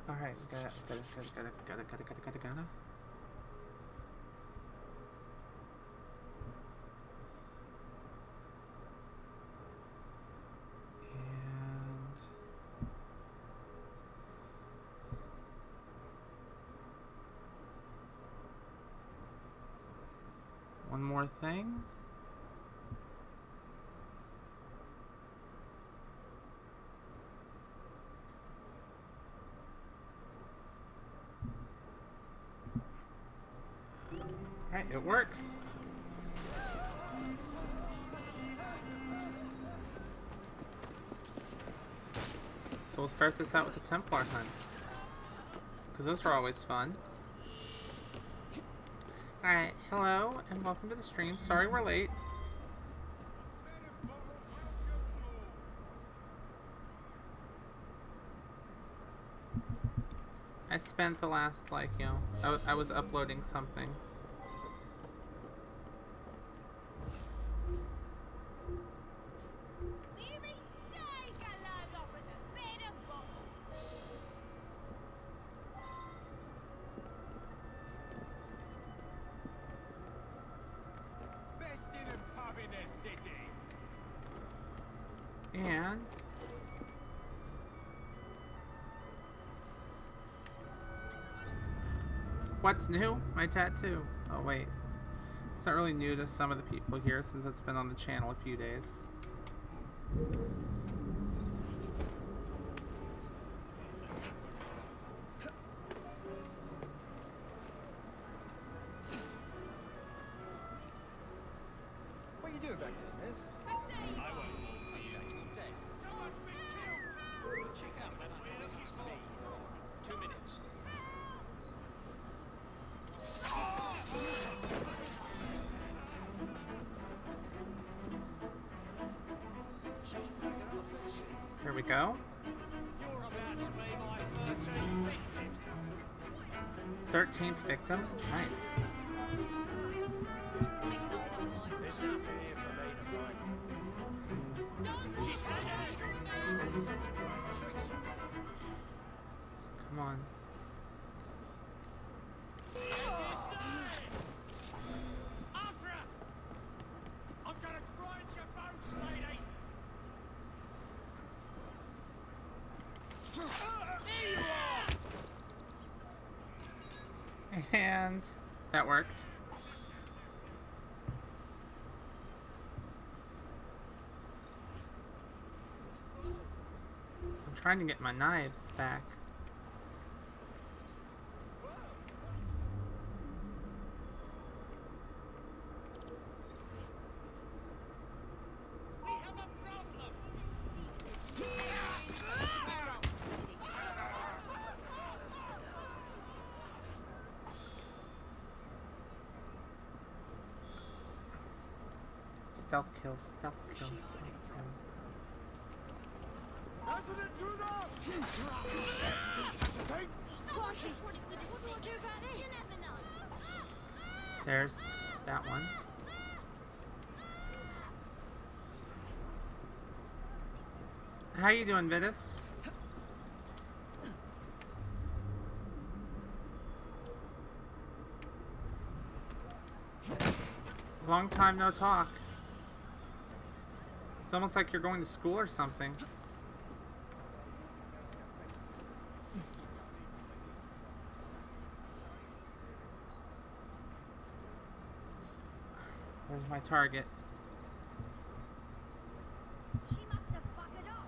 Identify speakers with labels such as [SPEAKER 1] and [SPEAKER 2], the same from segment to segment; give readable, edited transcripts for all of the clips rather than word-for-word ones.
[SPEAKER 1] Alright, gotta. One more thing. Alright, it works. So we'll start this out with the Templar hunt, because those are always fun. Alright, hello and welcome to the stream. Sorry we're late. I spent the last, like, you know, I was uploading something. And what's new? My tattoo. Oh wait, it's not really new to some of the people here since it's been on the channel a few days.
[SPEAKER 2] What are you doing back there, miss?
[SPEAKER 1] Here we go.
[SPEAKER 3] You're about to be my
[SPEAKER 1] 13th victim. Nice.
[SPEAKER 3] There's nothing here for me to find. She's
[SPEAKER 1] Come on.
[SPEAKER 3] after her! I'm gonna grind your bones, lady! There you are!
[SPEAKER 1] And that worked. I'm trying to get my knives back.
[SPEAKER 3] We have a problem!
[SPEAKER 1] Stealth kill, stealth kill, stealth kill.
[SPEAKER 2] As an intruder!
[SPEAKER 1] There's that one. How you doing, Vitus? Long time no talk. It's almost like you're going to school or something. There's my target.
[SPEAKER 4] She must have buggered off.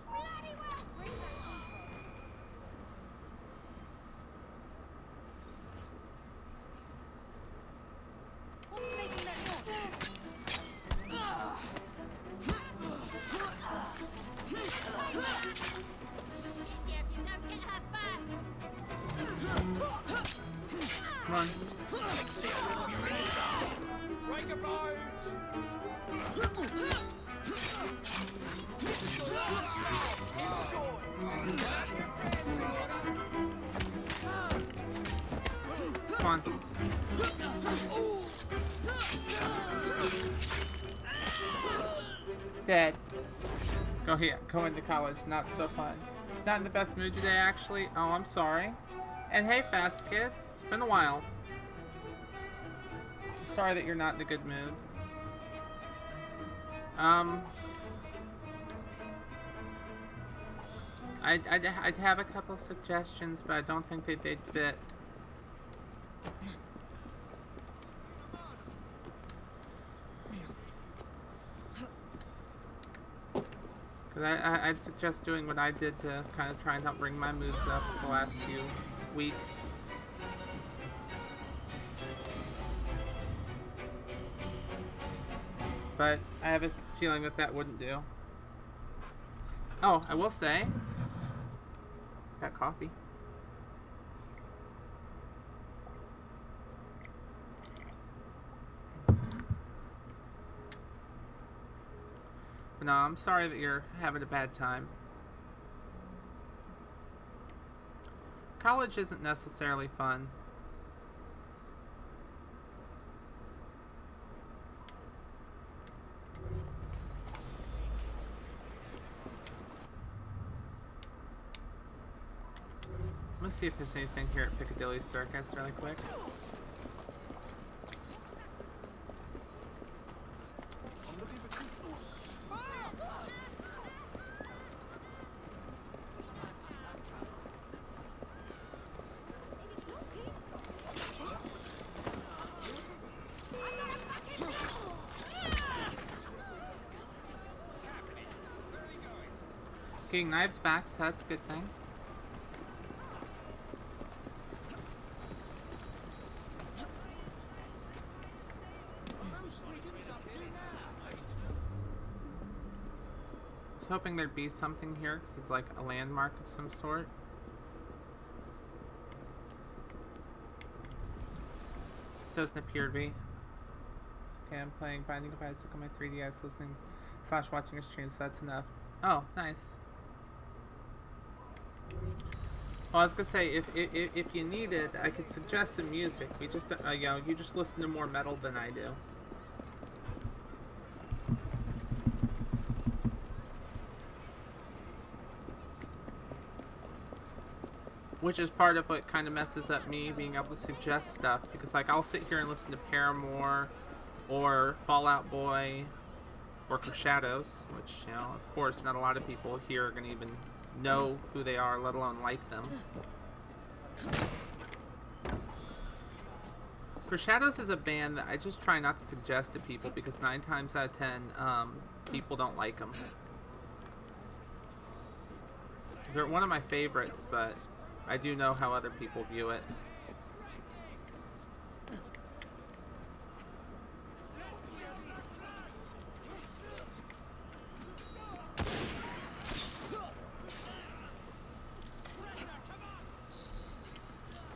[SPEAKER 4] Bloody well! What's making that noise? Yeah, if you don't get her first.
[SPEAKER 1] Come on.
[SPEAKER 3] Break her bones!
[SPEAKER 1] Come on. Dead. Go here. Go into college. Not so fun. Not in the best mood today, actually. Oh, I'm sorry. And hey, Fast Kid. It's been a while. I'm sorry that you're not in a good mood. I'd have a couple suggestions, but I don't think they'd fit. Because I'd suggest doing what I did to kind of try and help bring my moods up the last few weeks. But I have a feeling that that wouldn't do. Oh, I will say, got coffee. But no, I'm sorry that you're having a bad time. College isn't necessarily fun. Let's see if there's anything here at Piccadilly Circus really quick. Getting knives back, so that's a good thing. I was hoping there'd be something here because it's like a landmark of some sort. Doesn't appear to be. It's okay, I'm playing Binding of Isaac on my 3DS, listening / watching a stream, so that's enough. Oh, nice. Well, I was gonna say, if you needed, I could suggest some music. We just, you know, you just listen to more metal than I do. Which is part of what kind of messes up me being able to suggest stuff, because like I'll sit here and listen to Paramore, or Fall Out Boy, or Shadows, which, you know, of course, not a lot of people here are gonna even know who they are, let alone like them. Shadows is a band that I just try not to suggest to people because 9 times out of 10, people don't like them. They're one of my favorites, but I do know how other people view it.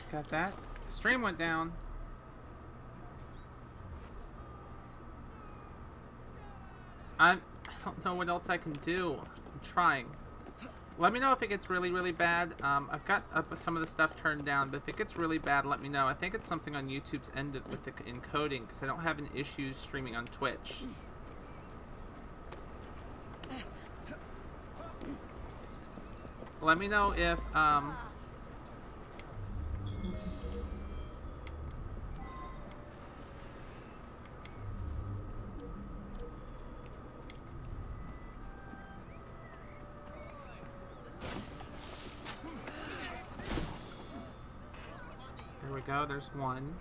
[SPEAKER 1] Got that. Stream went down. I don't know what else I can do. I'm trying. Let me know if it gets really, really bad. I've got some of the stuff turned down, but if it gets really bad, let me know. I think it's something on YouTube's end with the encoding, because I don't have an issue streaming on Twitch. Let me know if, there we go, there's one.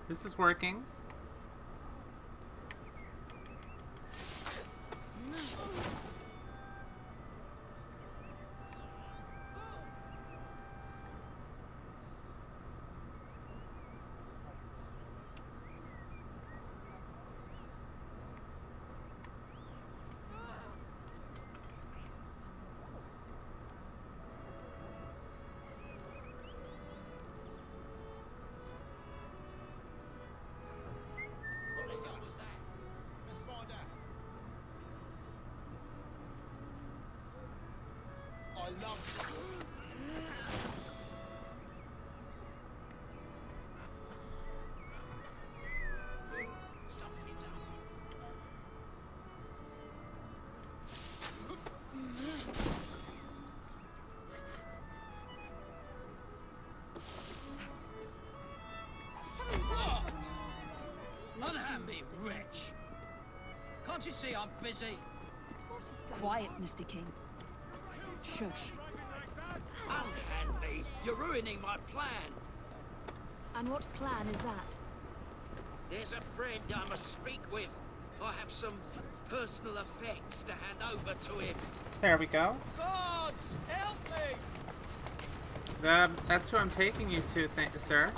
[SPEAKER 1] This is working.
[SPEAKER 3] I love it. Something's up. What? Unhand me, wretch! Can't you see I'm busy?
[SPEAKER 5] Quiet, Mr. King. Shush.
[SPEAKER 3] Unhand me! You're ruining my plan!
[SPEAKER 5] And what plan is that?
[SPEAKER 3] There's a friend I must speak with. I have some personal effects to hand over to him.
[SPEAKER 1] There we go.
[SPEAKER 3] Gods, help me!
[SPEAKER 1] That's who I'm taking you to, sir.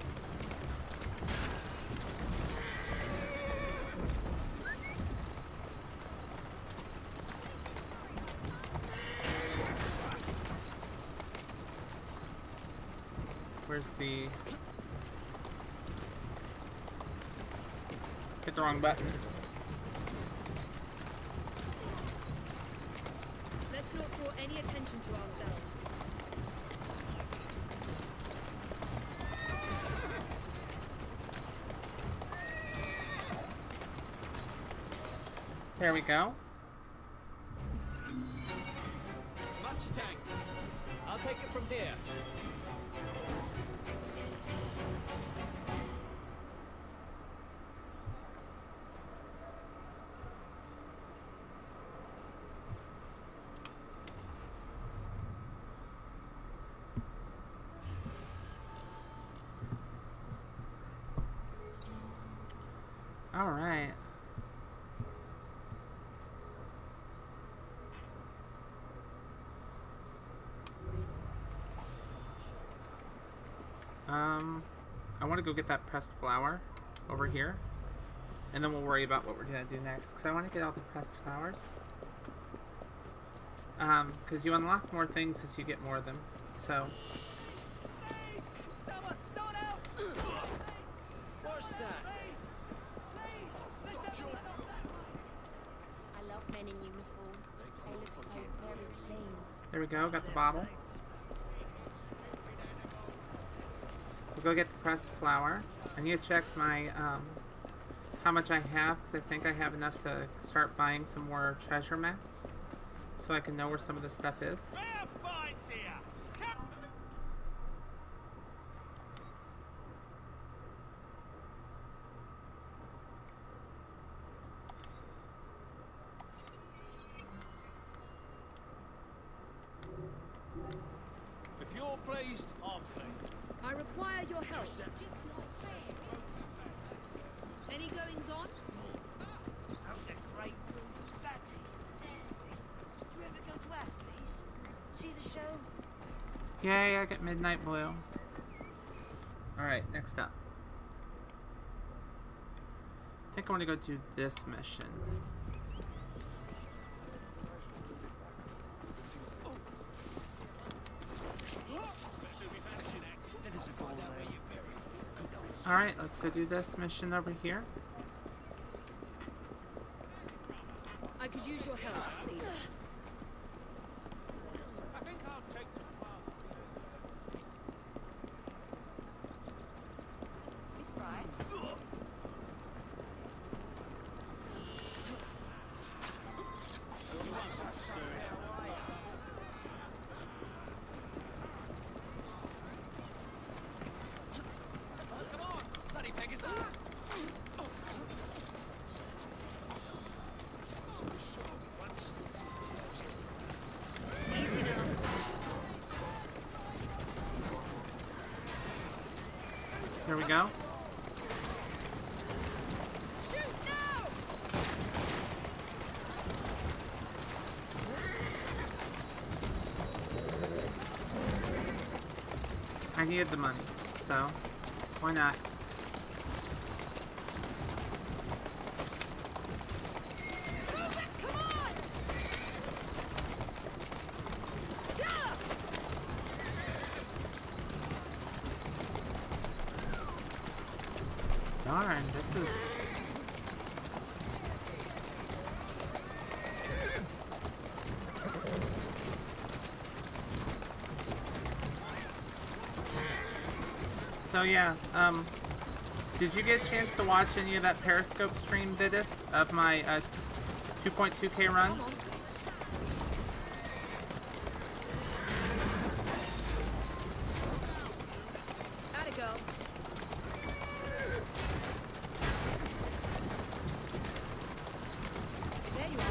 [SPEAKER 1] Where's the... Hit the wrong button.
[SPEAKER 5] Let's not draw any attention to ourselves.
[SPEAKER 1] There we go.
[SPEAKER 3] Much thanks. I'll take it from here.
[SPEAKER 1] All right. I want to go get that pressed flower over here, and then we'll worry about what we're gonna do next. Because I want to get all the pressed flowers. Because you unlock more things as you get more of them. So.
[SPEAKER 2] Hey! Someone help!
[SPEAKER 3] What's that?
[SPEAKER 4] I love men in uniform. They look so very clean.
[SPEAKER 1] There we go. Got the bottle. We'll go get the pressed flower. I need to check my how much I have, because I think I have enough to start buying some more treasure maps, so I can know where some of this stuff is.
[SPEAKER 3] Rare finds here! If you're pleased, I'm pleased.
[SPEAKER 5] I require your help. Any goings on?
[SPEAKER 2] Oh, the great blue fatties. You ever go to Astley's? See the show?
[SPEAKER 1] Yay, I get Midnight Blue. Alright, next up. I think I want to go do this mission. Alright, let's go do this mission over here.
[SPEAKER 5] I could use your help, please.
[SPEAKER 3] I think I'll take some fun.
[SPEAKER 4] This right?
[SPEAKER 3] Come on, bloody beggars!
[SPEAKER 5] Easy now.
[SPEAKER 1] Here we go.
[SPEAKER 5] Shoot now!
[SPEAKER 1] I needed the money, so why not?
[SPEAKER 5] Move it! Come on! Yeah!
[SPEAKER 1] Darn, this is... So yeah, did you get a chance to watch any of that Periscope stream, Vidus, of my 2.2K run?
[SPEAKER 5] Come on. Atta go. There you are.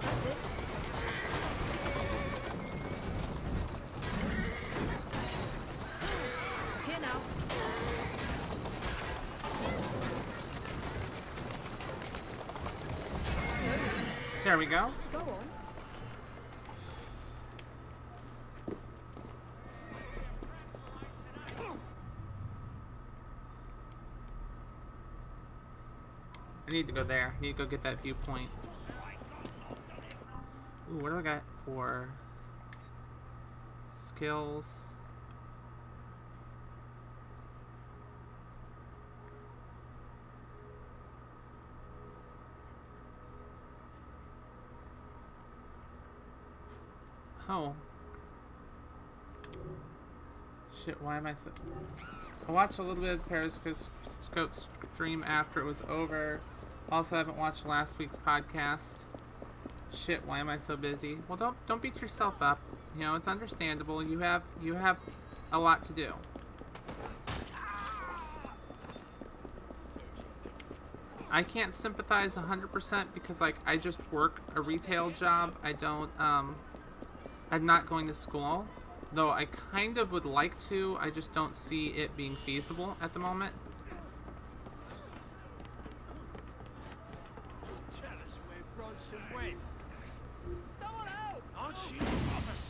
[SPEAKER 5] That's it. Here now. Slowly.
[SPEAKER 1] There we go.
[SPEAKER 5] Go on.
[SPEAKER 1] I need to go there. I need to go get that viewpoint. Ooh, what do I got for skills? Oh. Shit, why am I so... I watched a little bit of Periscope stream after it was over. Also haven't watched last week's podcast. Shit, why am I so busy? Well, don't beat yourself up. You know, it's understandable. You have a lot to do. I can't sympathize 100% because, like, I just work a retail job. I don't, I'm not going to school. Though I kind of would like to, I just don't see it being feasible at the moment.
[SPEAKER 6] Tell us where Bronson went.
[SPEAKER 2] Someone help!
[SPEAKER 6] Aren't she an officer?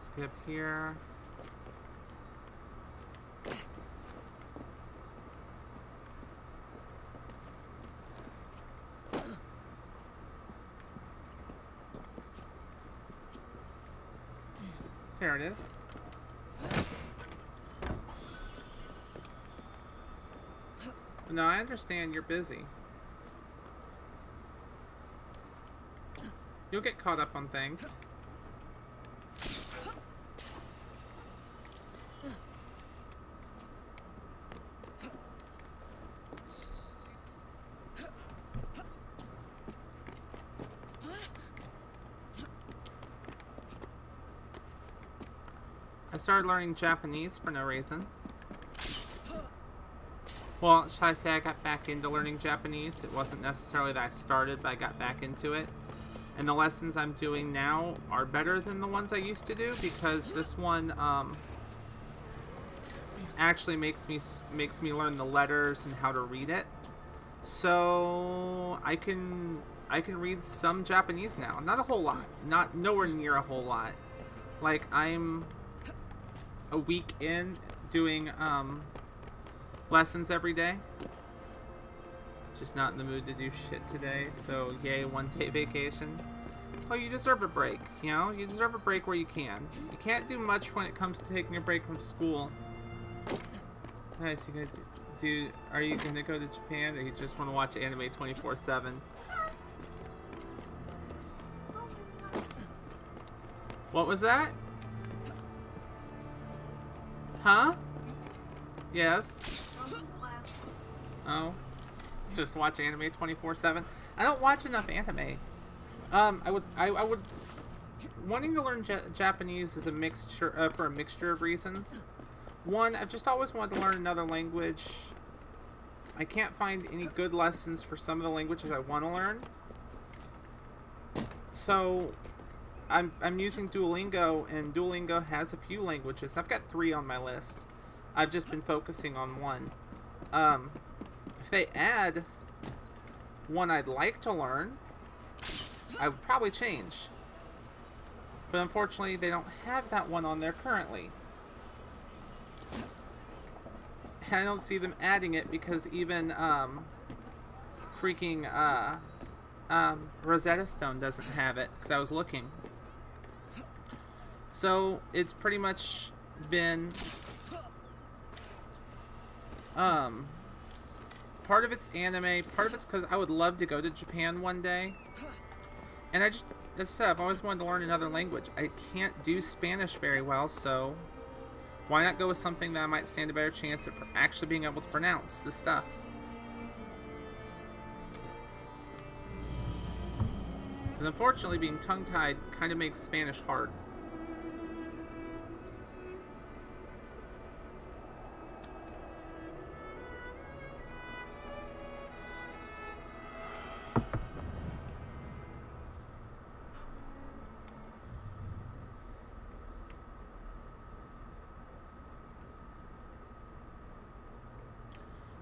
[SPEAKER 1] Let's get up here. There it is. No, I understand you're busy. You'll get caught up on things. I started learning Japanese for no reason. Well, should I say I got back into learning Japanese? It wasn't necessarily that I started, but I got back into it. And the lessons I'm doing now are better than the ones I used to do because this one actually makes me learn the letters and how to read it. So I can read some Japanese now. Not a whole lot. Nowhere near a whole lot. Like, I'm a week in doing lessons every day. Just not in the mood to do shit today, so yay, 1 day vacation. Well, you deserve a break, you know? You deserve a break where you can. You can't do much when it comes to taking a break from school. Nice, you gonna do, are you gonna go to Japan, or you just want to watch anime 24/7? What was that? Huh? Yes. Oh. Just watch anime 24/7. I don't watch enough anime. I would wanting to learn Japanese is a mixture for a mixture of reasons. One, I've just always wanted to learn another language. I can't find any good lessons for some of the languages I want to learn. So I'm using Duolingo, and Duolingo has a few languages. And I've got 3 on my list. I've just been focusing on one. If they add one I'd like to learn, I would probably change. But unfortunately, they don't have that one on there currently. And I don't see them adding it because even freaking Rosetta Stone doesn't have it, because I was looking. So it's pretty much been part of it's anime, part of it's because I would love to go to Japan one day. And as I said, I've always wanted to learn another language. I can't do Spanish very well, so why not go with something that I might stand a better chance of actually being able to pronounce the stuff? And unfortunately, being tongue-tied kind of makes Spanish hard.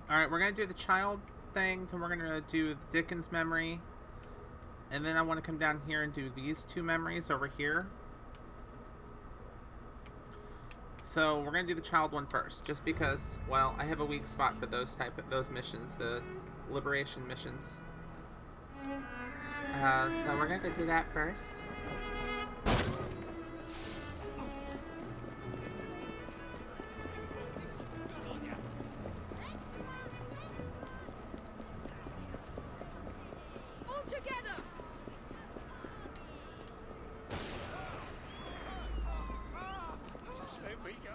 [SPEAKER 1] Alright, we're going to do the child thing, then we're going to do the Dickens memory, and then I want to come down here and do these two memories over here. So we're going to do the child one first, just because, well, I have a weak spot for those missions, the liberation missions. So we're going to do that first.
[SPEAKER 5] Together!
[SPEAKER 6] Just let me go.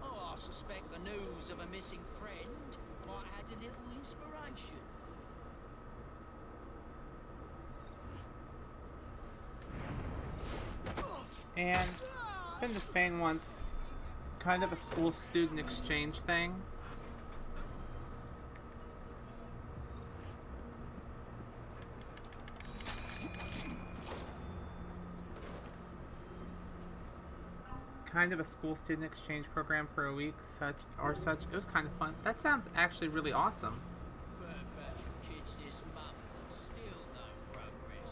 [SPEAKER 3] I suspect the news of a missing friend might add a little inspiration.
[SPEAKER 1] And been to Spain once, kind of a school student exchange thing. Kind of a school student exchange program for a week, such. It was kind of fun. That sounds actually really awesome.
[SPEAKER 3] Kids this month and still no progress.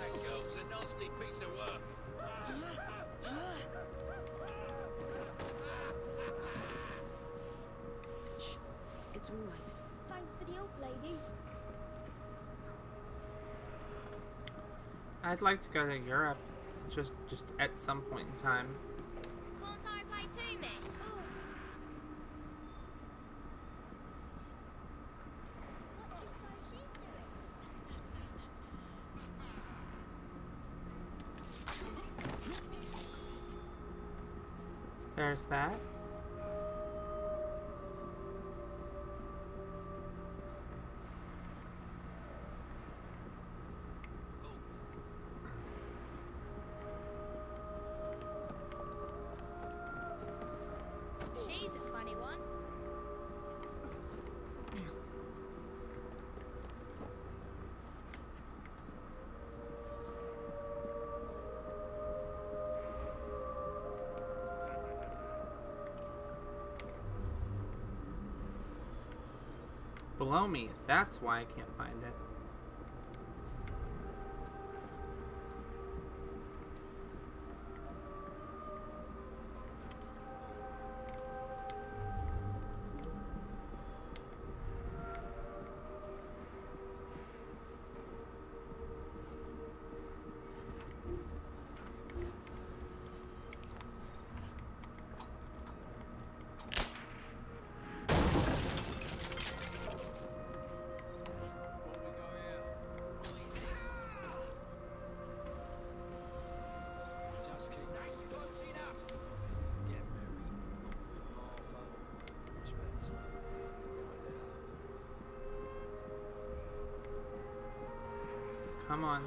[SPEAKER 3] That girl's a nasty piece of work.
[SPEAKER 5] Shh. It's all right.
[SPEAKER 4] Thanks for the help, lady.
[SPEAKER 1] I'd like to go to Europe, just at some point in time.
[SPEAKER 4] Can't I play too, miss? What do you suppose she's doing?
[SPEAKER 1] There's that.
[SPEAKER 4] She's a funny one.
[SPEAKER 1] Below me, that's why I can't find it. Come on.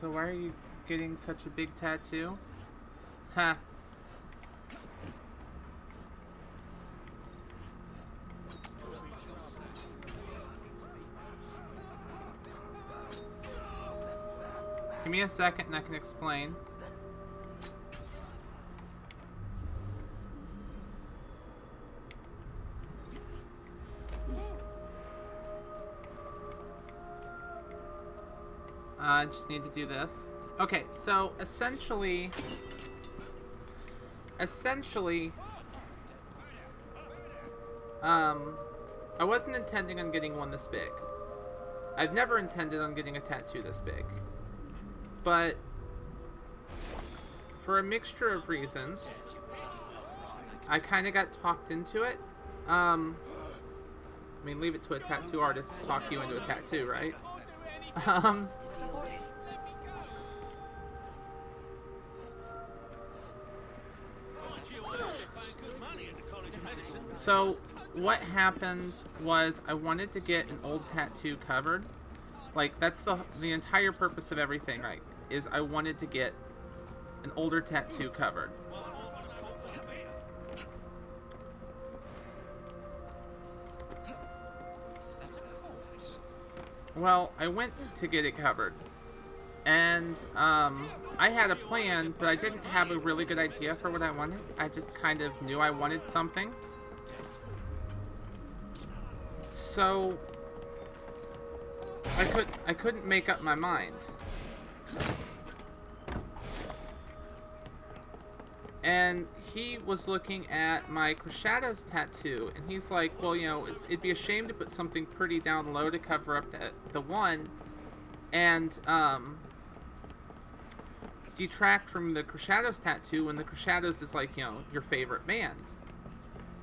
[SPEAKER 1] So why are you getting such a big tattoo? Ha. Give me a second and I can explain. I just need to do this. Okay, so essentially, I wasn't intending on getting one this big. I've never intended on getting a tattoo this big. But for a mixture of reasons, I kind of got talked into it. I mean, leave it to a tattoo artist to talk you into a tattoo, right? So what happened was I wanted to get an old tattoo covered. Like, that's the entire purpose of everything, right? Is I wanted to get an older tattoo covered. Well, I went to get it covered. And I had a plan, but I didn't have a really good idea for what I wanted. I just kind of knew I wanted something. So I couldn't make up my mind. And he was looking at my Shadows tattoo, and he's like, well, you know, it'd be a shame to put something pretty down low to cover up the one, and detract from the Shadows tattoo when the Shadows is, like, you know, your favorite band.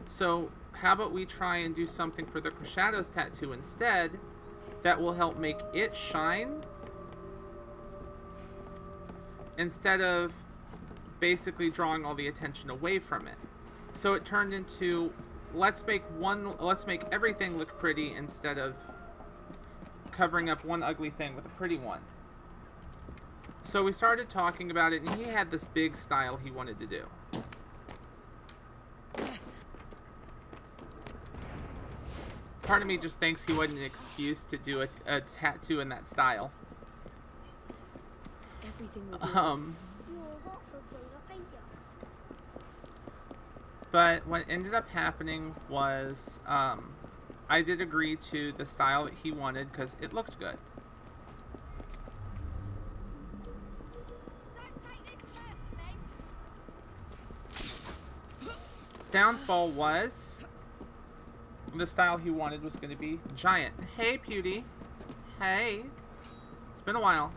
[SPEAKER 1] So how about we try and do something for the Shadows tattoo instead that will help make it shine, instead of basically drawing all the attention away from it. So it turned into, let's make everything look pretty instead of covering up one ugly thing with a pretty one. So we started talking about it, and he had this big style he wanted to do. Part of me just thinks he wanted an excuse to do a tattoo in that style.
[SPEAKER 5] Everything will be
[SPEAKER 1] But what ended up happening was I did agree to the style that he wanted because it looked good. Downfall was the style he wanted was going to be giant. Hey, Pewdie. Hey. It's been a while.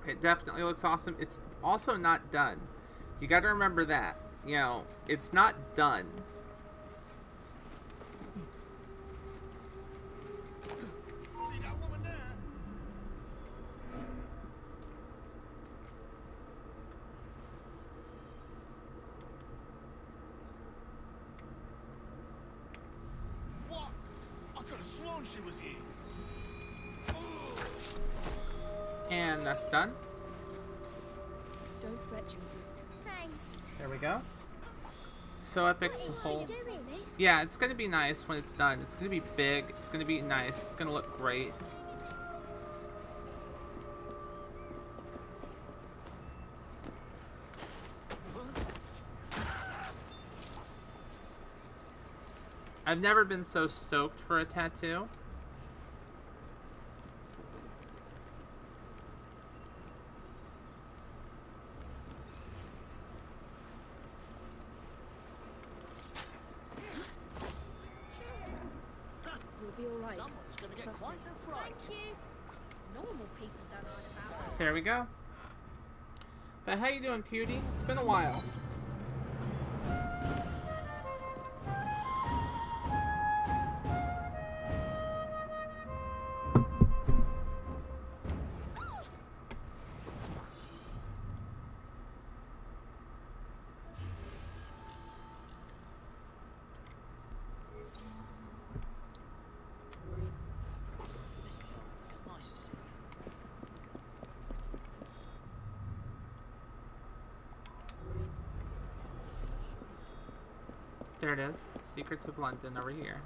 [SPEAKER 1] It definitely looks awesome. It's also not done. You got to remember that. You know, it's not done.
[SPEAKER 6] See that woman there? What? I could have sworn she was here.
[SPEAKER 1] And that's done.
[SPEAKER 5] Don't fret, children.
[SPEAKER 4] Thanks.
[SPEAKER 1] There we go. So epic.
[SPEAKER 4] What
[SPEAKER 1] The
[SPEAKER 4] is
[SPEAKER 1] whole.
[SPEAKER 4] she doing this?
[SPEAKER 1] Yeah, it's going to be nice when it's done. It's going to be big. It's going to be nice. It's going to look great. I've never been so stoked for a tattoo.
[SPEAKER 5] Trust me.
[SPEAKER 6] quite the fright.
[SPEAKER 4] Thank you. Normal people don't hide about.
[SPEAKER 1] There we go. But how you doing, cutie? It's been a while.
[SPEAKER 2] Nice to see you.
[SPEAKER 1] There it is. Secrets of London over here.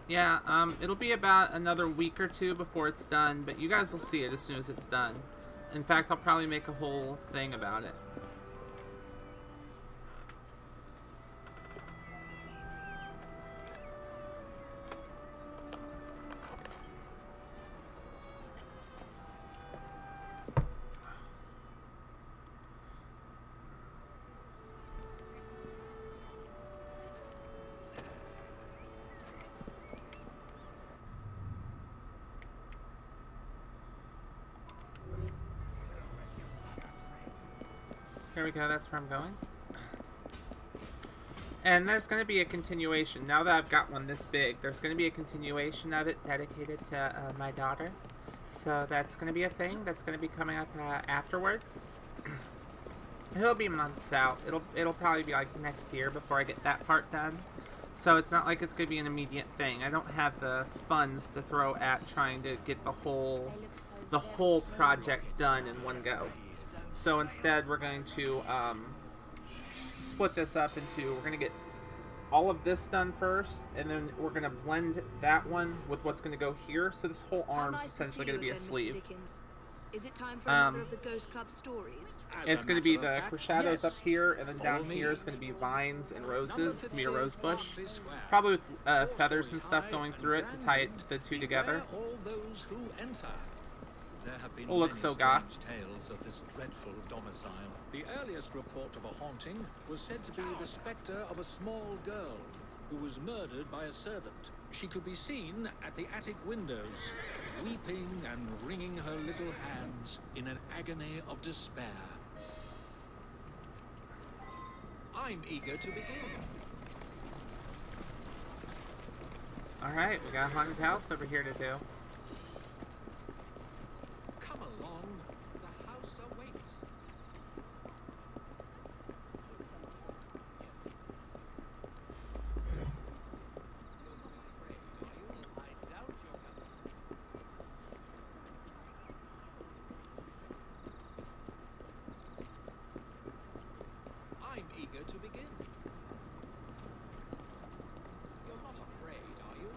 [SPEAKER 1] Yeah, it'll be about another week or two before it's done, but you guys will see it as soon as it's done. In fact, I'll probably make a whole thing about it. Here we go, that's where I'm going. And there's going to be a continuation. Now that I've got one this big, there's going to be a continuation of it dedicated to my daughter. So that's going to be a thing that's going to be coming up afterwards. It'll be months out. It'll probably be like next year before I get that part done. So it's not like it's going to be an immediate thing. I don't have the funds to throw at trying to get the whole project done in one go. So instead, we're going to split this up into, we're going to get all of this done first, and then we're going to blend that one with what's going to go here. So this whole arm's essentially going to be a sleeve.
[SPEAKER 5] Is it time for another of the Ghost Club stories?
[SPEAKER 1] It's going to be the shadows up here, and then down here is going to be vines and roses. It's going to be a rose bush. Probably with feathers and stuff going through it to tie the two together.
[SPEAKER 7] There have been
[SPEAKER 1] It'll look so goth.
[SPEAKER 7] tales of this dreadful domicile. The earliest report of a haunting was said to be the spectre of a small girl who was murdered by a servant. She could be seen at the attic windows, weeping and wringing her little hands in an agony of despair. I'm eager to begin.
[SPEAKER 1] Alright, we got a haunted house over here to do.
[SPEAKER 7] Come along, the house awaits. I'm eager to begin. You're not afraid, are you?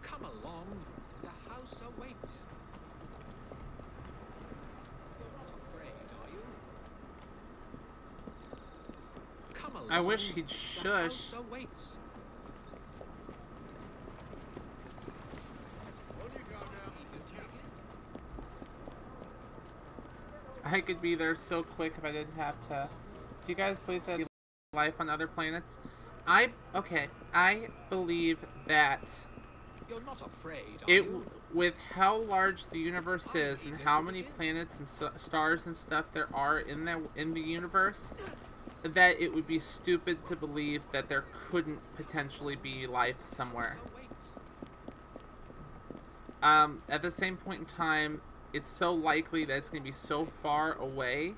[SPEAKER 7] Come along, the house awaits. You're not afraid, are you? Come along.
[SPEAKER 1] I wish he'd
[SPEAKER 7] The
[SPEAKER 1] shush.
[SPEAKER 7] house awaits.
[SPEAKER 6] On you go now.
[SPEAKER 7] Eager to begin.
[SPEAKER 1] I could be there so quick if I didn't have to. Do you guys believe that life on other planets? I believe that
[SPEAKER 7] You're not afraid, are you?
[SPEAKER 1] with how large the universe is and how many planets and stars and stuff there are in the universe, that it would be stupid to believe that there couldn't potentially be life somewhere. At the same point in time, it's so likely that it's going to be so far away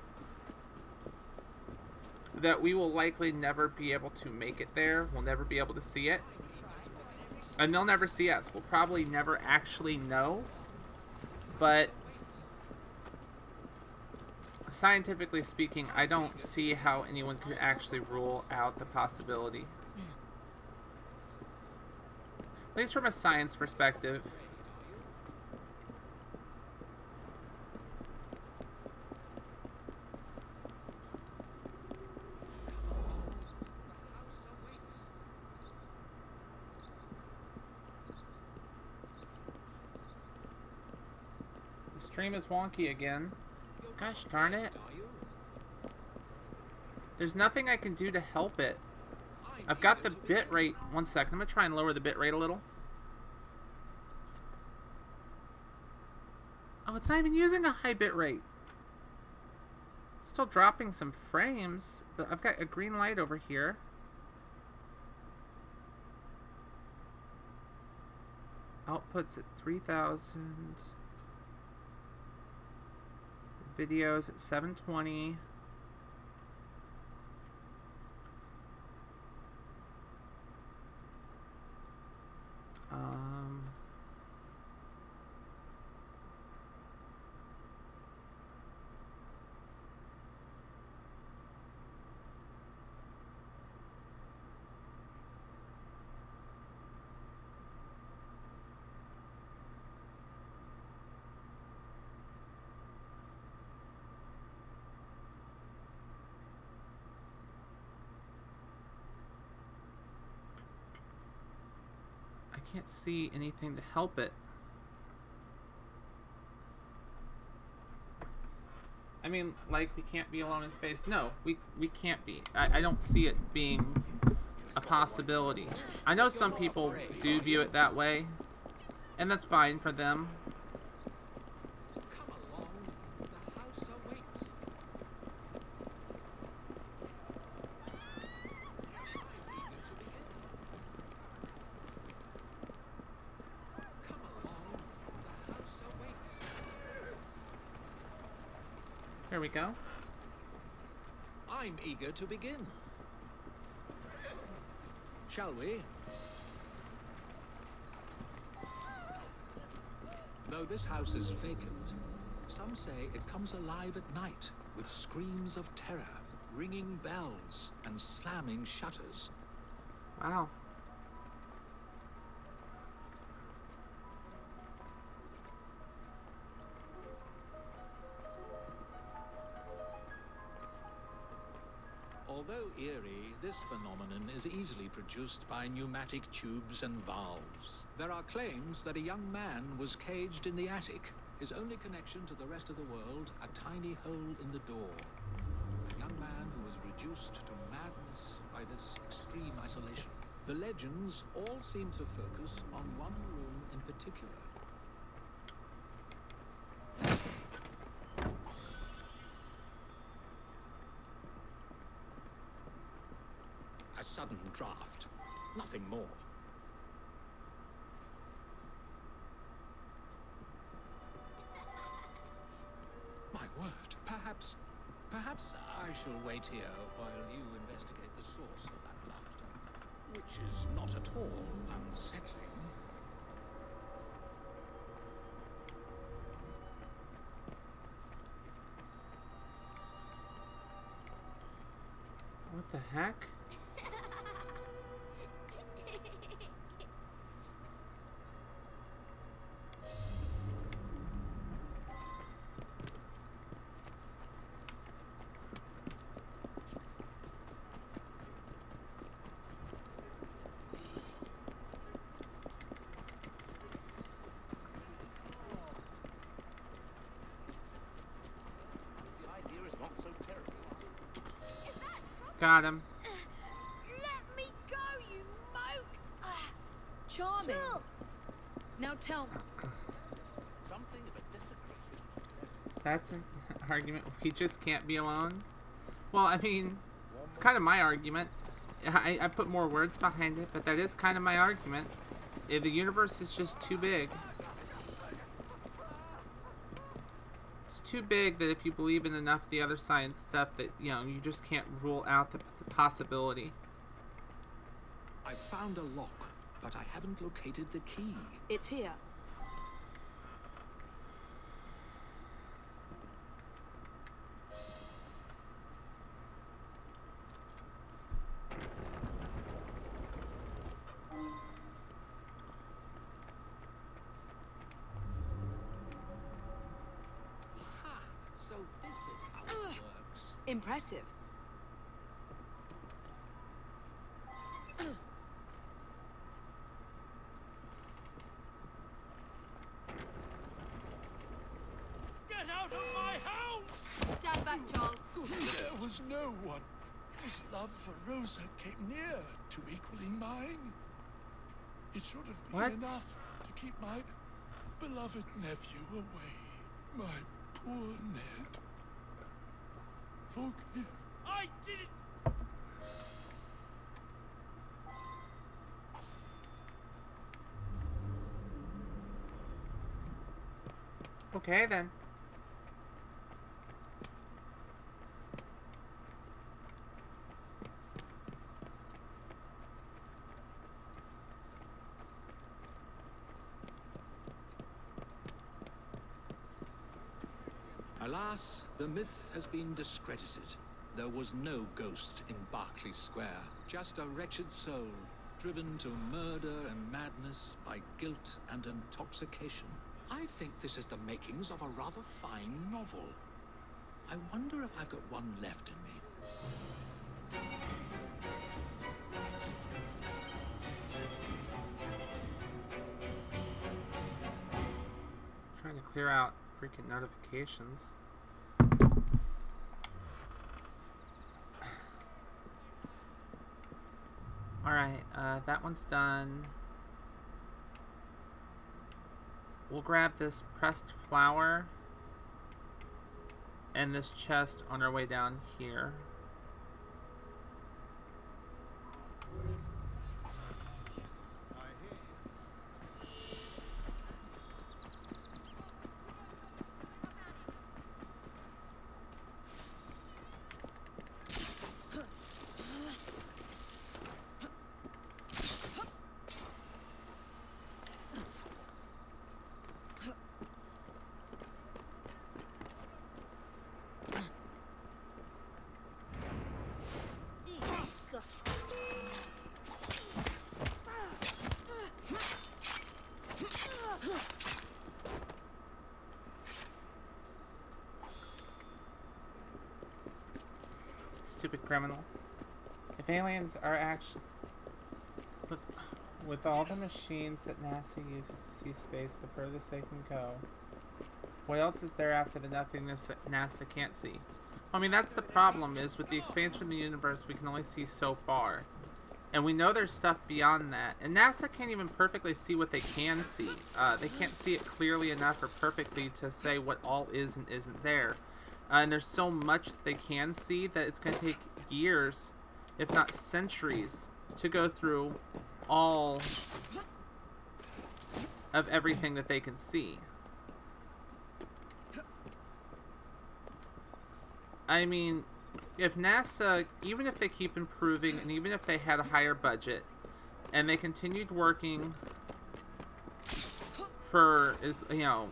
[SPEAKER 1] that we will likely never be able to make it there. We'll never be able to see it. And they'll never see us. We'll probably never actually know. But scientifically speaking, I don't see how anyone could actually rule out the possibility. At least from a science perspective. The stream is wonky again. Gosh darn it.
[SPEAKER 7] Are you?
[SPEAKER 1] There's nothing I can do to help it. I've got the bit rate. 1 second. I'm going to try and lower the bit rate a little. Oh, it's not even using a high bit rate. It's still dropping some frames, but I've got a green light over here. Outputs at 3,000. Videos at 720. I can't see anything to help it. I mean, like, we can't be alone in space. No, we can't be. I don't see it being a possibility. I know some people do view it that way, and that's fine for them. There we go.
[SPEAKER 7] I'm eager to begin. Shall we? Though this house is vacant, some say it comes alive at night with screams of terror, ringing bells, and slamming shutters.
[SPEAKER 1] Wow.
[SPEAKER 7] Although eerie, this phenomenon is easily produced by pneumatic tubes and valves. There are claims that a young man was caged in the attic, his only connection to the rest of the world a tiny hole in the door. A young man who was reduced to madness by this extreme isolation. The legends all seem to focus on one room in particular. A sudden draft, nothing more. My word, perhaps I shall wait here while you investigate the source of that laughter, which is not at all unsettling.
[SPEAKER 1] What the heck? Got him.
[SPEAKER 5] Let me go, you moke! Charming. Chill. Now tell me.
[SPEAKER 6] Something of a desecration.
[SPEAKER 1] That's an argument. We just can't be alone. Well, I mean, it's kind of my argument. I put more words behind it, but that is kind of my argument. The universe is just too big. It's too big that if you believe in enough of the other science stuff that, you know, you just can't rule out the possibility.
[SPEAKER 7] I've found a lock, but I haven't located the key.
[SPEAKER 5] It's here.
[SPEAKER 7] So this is how it works.
[SPEAKER 5] Impressive.
[SPEAKER 6] Get out of my house!
[SPEAKER 5] Stand back, Charles.
[SPEAKER 6] There was no one. His love for Rosa came near to equaling mine. It should have been
[SPEAKER 1] What?
[SPEAKER 6] enough to keep my beloved nephew away. My poor Ned. Forgive. I did it!
[SPEAKER 1] Okay then.
[SPEAKER 7] Alas, the myth has been discredited. There was no ghost in Berkeley Square, just a wretched soul, driven to murder and madness by guilt and intoxication. I think this is the makings of a rather fine novel. I wonder if I've got one left in me.
[SPEAKER 1] Trying to clear out freaking notifications. Alright, that one's done. We'll grab this pressed flower and this chest on our way down here. Stupid criminals. If aliens are actually... With all the machines that NASA uses to see space the furthest they can go, what else is there after the nothingness that NASA can't see? I mean, that's the problem, is with the expansion of the universe, we can only see so far. And we know there's stuff beyond that. And NASA can't even perfectly see what they can see. They can't see it clearly enough or perfectly to say what all is and isn't there. And there's so much that they can see that it's going to take years, if not centuries, to go through all of everything that they can see. I mean, if NASA, even if they keep improving, and even if they had a higher budget, and they continued working for,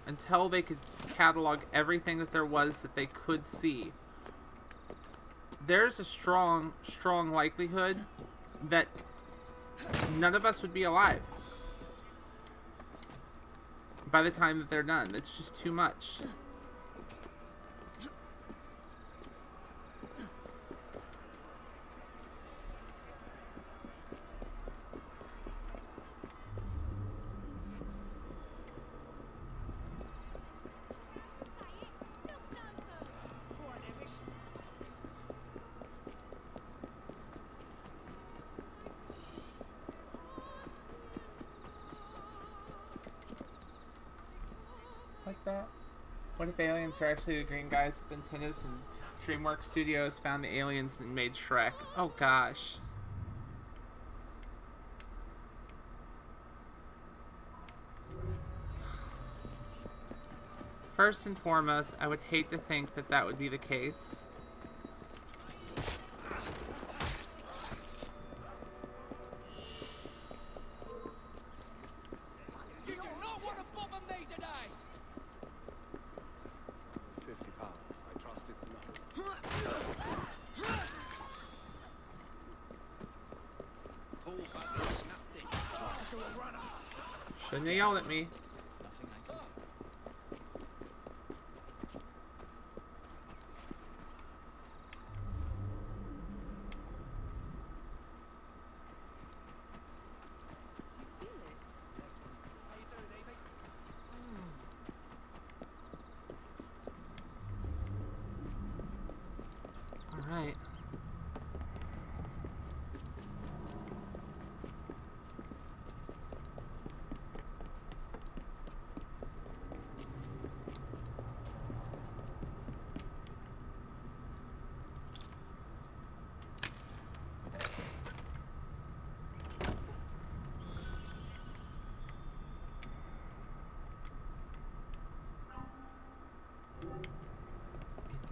[SPEAKER 1] until they could catalog everything that there was that they could see, there's a strong likelihood that none of us would be alive by the time that they're done. It's just too much. Like that? What if aliens are actually the green guys with antennas and DreamWorks Studios found the aliens and made Shrek? Oh gosh. First and foremost, I would hate to think that that would be the case. Shouldn't have yelled at me. Alright.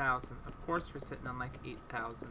[SPEAKER 1] 8,000. Of course we're sitting on like 8,000.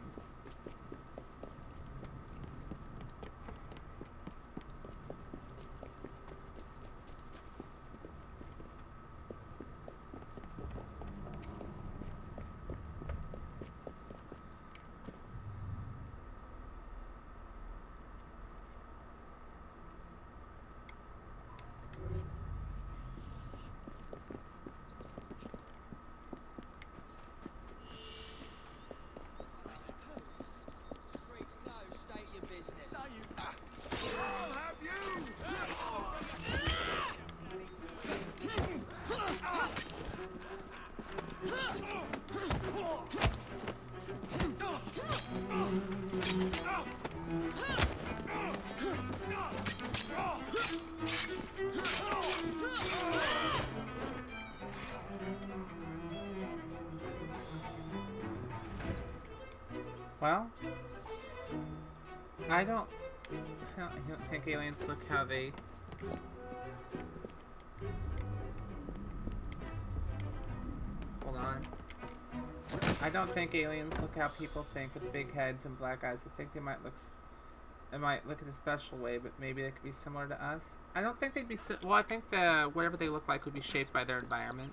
[SPEAKER 1] Well, I don't think aliens look how they... Hold on. I don't think aliens look how people think with big heads and black eyes. I think they might look... It might look in a special way, but maybe they could be similar to us. I don't think they'd be... Well, I think whatever they look like would be shaped by their environment.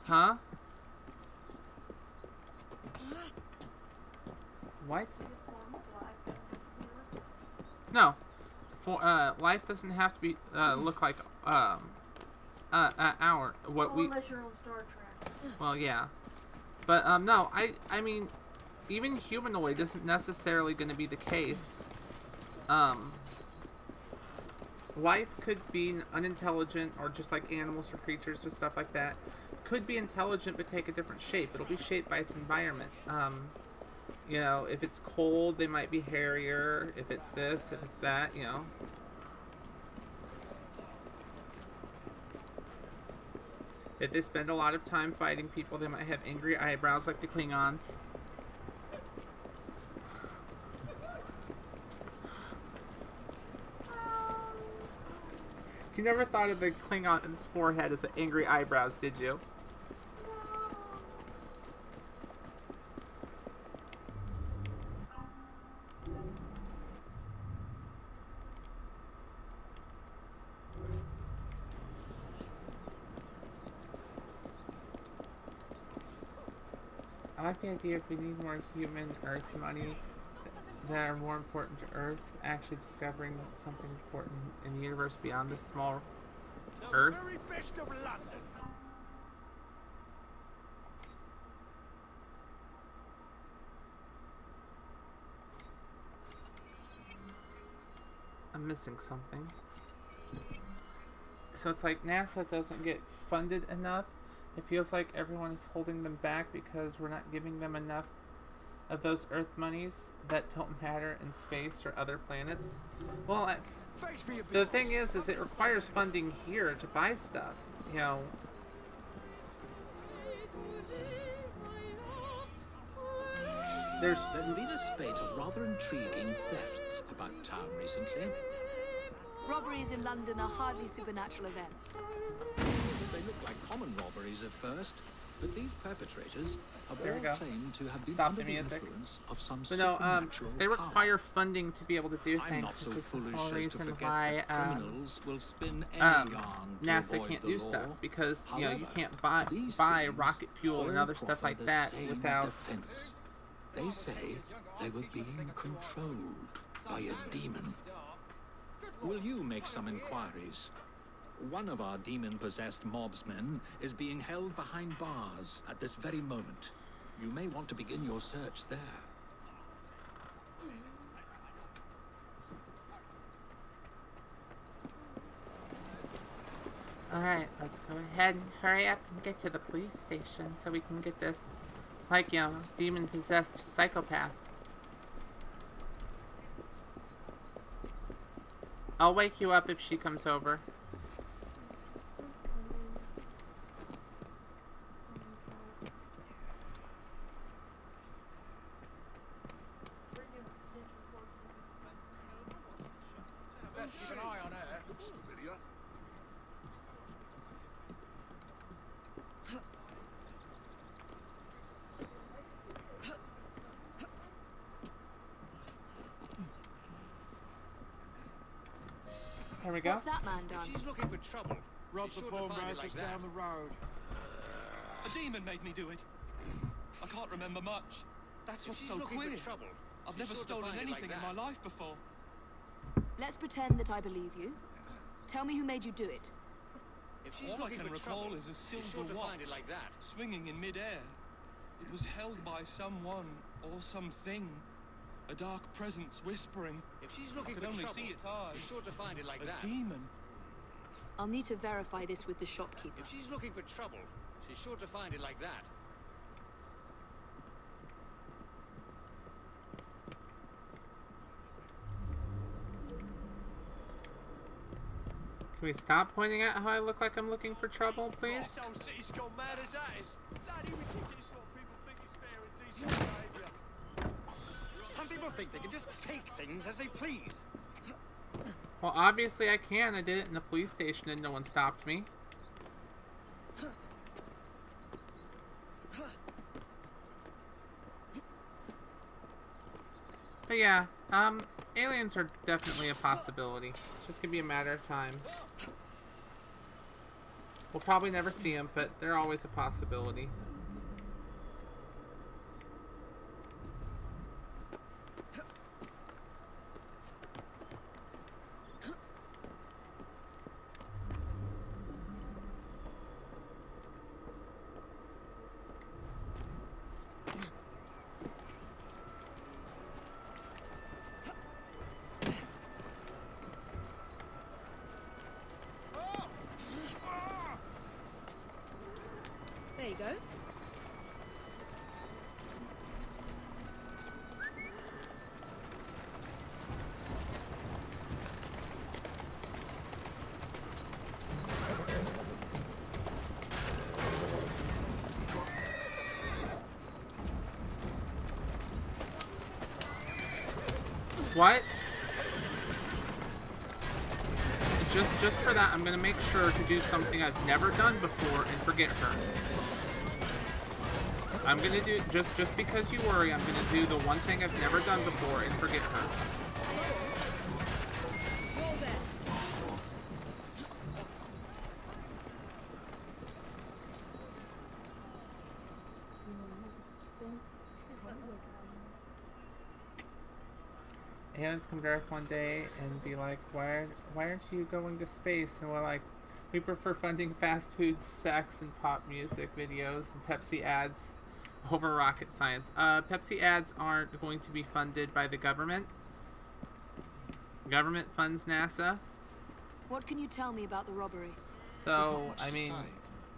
[SPEAKER 1] Huh? What? No. For life doesn't have to be look like our what we.
[SPEAKER 4] Unless you're on Star Trek.
[SPEAKER 1] Well, yeah, but no. I mean, even humanoid isn't necessarily going to be the case. Life could be unintelligent, or just like animals or creatures or stuff like that. Could be intelligent but take a different shape. It'll be shaped by its environment. You know, if it's cold, they might be hairier. If it's this, if it's that, you know. If they spend a lot of time fighting people, they might have angry eyebrows like the Klingons. You never thought of the Klingon's forehead as angry eyebrows, did you? I like the idea if we need more human Earth money that are more important to Earth, actually discovering something important in the universe beyond this small Earth.
[SPEAKER 6] The very best of London.
[SPEAKER 1] I'm missing something. So it's like NASA doesn't get funded enough. It feels like everyone is holding them back because we're not giving them enough of those Earth monies that don't matter in space or other planets. Well, the thing is it requires funding here to buy stuff. You know.
[SPEAKER 7] There's been a spate of rather intriguing thefts about town recently.
[SPEAKER 5] Robberies in London are hardly supernatural events.
[SPEAKER 7] They look like common robberies at first, but these perpetrators have
[SPEAKER 1] There we
[SPEAKER 7] all
[SPEAKER 1] go.
[SPEAKER 7] claimed to have been
[SPEAKER 1] Stop
[SPEAKER 7] under
[SPEAKER 1] the
[SPEAKER 7] the
[SPEAKER 1] music.
[SPEAKER 7] influence of some
[SPEAKER 1] But no,
[SPEAKER 7] supernatural
[SPEAKER 1] they
[SPEAKER 7] power.
[SPEAKER 1] require funding to be able to do
[SPEAKER 7] I'm
[SPEAKER 1] things,
[SPEAKER 7] not so
[SPEAKER 1] which is the
[SPEAKER 7] foolish
[SPEAKER 1] whole
[SPEAKER 7] as to
[SPEAKER 1] reason
[SPEAKER 7] forget
[SPEAKER 1] why
[SPEAKER 7] that criminals will spin any yarn to
[SPEAKER 1] NASA
[SPEAKER 7] avoid
[SPEAKER 1] can't
[SPEAKER 7] the
[SPEAKER 1] do
[SPEAKER 7] law.
[SPEAKER 1] stuff because you know you
[SPEAKER 7] However,
[SPEAKER 1] can't buy
[SPEAKER 7] these things
[SPEAKER 1] rocket fuel and
[SPEAKER 7] all
[SPEAKER 1] other stuff
[SPEAKER 7] proffer
[SPEAKER 1] like
[SPEAKER 7] the
[SPEAKER 1] that
[SPEAKER 7] same
[SPEAKER 1] without.
[SPEAKER 7] defense. They say they were being controlled by a demon. Will you make some inquiries? One of our demon-possessed mobsmen is being held behind bars at this very moment. You may want to begin your search there.
[SPEAKER 1] Alright, let's go ahead and hurry up and get to the police station so we can get this, like, you know, demon-possessed psychopath. I'll wake you up if she comes over.
[SPEAKER 6] Let's keep an eye on her. Looks familiar.
[SPEAKER 1] There we go.
[SPEAKER 5] What's that man
[SPEAKER 3] If
[SPEAKER 5] done?
[SPEAKER 3] she's looking for trouble,
[SPEAKER 6] Robbed
[SPEAKER 3] she's
[SPEAKER 6] the
[SPEAKER 3] sure
[SPEAKER 6] poor
[SPEAKER 3] to find
[SPEAKER 6] man
[SPEAKER 3] it like
[SPEAKER 6] just
[SPEAKER 3] that.
[SPEAKER 6] down the road. A demon made me do it. I can't remember much. That's
[SPEAKER 3] If
[SPEAKER 6] what's
[SPEAKER 3] she's
[SPEAKER 6] so
[SPEAKER 3] looking
[SPEAKER 6] queer.
[SPEAKER 3] for trouble,
[SPEAKER 6] I've
[SPEAKER 3] she's
[SPEAKER 6] never
[SPEAKER 3] sure to
[SPEAKER 6] stolen
[SPEAKER 3] find it like
[SPEAKER 6] anything in
[SPEAKER 3] that.
[SPEAKER 6] my life before.
[SPEAKER 5] Let's pretend that I believe you. Tell me who made you do it.
[SPEAKER 3] If she's
[SPEAKER 6] All I
[SPEAKER 3] looking
[SPEAKER 6] can
[SPEAKER 3] for
[SPEAKER 6] recall
[SPEAKER 3] trouble,
[SPEAKER 6] is a
[SPEAKER 3] she's
[SPEAKER 6] silver
[SPEAKER 3] sure to
[SPEAKER 6] watch
[SPEAKER 3] find it like that.
[SPEAKER 6] swinging in mid-air. It was held by someone or something. A dark presence whispering.
[SPEAKER 3] If she's
[SPEAKER 6] I
[SPEAKER 3] looking
[SPEAKER 6] could
[SPEAKER 3] for
[SPEAKER 6] only
[SPEAKER 3] trouble,
[SPEAKER 6] see its eyes.
[SPEAKER 3] she's sure to find it like
[SPEAKER 6] A
[SPEAKER 3] that.
[SPEAKER 6] demon.
[SPEAKER 5] I'll need to verify this with the shopkeeper.
[SPEAKER 3] If she's looking for trouble, she's sure to find it like that.
[SPEAKER 1] Can we stop pointing out how I look like I'm looking for trouble, please?
[SPEAKER 8] This whole city's gone mad as that is. Bloody ridiculous what people think is fair and decent behaviour.
[SPEAKER 3] Some people think they can just take things as they please.
[SPEAKER 1] Well, obviously I can. I did it in the police station and no one stopped me. But yeah, aliens are definitely a possibility. It's just gonna be a matter of time. We'll probably never see them, but they're always a possibility.
[SPEAKER 5] There you go.
[SPEAKER 1] What? Just for that, I'm gonna make sure to do something I've never done before and forget her. I'm gonna do just because you worry. I'm gonna do the one thing I've never done before and forget her.
[SPEAKER 5] Roll there.
[SPEAKER 1] Aliens come to Earth one day and be like, why aren't you going to space? And we're like, we prefer funding fast food, sex, and pop music videos and Pepsi ads over rocket science. Pepsi ads aren't going to be funded by the government. Government funds NASA.
[SPEAKER 5] What can you tell me about the robbery?
[SPEAKER 1] So, I mean,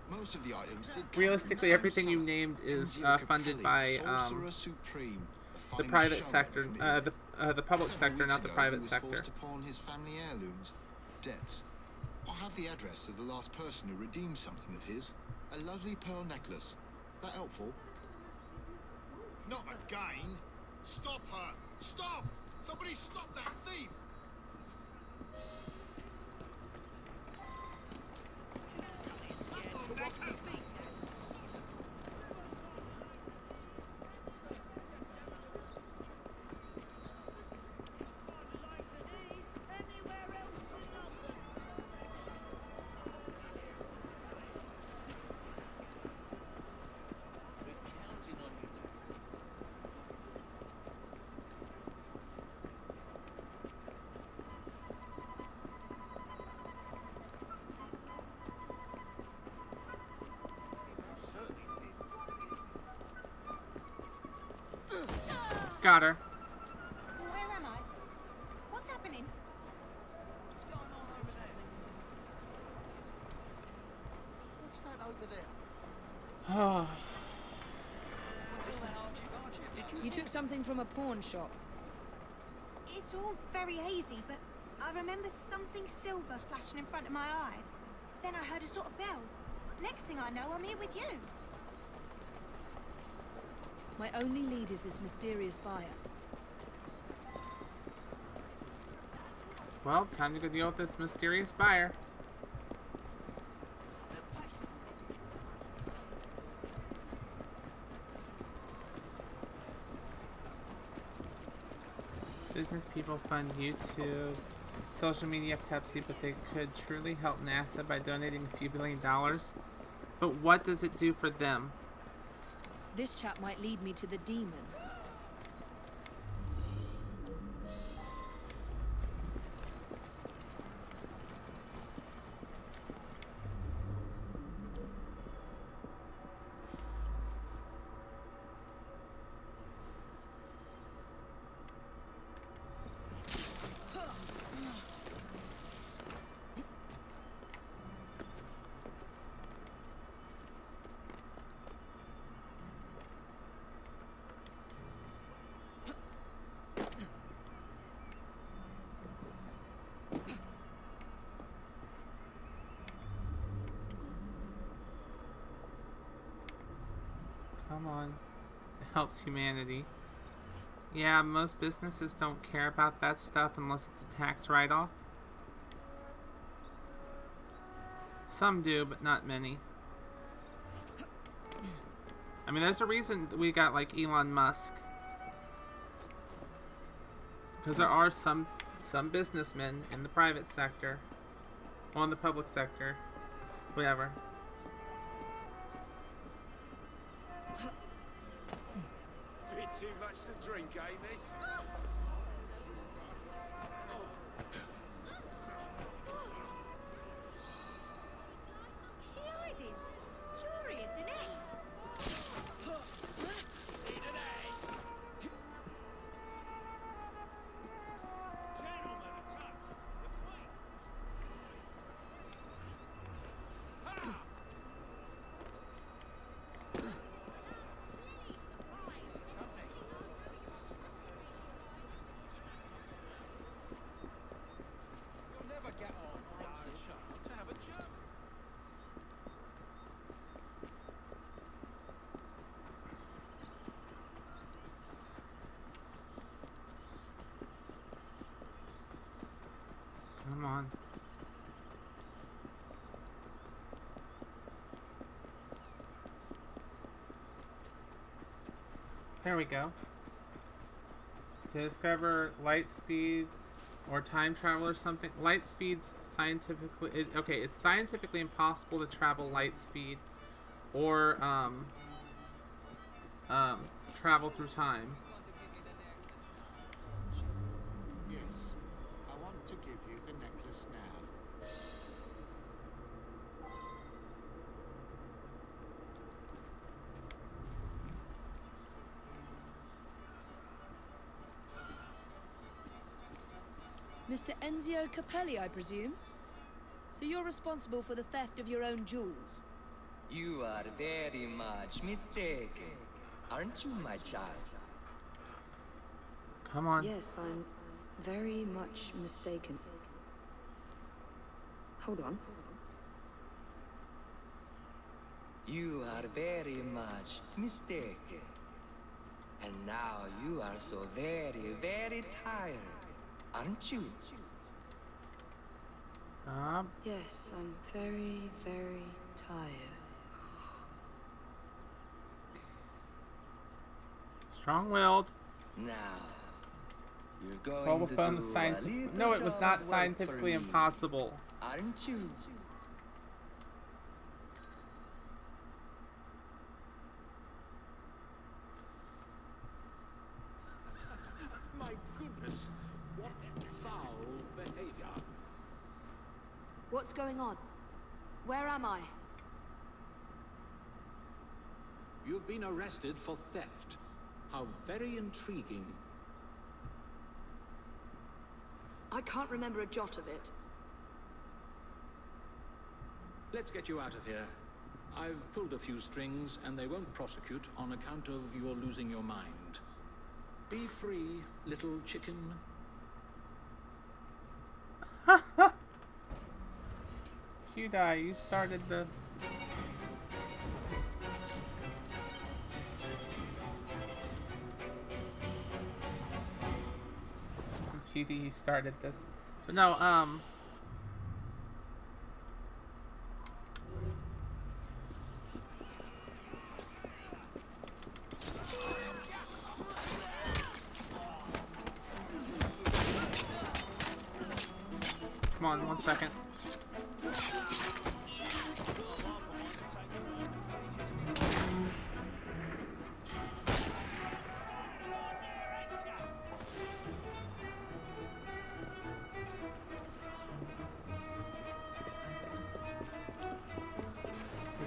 [SPEAKER 9] most of the items did
[SPEAKER 1] realistically, everything you named is funded by the private sector, the public sector, not the private sector.
[SPEAKER 9] Upon his family heirlooms, debts. I have the address of the last person who redeemed something of his. A lovely pearl necklace. That helpful?
[SPEAKER 8] Not again! Stop her! Stop! Somebody stop that thief!
[SPEAKER 1] Got her.
[SPEAKER 2] Where am I? What's happening?
[SPEAKER 8] What's going on over there? What's that over there? What's that argy-bargy?
[SPEAKER 5] You took something from a pawn shop.
[SPEAKER 2] It's all very hazy, but I remember something silver flashing in front of my eyes. Then I heard a sort of bell. Next thing I know, I'm here with you.
[SPEAKER 5] My only lead is this mysterious buyer.
[SPEAKER 1] Well, time to go deal with this mysterious buyer. Business people fund YouTube. social media Pepsi, but they could truly help NASA by donating a few $1 billion. But what does it do for them?
[SPEAKER 5] This chap might lead me to the demon.
[SPEAKER 1] Come on. It helps humanity. Yeah, most businesses don't care about that stuff unless it's a tax write-off. Some do, but not many. I mean, there's a reason we got like Elon Musk. Because there are some businessmen in the private sector. Well, in the public sector. Whatever.
[SPEAKER 8] Bit too much to drink, eh, miss?
[SPEAKER 4] She hiding? Curious, innit?
[SPEAKER 8] Need an egg? Gentlemen, a touch. You'll never get on right to have a German.
[SPEAKER 1] Come on. There we go. To discover light speed or time travel or something. Light speed's scientifically... okay, it's scientifically impossible to travel light speed or travel through time.
[SPEAKER 9] Yes, I want to give you the necklace now.
[SPEAKER 5] Mr. Enzio Capelli, I presume? So you're responsible for the theft of your own jewels?
[SPEAKER 10] You are very much mistaken, aren't you, my child?
[SPEAKER 1] Come on.
[SPEAKER 5] Yes, I'm very much mistaken. Hold on.
[SPEAKER 10] You are very much mistaken. And now you are so very, very tired, aren't you?
[SPEAKER 1] Stop.
[SPEAKER 5] Yes, I'm very, very tired.
[SPEAKER 1] Strong-willed.
[SPEAKER 10] Now, you're going to do a little
[SPEAKER 1] No, it was
[SPEAKER 10] job
[SPEAKER 1] not
[SPEAKER 10] work
[SPEAKER 1] scientifically
[SPEAKER 10] for me,
[SPEAKER 1] impossible.
[SPEAKER 10] aren't you?
[SPEAKER 7] My goodness, what foul behavior.
[SPEAKER 5] What's going on? Where am I?
[SPEAKER 7] You've been arrested for theft. How very intriguing.
[SPEAKER 5] I can't remember a jot of it.
[SPEAKER 7] Let's get you out of here. I've pulled a few strings, and they won't prosecute on account of your losing your mind. Be free, little chicken.
[SPEAKER 1] Q-Die, you started this. QD, you started this. But no, Come on, 1 second.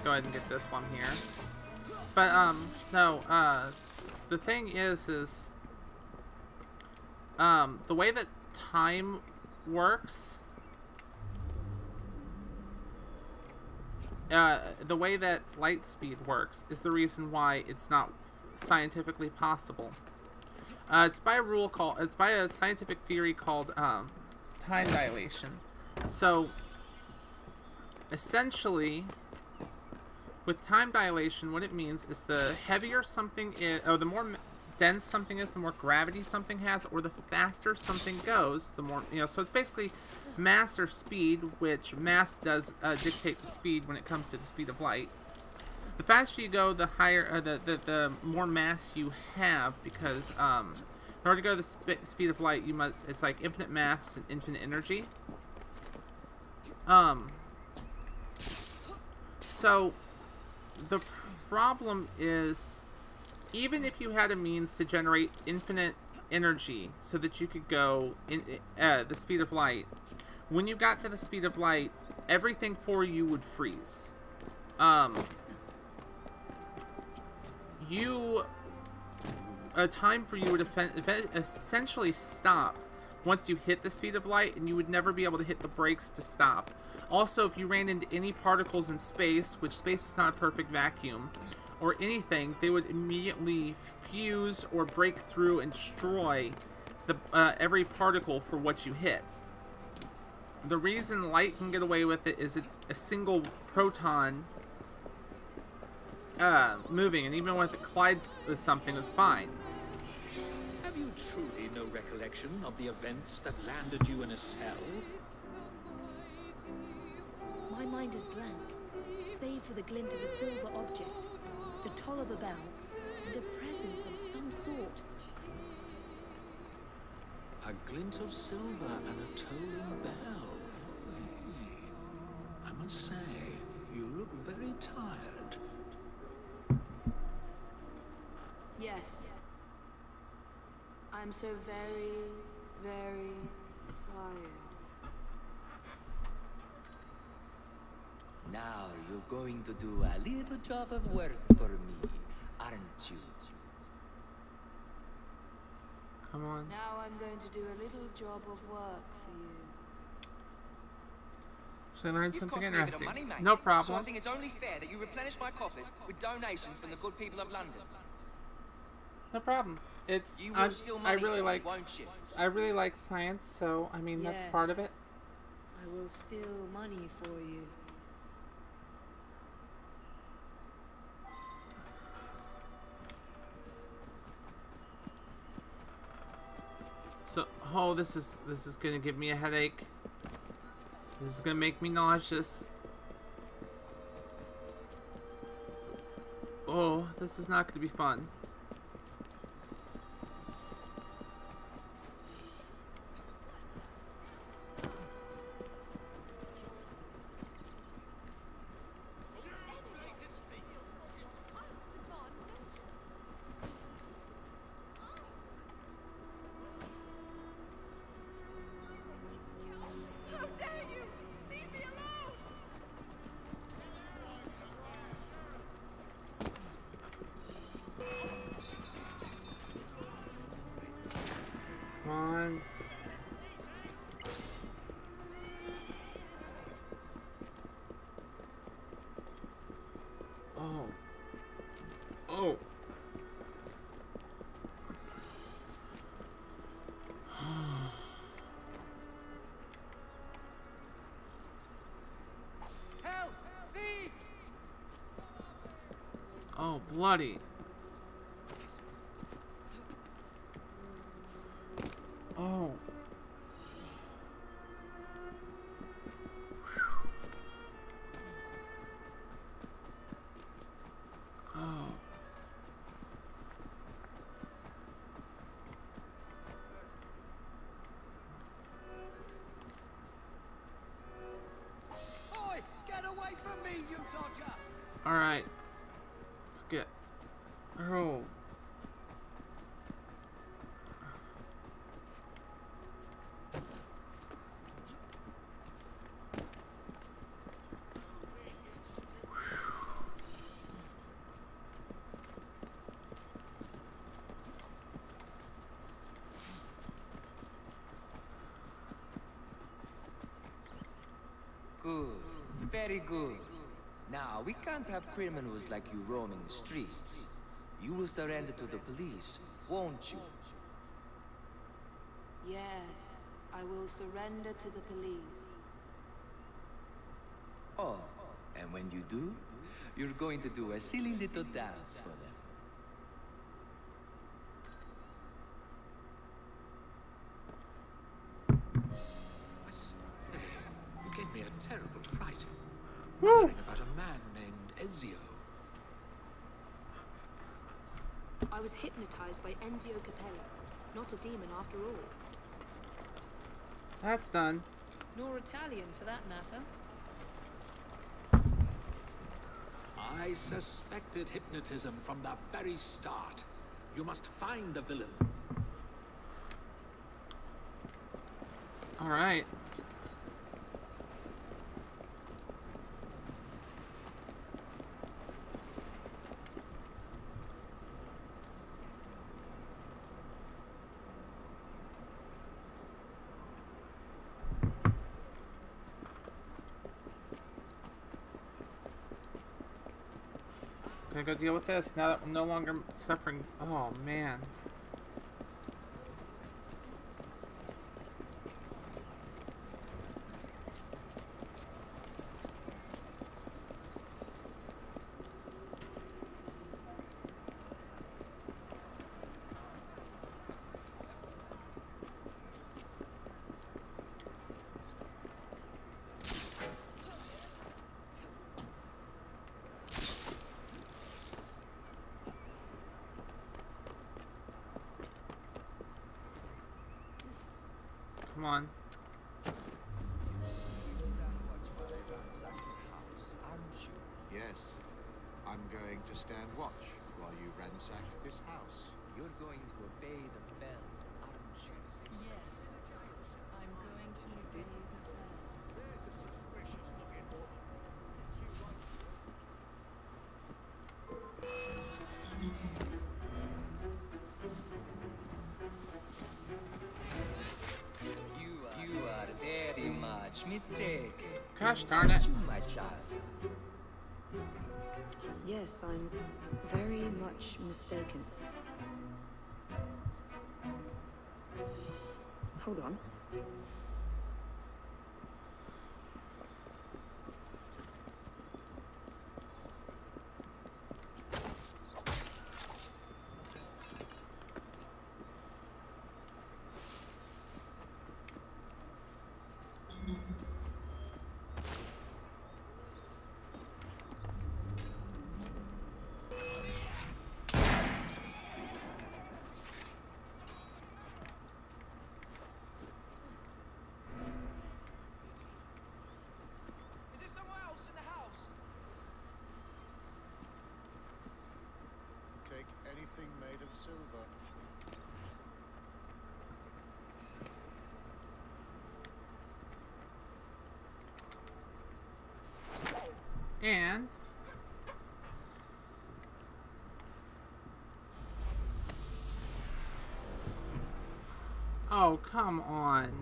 [SPEAKER 1] Go ahead and get this one here. But, no, the thing is, the way that time works, the way that light speed works is the reason why it's not scientifically possible. It's by a scientific theory called, time dilation. So, essentially, with time dilation, what it means is the heavier something is, or the more dense something is, the more gravity something has, or the faster something goes, the more, so it's basically mass or speed, which mass does dictate the speed when it comes to the speed of light. The faster you go, the higher, the more mass you have, because in order to go the speed of light, it's like infinite mass and infinite energy. So, the problem is, even if you had a means to generate infinite energy so that you could go in the speed of light, when you got to the speed of light, everything for you would freeze. A time for you would essentially stop once you hit the speed of light, and you would never be able to hit the brakes to stop. Also, if you ran into any particles in space, which space is not a perfect vacuum, or anything, they would immediately fuse or break through and destroy every particle for what you hit. The reason light can get away with it is it's a single proton moving, and even when it collides with something, it's fine.
[SPEAKER 7] Have you truly no recollection of the events that landed you in a cell?
[SPEAKER 5] My mind is blank, save for the glint of a silver object, the toll of a bell, and a presence of some sort.
[SPEAKER 7] A glint of silver and a tolling bell. I must say, you look very tired.
[SPEAKER 5] Yes. I'm so very, very tired.
[SPEAKER 10] Now you're going to do a little job of work for me, aren't you?
[SPEAKER 1] Come on.
[SPEAKER 5] Now I'm going to do a little job of work for you.
[SPEAKER 1] Should I learn
[SPEAKER 11] You've
[SPEAKER 1] something
[SPEAKER 11] cost me a bit of
[SPEAKER 1] interesting?
[SPEAKER 11] money, mate.
[SPEAKER 1] No problem.
[SPEAKER 11] So I think it's only fair that you replenish my coffers with donations from the good people of London.
[SPEAKER 1] No problem. It's
[SPEAKER 11] You will steal money
[SPEAKER 1] I really
[SPEAKER 11] from
[SPEAKER 1] like
[SPEAKER 11] me, won't you?
[SPEAKER 1] I really like science, so I mean that's part of it.
[SPEAKER 5] I will steal money for you.
[SPEAKER 1] So, oh, this is gonna give me a headache. This is gonna make me nauseous. Oh, this is not gonna be fun.
[SPEAKER 4] How dare you! Leave me alone!
[SPEAKER 1] Come on. Oh. Oh.
[SPEAKER 8] Help! Thief!
[SPEAKER 1] Oh, bloody. Oh. Oh. Alright. Let's get... Oh.
[SPEAKER 10] Good. Very good. Now, we can't have criminals like you roaming the streets. You will surrender to the police, won't you?
[SPEAKER 5] Yes, I will surrender to the police.
[SPEAKER 10] Oh, and when you do, you're going to do a silly little dance for them.
[SPEAKER 7] You gave me a terrible fright. Wondering about a man named Ezio.
[SPEAKER 5] I was hypnotized by Enzio Capelli, not a demon after all.
[SPEAKER 1] That's done.
[SPEAKER 5] Nor Italian, for that matter.
[SPEAKER 7] I suspected hypnotism from the very start. You must find the villain.
[SPEAKER 1] All right. Gonna go deal with this now that I'm no longer suffering. Oh man. Come on.
[SPEAKER 9] Yes. I'm going to stand watch while you ransack this house.
[SPEAKER 10] You're going to obey the bell, aren't you?
[SPEAKER 4] Yes, I'm going to obey the bell.
[SPEAKER 8] There's a suspicious looking woman.
[SPEAKER 10] You are very much mistaken.
[SPEAKER 1] Gosh darn it.
[SPEAKER 10] You, my child.
[SPEAKER 5] Yes, I'm very much mistaken. Hold on.
[SPEAKER 11] Is there someone else in the house?
[SPEAKER 9] Take anything made of silver.
[SPEAKER 1] And oh, come on.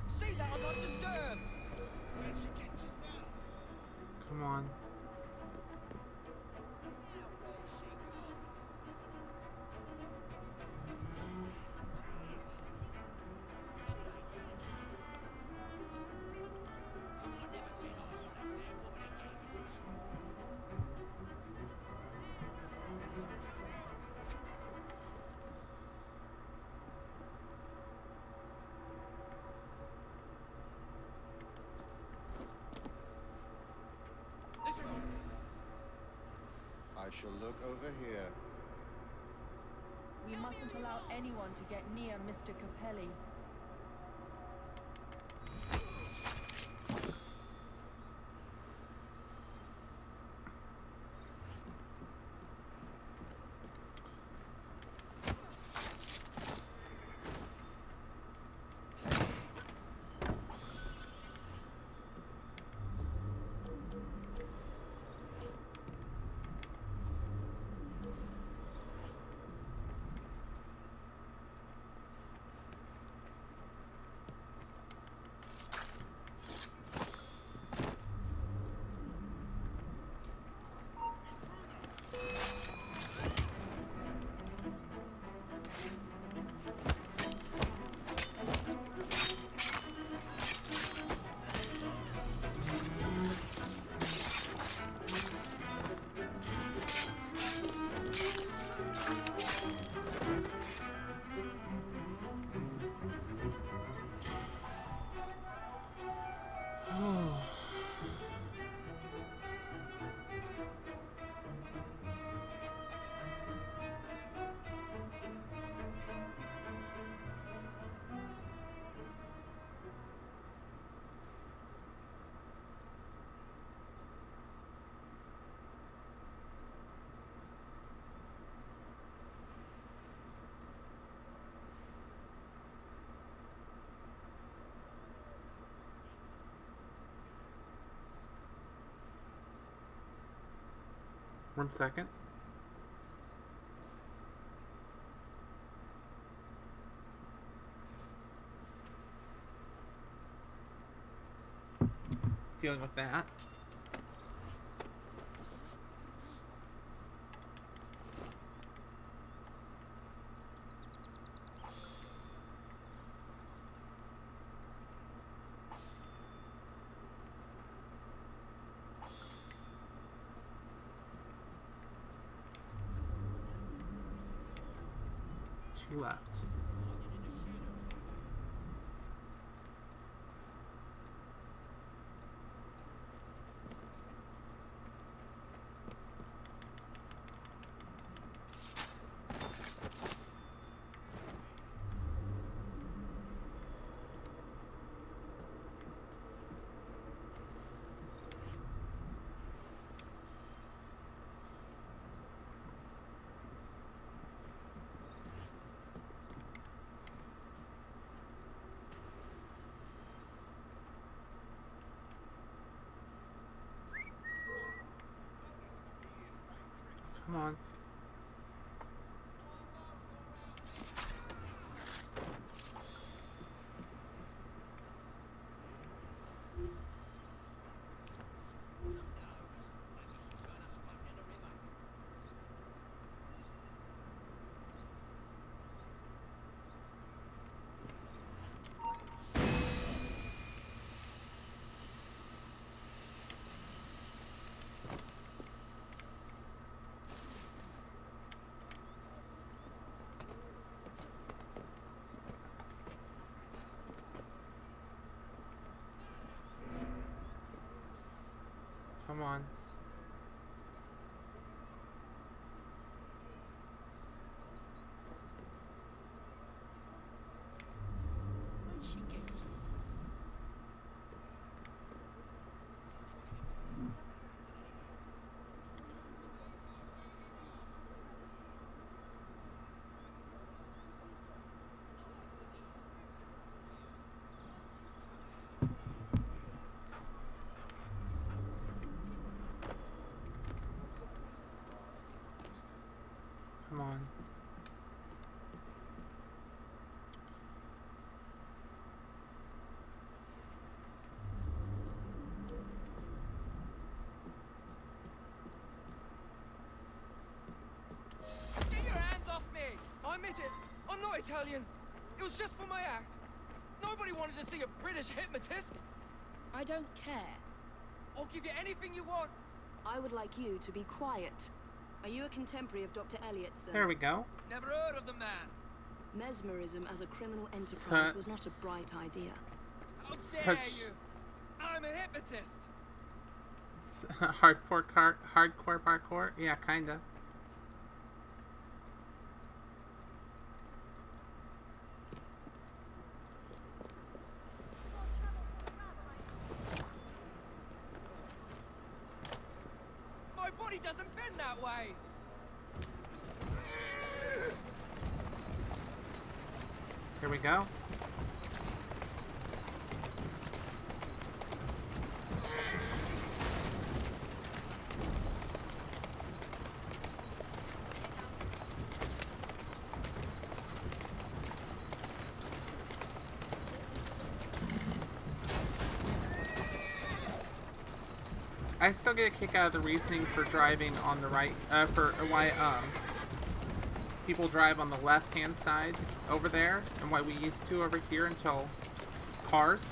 [SPEAKER 11] See that I'm not disturbed.
[SPEAKER 8] Where'd she get to now?
[SPEAKER 1] Come on.
[SPEAKER 8] Now where's she gone?
[SPEAKER 12] I shall look over here.
[SPEAKER 13] We mustn't allow anyone to get near Mr. Capelli.
[SPEAKER 1] One second. Dealing with that. Two left. Come on. Come on. Come on.
[SPEAKER 11] Get your hands off me! I admit it. I'm not Italian. It was just for my act. Nobody wanted to see a British hypnotist.
[SPEAKER 5] I don't care.
[SPEAKER 11] I'll give you anything you want.
[SPEAKER 5] I would like you to be quiet. Are you a contemporary of Dr. Elliot, sir?
[SPEAKER 1] There we go.
[SPEAKER 11] Never heard of the man.
[SPEAKER 5] Mesmerism as a criminal enterprise was not a bright idea.
[SPEAKER 11] How dare you! I'm a hypnotist.
[SPEAKER 1] Hardcore parkour? Yeah, kinda.
[SPEAKER 11] My body doesn't bend that way!
[SPEAKER 1] Here we go. I still get a kick out of the reasoning for driving on the right, for why people drive on the left-hand side over there, and why we used to over here until cars.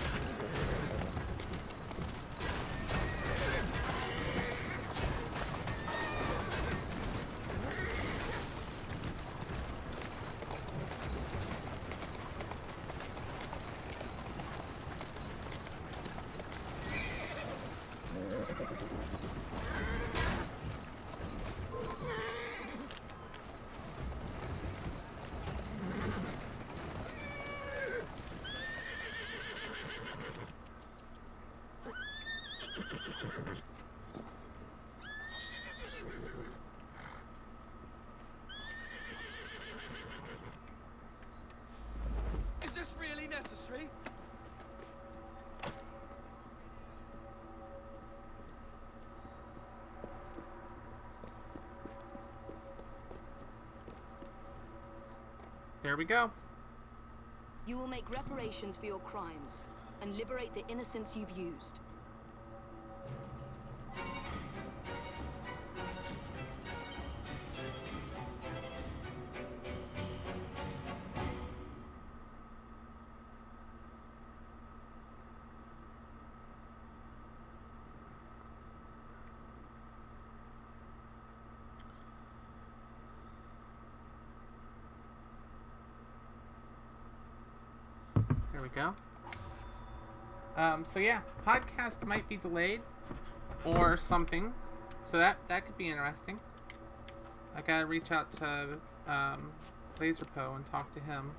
[SPEAKER 11] Is this really necessary?
[SPEAKER 1] There we go.
[SPEAKER 5] You will make reparations for your crimes and liberate the innocents you've used.
[SPEAKER 1] There we go. So yeah, podcast might be delayed or something, so that could be interesting. I gotta reach out to Laserpo and talk to him.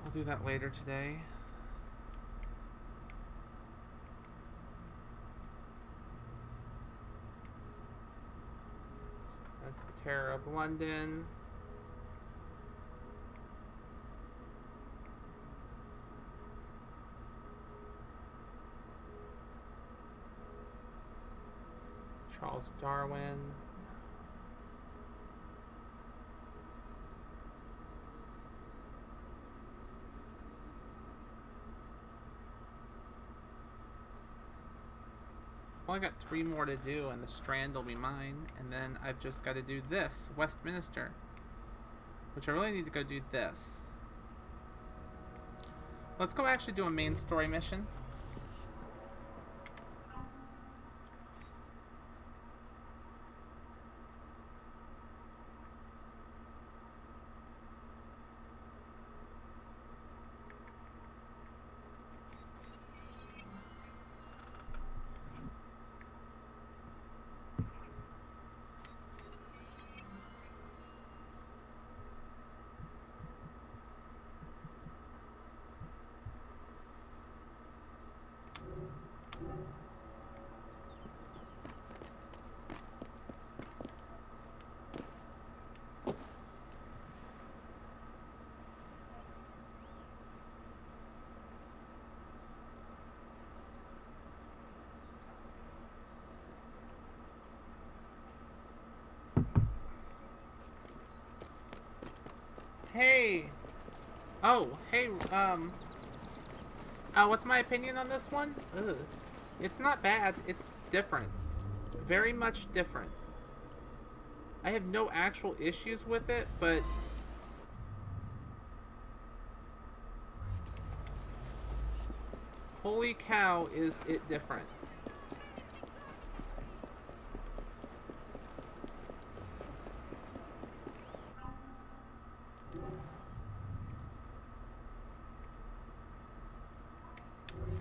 [SPEAKER 1] I'll do that later today. That's the Terror of London. Charles Darwin. Well, I got 3 more to do, and the Strand will be mine, and then I've just got to do this, Westminster, which I really need to go do this. Let's go actually do a main story mission. Hey! Oh, hey, what's my opinion on this one? Ugh. It's not bad, it's different. Very much different. I have no actual issues with it, but... holy cow, is it different.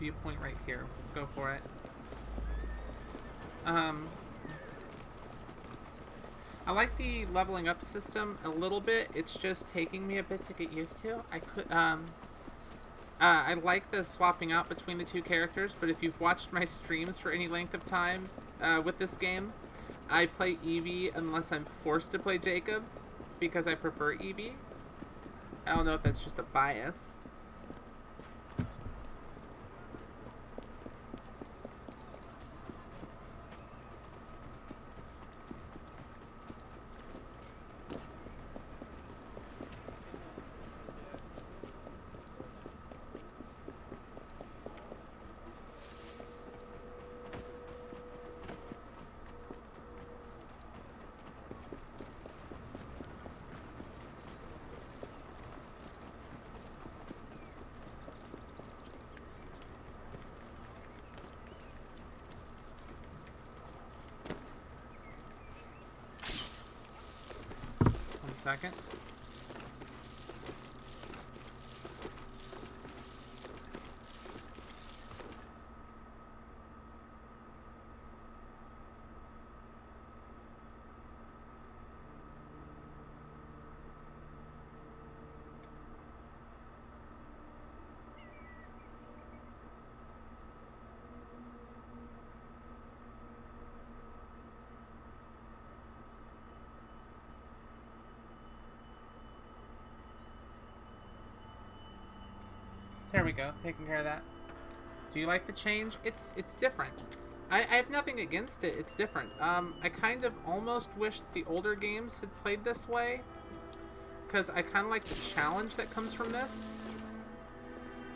[SPEAKER 1] viewpoint right here. Let's go for it. I like the leveling up system a little bit. It's just taking me a bit to get used to. I like the swapping out between the two characters, but if you've watched my streams for any length of time with this game, I play Evie unless I'm forced to play Jacob, because I prefer Evie. I don't know if that's just a bias. 1 second. There we go, taking care of that. Do you like the change? It's different. I have nothing against it, it's different. I kind of almost wish the older games had played this way, because I kind of like the challenge that comes from this.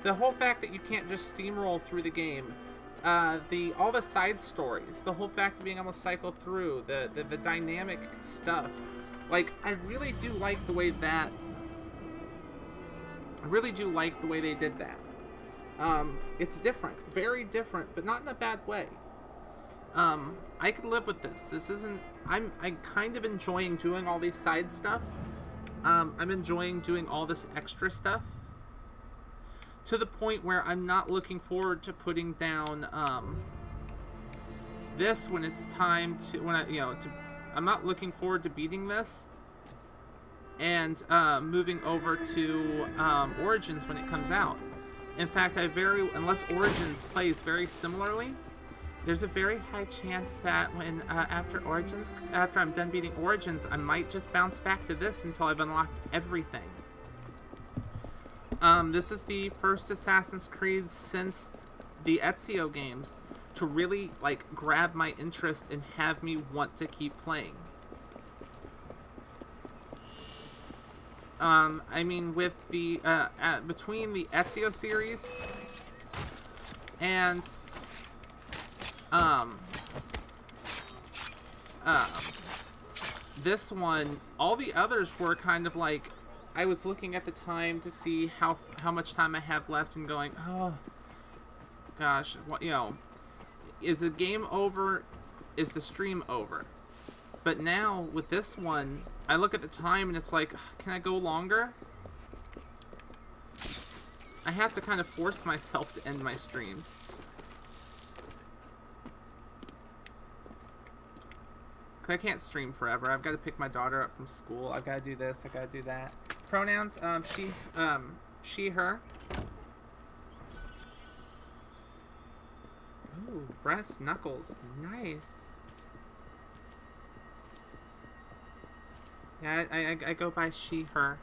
[SPEAKER 1] The whole fact that you can't just steamroll through the game, all the side stories, the whole fact of being able to cycle through, the dynamic stuff. Like, I really do like the way that... I really do like the way they did that. It's different. Very different, but not in a bad way. I could live with this. This isn't... I'm kind of enjoying doing all these side stuff. I'm enjoying doing all this extra stuff. To the point where I'm not looking forward to putting down, this when it's time to... I'm not looking forward to beating this and moving over to Origins when it comes out. In fact, unless Origins plays very similarly, there's a very high chance that when after I'm done beating Origins, I might just bounce back to this until I've unlocked everything. This is the first Assassin's Creed since the Ezio games to really like grab my interest and have me want to keep playing. I mean, with the, between the Ezio series and, this one, all the others were kind of like, I was looking at the time to see how much time I have left and going, oh, gosh, what, is the game over? Is the stream over? But now, with this one, I look at the time and it's like, can I go longer? I have to kind of force myself to end my streams. Cause I can't stream forever. I've got to pick my daughter up from school. I've got to do this. I've got to do that. Pronouns, she, her. Ooh, breast knuckles. Nice. Yeah, I go by she, her.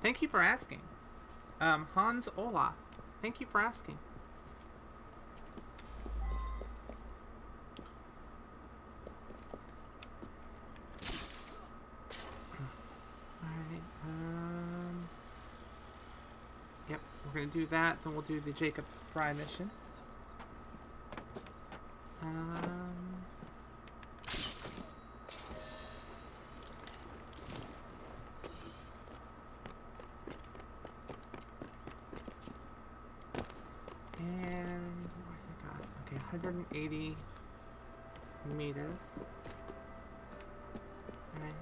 [SPEAKER 1] Thank you for asking. Hans Olaf. Thank you for asking. Alright, yep, we're gonna do that, then we'll do the Jacob Fry mission. And what I got? Okay, 180 meters. Alright,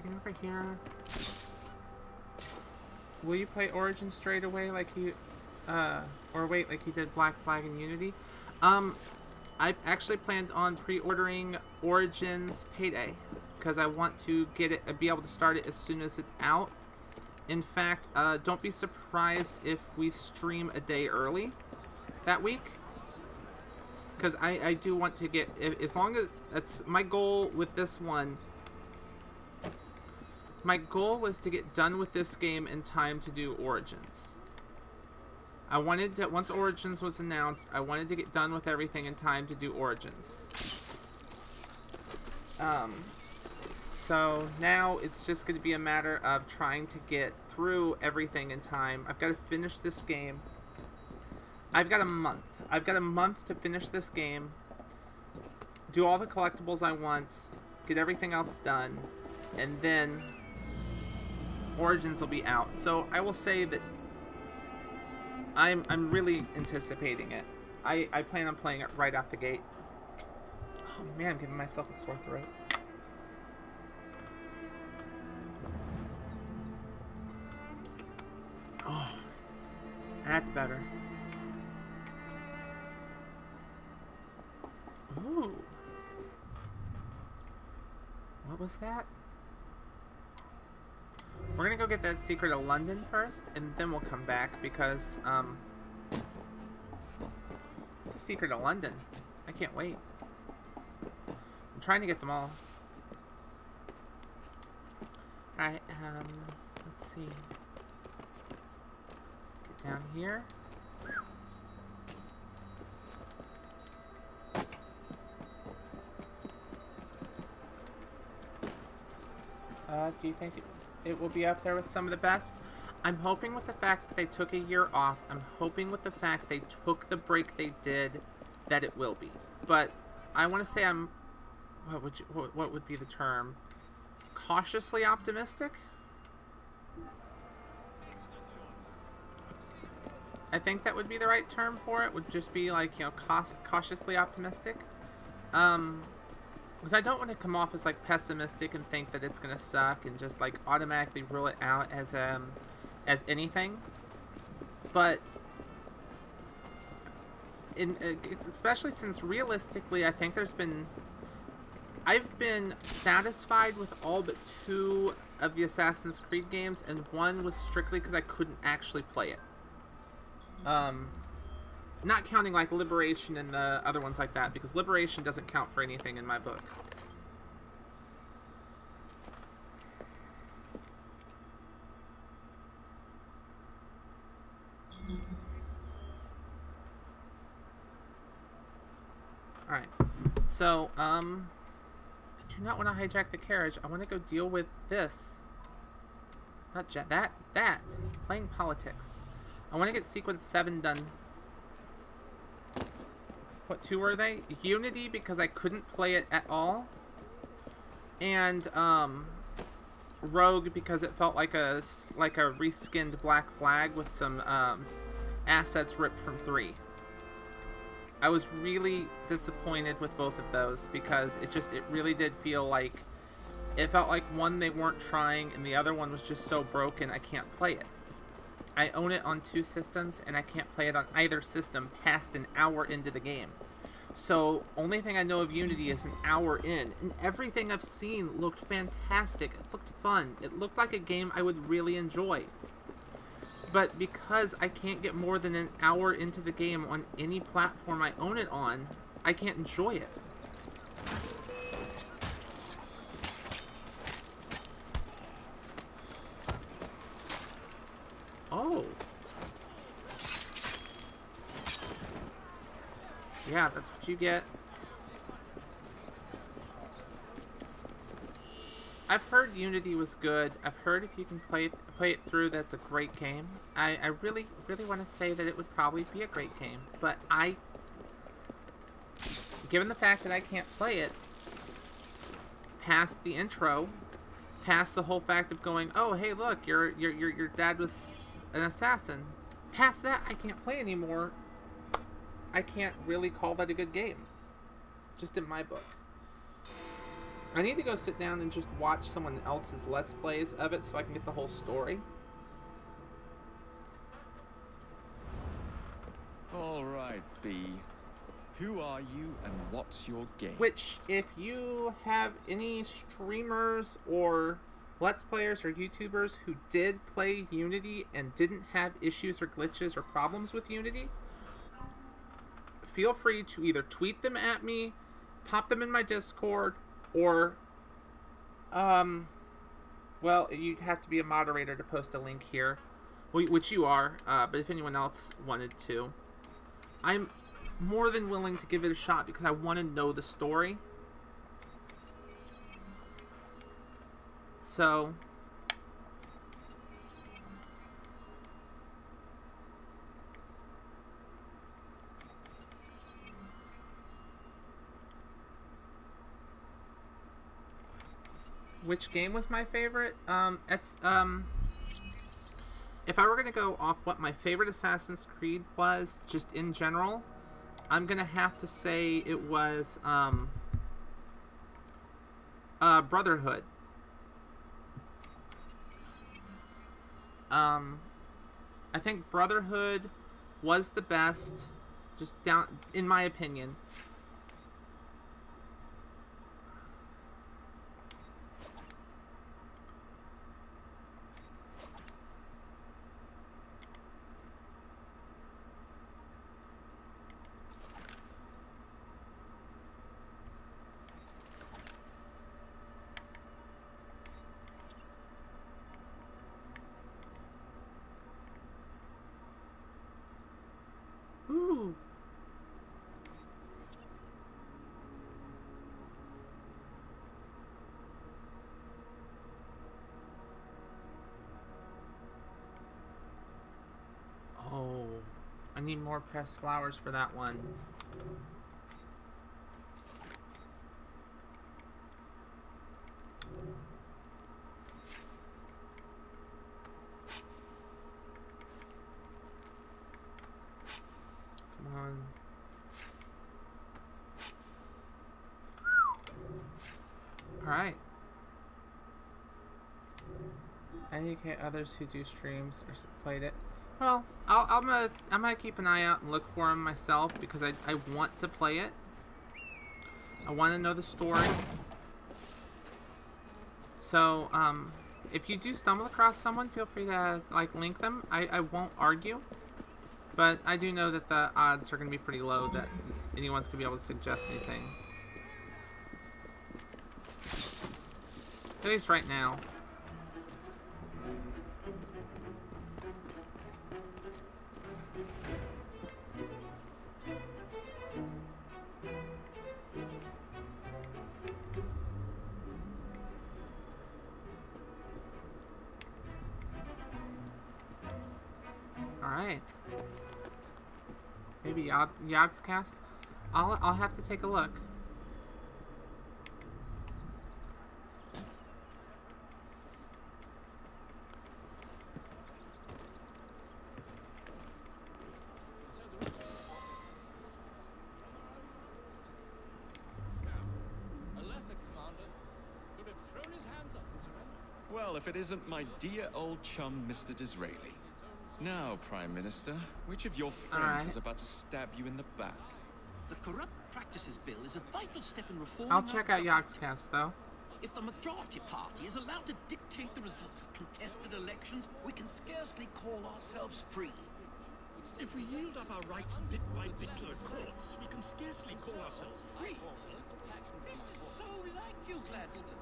[SPEAKER 1] Get over here. Will you play Origins straight away like you, or wait, like you did Black Flag and Unity? I actually planned on pre-ordering Origins Payday because I want to get it, be able to start it as soon as it's out. In fact, don't be surprised if we stream a day early that week, because I do want to get, as long as that's my goal with this one. My goal was to get done with this game in time to do Origins. I wanted to, once Origins was announced, I wanted to get done with everything in time to do Origins. So now it's just going to be a matter of trying to get through everything in time. I've got to finish this game. I've got a month. I've got a month to finish this game, do all the collectibles I want, get everything else done, and then Origins will be out. So I will say that I'm really anticipating it. I plan on playing it right out the gate. Oh man, I'm giving myself a sore throat. Oh, that's better. Ooh. What was that? We're gonna go get that Secret of London first, and then we'll come back because, it's a Secret of London. I can't wait. I'm trying to get them all. Alright, let's see. Get down here. Do you think it will be up there with some of the best? I'm hoping with the fact that they took a year off, I'm hoping with the fact they took the break they did, that it will be. But I want to say I'm, what would be the term? Cautiously optimistic? I think that would be the right term for it, would just be like, you know, cautiously optimistic. Because I don't want to come off as like pessimistic and think that it's gonna suck and just like automatically rule it out as anything. But especially since realistically, I think I've been satisfied with all but 2 of the Assassin's Creed games, and one was strictly because I couldn't actually play it. Not counting like Liberation and the other ones like that, because Liberation doesn't count for anything in my book. Alright, so, I do not want to hijack the carriage. I want to go deal with this. Not that. Playing politics. I want to get sequence 7 done. What 2 were they? Unity, because I couldn't play it at all. And, Rogue, because it felt like a reskinned Black Flag with some, assets ripped from 3. I was really disappointed with both of those because it really did feel like, it felt like one, they weren't trying, and the other one was just so broken I can't play it. I own it on 2 systems, and I can't play it on either system past an hour into the game. So, only thing I know of Unity is an hour in, and everything I've seen looked fantastic. It looked fun. It looked like a game I would really enjoy. But because I can't get more than an hour into the game on any platform I own it on, I can't enjoy it. Oh. Yeah, that's what you get. I've heard Unity was good. I've heard if you can play it through, that's a great game. I really want to say that it would probably be a great game, but given the fact that I can't play it past the intro, past the whole fact of going, oh hey look, your dad was an assassin, past that I can't play anymore. I can't really call that a good game, just in my book. I need to go sit down and just watch someone else's Let's Plays of it so I can get the whole story.
[SPEAKER 14] All right, B. Who are you and what's your game?
[SPEAKER 1] Which, if you have any streamers or Let's Players or YouTubers who did play Unity and didn't have issues or glitches or problems with Unity, feel free to either tweet them at me, pop them in my Discord, or, well, you'd have to be a moderator to post a link here, which you are, but if anyone else wanted to, I'm more than willing to give it a shot because I want to know the story. So, which game was my favorite? If I were gonna go off what my favorite Assassin's Creed was, just in general, I'm gonna have to say it was Brotherhood. I think Brotherhood was the best, just down in my opinion. Ooh. Oh, I need more pressed flowers for that one. Come on. Alright. I educate others who do streams or played it. Well, I'm gonna keep an eye out and look for them myself because I want to play it. I want to know the story. So, if you do stumble across someone, feel free to, like, link them. I won't argue. But I do know that the odds are going to be pretty low that anyone's going to be able to suggest anything. At least right now. Alright. Maybe Yog's cast? I'll have to take a look.
[SPEAKER 14] Well, if it isn't my dear old chum, Mr. Disraeli. Now, Prime Minister, which of your friends is about to stab you in the back?
[SPEAKER 3] The Corrupt Practices Bill is a vital step in reform.
[SPEAKER 1] I'll check out Yog's cast, though.
[SPEAKER 3] If the majority party is allowed to dictate the results of contested elections, we can scarcely call ourselves free.
[SPEAKER 15] If we yield up our rights bit by bit to the courts, we can scarcely call ourselves free.
[SPEAKER 3] This is so like you, Gladstone.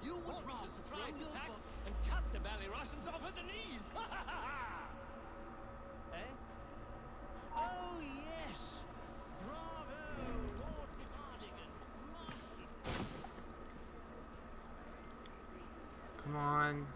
[SPEAKER 3] You would rather
[SPEAKER 15] surprise attack and cut the Ballyrussians off at the knees.
[SPEAKER 8] Eh? Oh, yes! Bravo, Lord Cardigan!
[SPEAKER 1] Come on.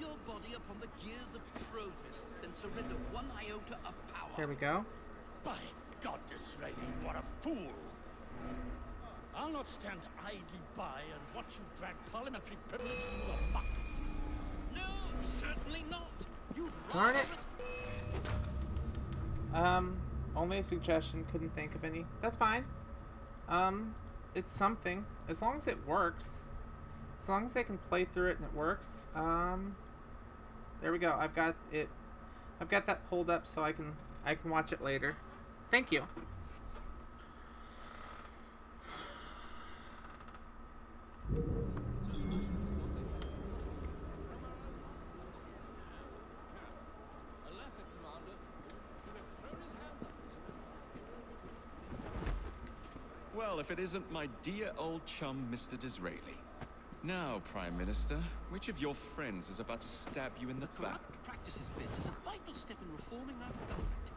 [SPEAKER 16] your body upon the gears of progress, then surrender 1 iota of power.
[SPEAKER 1] There we go.
[SPEAKER 15] By God, Disraeli, you are a fool. I'll not stand idly by and watch you drag parliamentary privilege through the muck.
[SPEAKER 16] No, certainly not. You'd
[SPEAKER 1] Darn it. Only a suggestion, couldn't think of any. That's fine. It's something. As long as it works. As long as I can play through it and it works. There we go. I've got that pulled up so I can watch it later. Thank you.
[SPEAKER 14] Well, if it isn't my dear old chum, Mr. Disraeli. Now, Prime Minister, which of your friends is about to stab you in the back?
[SPEAKER 16] Corrupt practices bill is a vital step in reforming our government.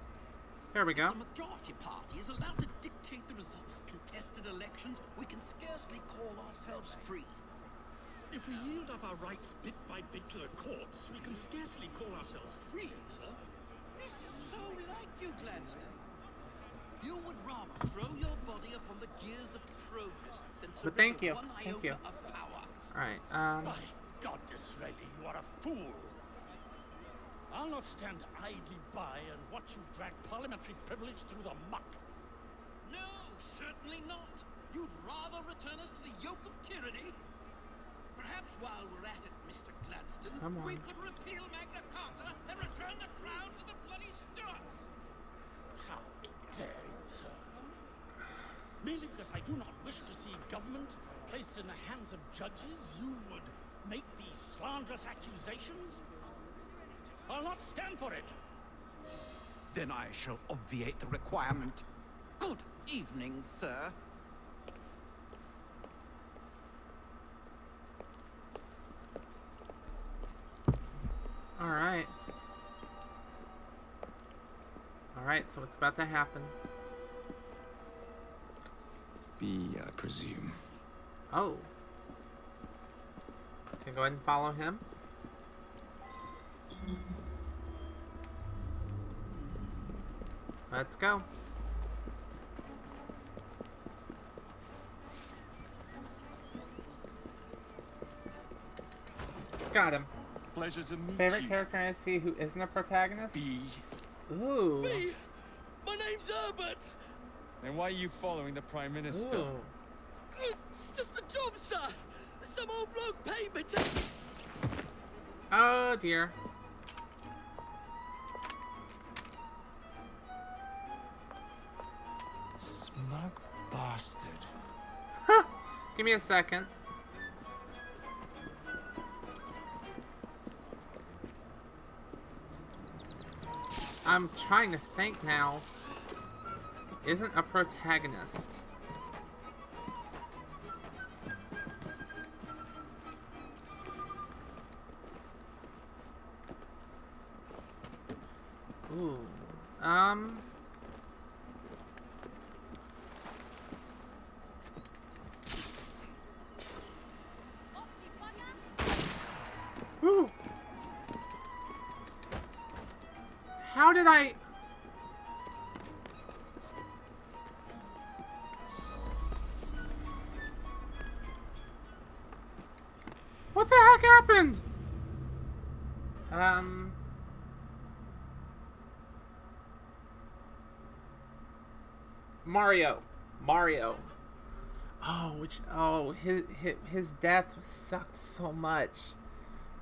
[SPEAKER 1] There we go.
[SPEAKER 16] The majority party is allowed to dictate the results of contested elections. We can scarcely call ourselves free.
[SPEAKER 15] If we yield up our rights bit by bit to the courts, we can scarcely call ourselves free, sir.
[SPEAKER 16] This is so like you, Gladstone. You would rather throw your body upon the gears of progress than
[SPEAKER 1] But thank you.
[SPEAKER 16] 1
[SPEAKER 1] Thank
[SPEAKER 16] iota
[SPEAKER 1] you.
[SPEAKER 16] of power.
[SPEAKER 1] Alright,
[SPEAKER 15] By God, Disraeli, you are a fool. I'll not stand idly by and watch you drag parliamentary privilege through the muck.
[SPEAKER 16] No, certainly not. You'd rather return us to the yoke of tyranny? Perhaps while we're at it, Mr. Gladstone,
[SPEAKER 1] Come on.
[SPEAKER 16] we could repeal Magna Carta and return the crown to the bloody Stuarts.
[SPEAKER 15] How dare you, sir? Merely because I do not wish to see government placed in the hands of judges, you would make these slanderous accusations? I'll not stand for it.
[SPEAKER 17] Then I shall obviate the requirement. Good evening, sir.
[SPEAKER 1] Alright. Alright, so what's about to happen?
[SPEAKER 14] B, I presume.
[SPEAKER 1] Oh. Can go ahead and follow him. Let's go. Got him.
[SPEAKER 14] Pleasure to meet
[SPEAKER 1] Favorite
[SPEAKER 14] you.
[SPEAKER 1] character I see who isn't a protagonist?
[SPEAKER 14] B.
[SPEAKER 1] Ooh.
[SPEAKER 11] Me! My name's Herbert!
[SPEAKER 14] Then why are you following the Prime Minister?
[SPEAKER 1] Ooh.
[SPEAKER 11] It's just the job, sir! Some old bloke paid me to...
[SPEAKER 1] Oh dear.
[SPEAKER 17] Smug bastard.
[SPEAKER 1] Give me a second. I'm trying to think now. Isn't a protagonist. Ooh. Woo. How did I... What the heck happened? Mario. Oh, his death sucked so much.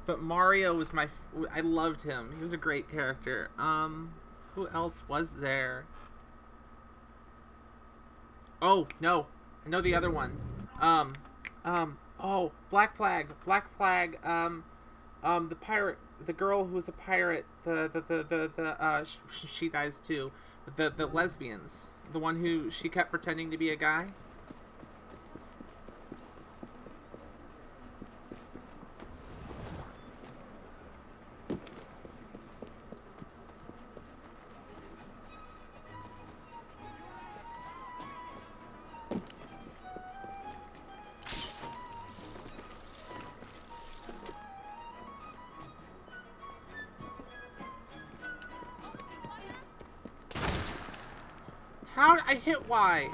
[SPEAKER 1] But Mario was I loved him. He was a great character. Who else was there? Oh, no. I know the other one. Oh, Black Flag, the pirate, the girl who was a pirate, she dies too. The lesbians, the one who she kept pretending to be a guy. How I hit Y?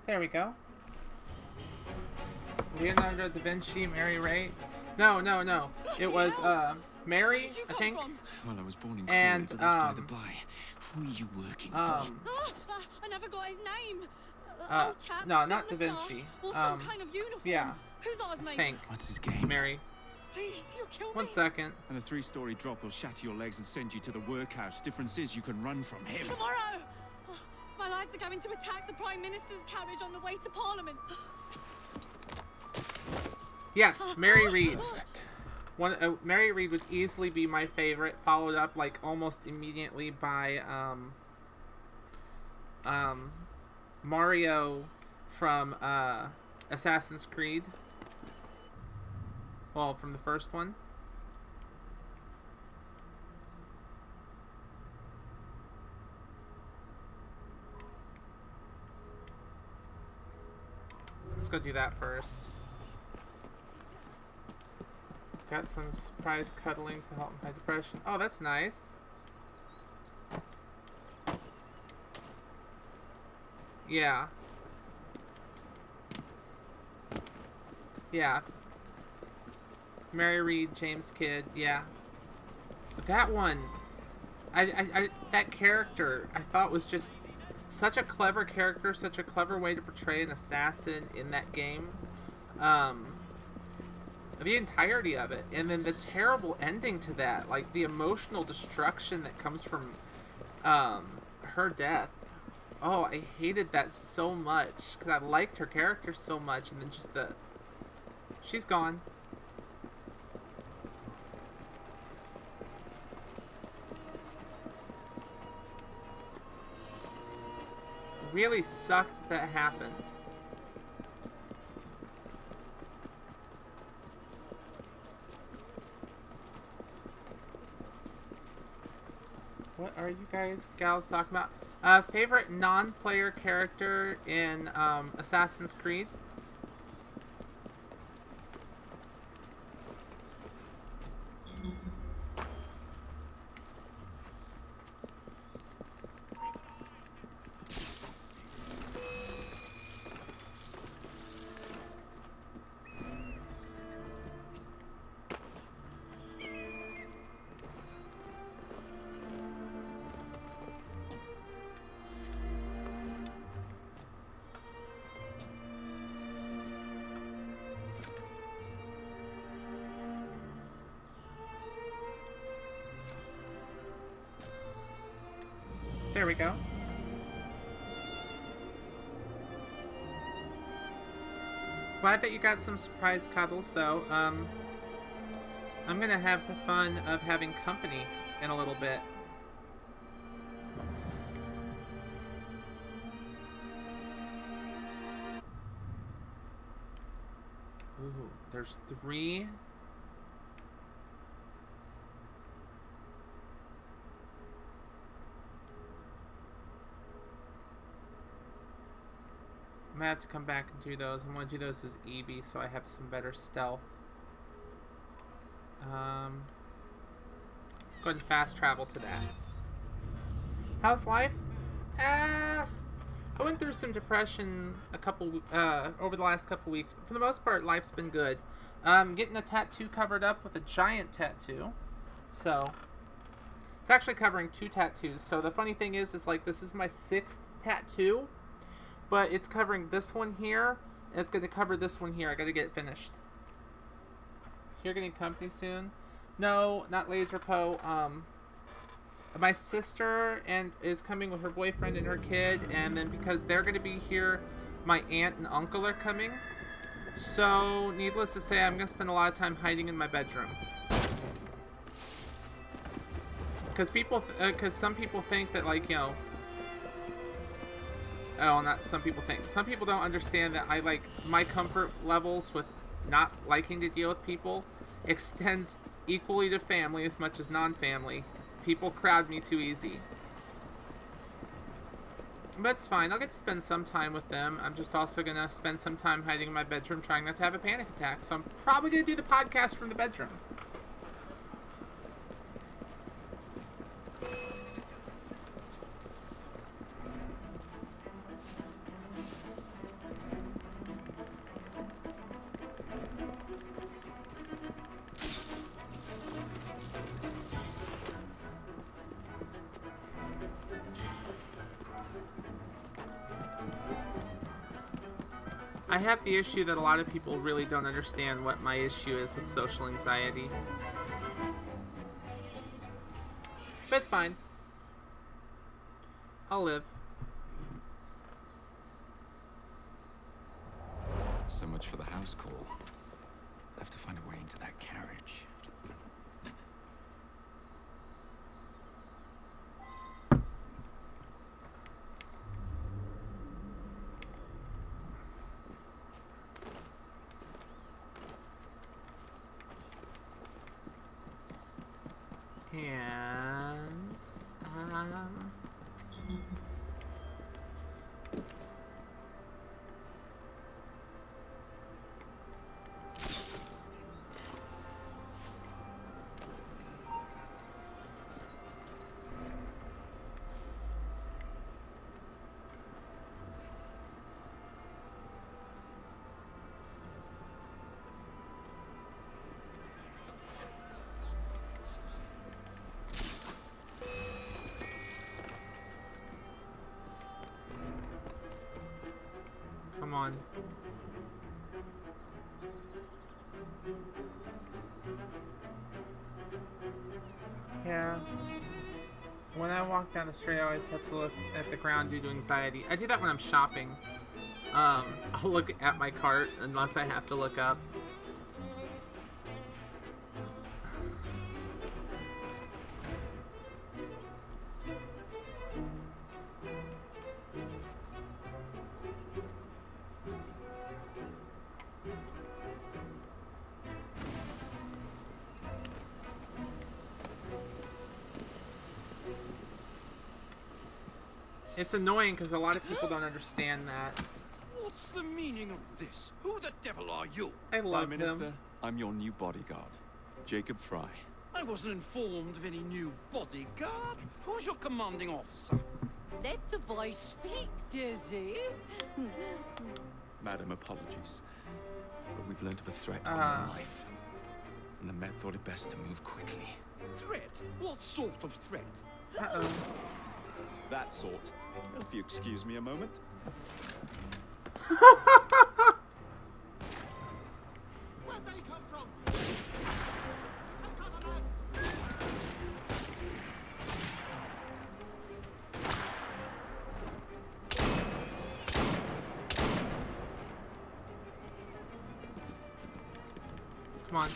[SPEAKER 1] There we go. Leonardo da Vinci, Mary Ray. No. It was Mary, I think.
[SPEAKER 14] Well, I was born in
[SPEAKER 1] and
[SPEAKER 14] Crawley, but that's by the by. Who are you working for?
[SPEAKER 4] I never got his name. Old chap,
[SPEAKER 1] no, not
[SPEAKER 4] big
[SPEAKER 1] Da
[SPEAKER 4] moustache,
[SPEAKER 1] Vinci.
[SPEAKER 4] Or some kind of uniform.
[SPEAKER 1] Yeah.
[SPEAKER 4] Who's ours, mate?
[SPEAKER 1] Think.
[SPEAKER 14] What's his game?
[SPEAKER 1] Mary.
[SPEAKER 4] Please, you'll kill me.
[SPEAKER 1] 1 second.
[SPEAKER 14] And a 3-story drop will shatter your legs and send you to the workhouse. Difference is you can run from him.
[SPEAKER 4] Tomorrow! Oh, my lads are going to attack the Prime Minister's carriage on the way to Parliament.
[SPEAKER 1] Yes, Mary Read. Mary Read would easily be my favorite, followed up like almost immediately by Mario from Assassin's Creed. Well, from the first one. Let's go do that first. Got some surprise cuddling to help my depression. Oh, that's nice. Yeah. Yeah. Mary Read, James Kidd, yeah. But that one, that character, I thought was just such a clever character, such a clever way to portray an assassin in that game. The entirety of it, and then the terrible ending to that, like the emotional destruction that comes from her death. Oh, I hated that so much because I liked her character so much, and then just she's gone. Really sucked that happened. What are you gals talking about? Favorite non-player character in Assassin's Creed? There we go. Glad that you got some surprise cuddles, though. I'm gonna have the fun of having company in a little bit. Ooh, there's 3. I'm gonna have to come back and do those. I'm gonna do those as Eevee so I have some better stealth. Go ahead and fast travel to that. How's life? I went through some depression over the last couple weeks, but for the most part, life's been good. Getting a tattoo covered up with a giant tattoo, so it's actually covering 2 tattoos. So the funny thing is like this is my 6th tattoo. But it's covering this one here, and it's going to cover this one here. I got to get it finished. You're getting company soon? No, not Laser Poe. My sister is coming with her boyfriend and her kid, and then because they're going to be here, my aunt and uncle are coming. So, needless to say, I'm going to spend a lot of time hiding in my bedroom. Because some people think that, like, you know... Oh, not some people think. Some people don't understand that I like my comfort levels with not liking to deal with people extends equally to family as much as non-family. People crowd me too easy. But it's fine. I'll get to spend some time with them. I'm just also going to spend some time hiding in my bedroom trying not to have a panic attack. So I'm probably going to do the podcast from the bedroom. I have the issue that a lot of people really don't understand what my issue is with social anxiety. But it's fine. I'll live.
[SPEAKER 14] So much for the house call. I have to find a way into that carriage.
[SPEAKER 1] And come on. Yeah. When I walk down the street, I always have to look at the ground due to anxiety. I do that when I'm shopping. I'll look at my cart unless I have to look up. It's annoying because a lot of people don't understand that.
[SPEAKER 17] What's the meaning of this? Who the devil are you?
[SPEAKER 1] I love
[SPEAKER 14] Prime Minister,
[SPEAKER 1] them.
[SPEAKER 14] I'm your new bodyguard, Jacob Fry.
[SPEAKER 17] I wasn't informed of any new bodyguard. Who's your commanding officer?
[SPEAKER 18] Let the boy speak, Dizzy.
[SPEAKER 14] Madam, apologies. But we've learned of a threat on your life. And the Met thought it best to move quickly.
[SPEAKER 17] Threat? What sort of threat?
[SPEAKER 1] Uh-oh.
[SPEAKER 14] That sort. If you excuse me a moment.
[SPEAKER 8] Where'd they come from?
[SPEAKER 1] Come on.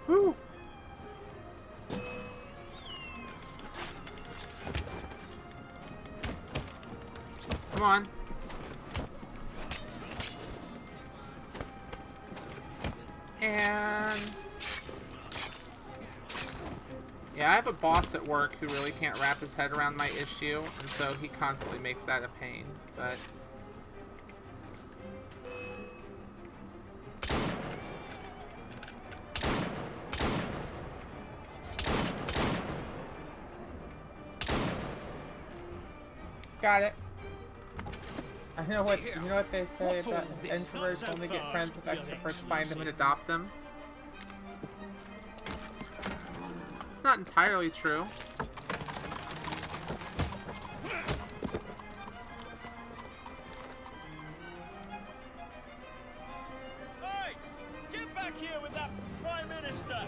[SPEAKER 1] Woo! Come on. And yeah, I have a boss at work who really can't wrap his head around my issue, and so he constantly makes that a pain, but got it. I know what you know what they say about introverts only get friends if extroverts find them and adopt them. It's not entirely true.
[SPEAKER 8] Hey! Get back here with that Prime Minister!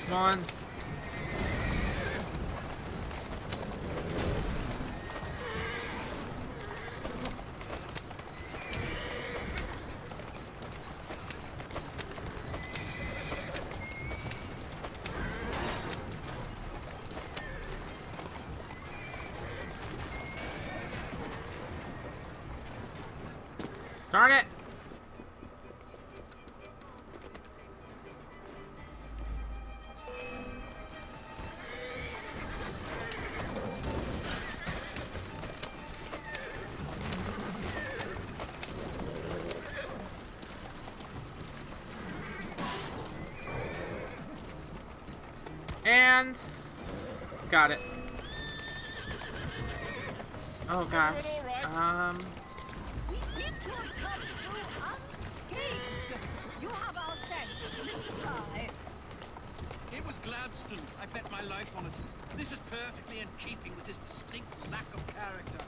[SPEAKER 1] Come on. Darn it! And got it. Oh gosh.
[SPEAKER 18] We seem to have come through unscathed. You have our thanks, Mr. Fry.
[SPEAKER 17] It was Gladstone. I bet my life on it. This is perfectly in keeping with his distinct lack of character.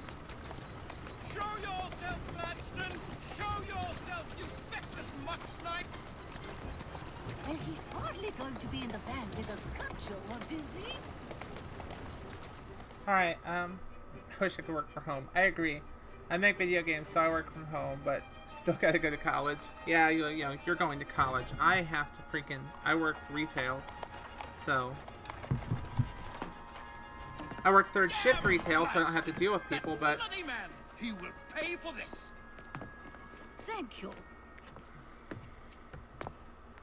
[SPEAKER 17] Show yourself, Gladstone! Show yourself, you feckless muck snipe!
[SPEAKER 18] Well, he's hardly going to be in the van with a cudgel, is he?
[SPEAKER 1] Alright, I wish I could work from home. I agree. I make video games, so I work from home, but still gotta go to college. Yeah, you know, you're going to college. I have to freaking... I work retail, so... I work third shift retail, so I don't have to deal with people, but...
[SPEAKER 17] Bloody man! He will pay for this!
[SPEAKER 18] Thank you.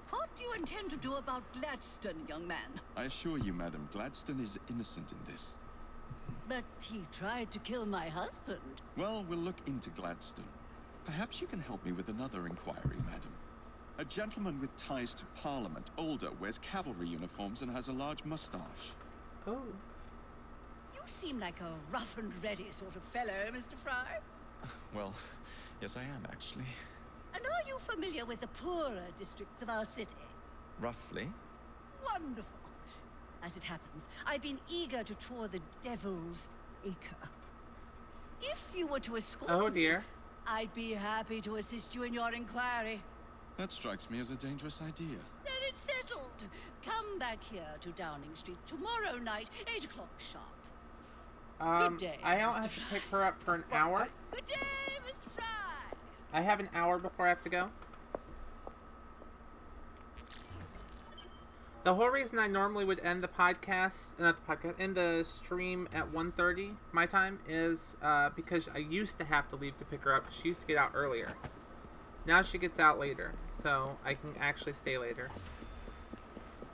[SPEAKER 18] What do you intend to do about Gladstone, young man?
[SPEAKER 14] I assure you, madam, Gladstone is innocent in this.
[SPEAKER 18] But he tried to kill my husband.
[SPEAKER 14] Well, we'll look into Gladstone. Perhaps you can help me with another inquiry, madam. A gentleman with ties to Parliament, older, wears cavalry uniforms and has a large mustache.
[SPEAKER 1] Oh.
[SPEAKER 18] You seem like a rough and ready sort of fellow, Mr. Fry.
[SPEAKER 14] Well, yes I am, actually.
[SPEAKER 18] And are you familiar with the poorer districts of our city?
[SPEAKER 14] Roughly.
[SPEAKER 18] Wonderful. As it happens, I've been eager to tour the Devil's Acre. If you were to escort
[SPEAKER 1] Oh dear.
[SPEAKER 18] me, I'd be happy to assist you in your inquiry.
[SPEAKER 14] That strikes me as a dangerous idea.
[SPEAKER 18] Then it's settled. Come back here to Downing Street tomorrow night, 8 o'clock sharp. Good day,
[SPEAKER 1] I don't
[SPEAKER 18] Mr.
[SPEAKER 1] have to pick her up for an hour.
[SPEAKER 18] Good day, Mr. Fry.
[SPEAKER 1] I have an hour before I have to go. The whole reason I normally would end the podcast, end the stream at 1:30 my time is because I used to have to leave to pick her up. She used to get out earlier. Now she gets out later, so I can actually stay later.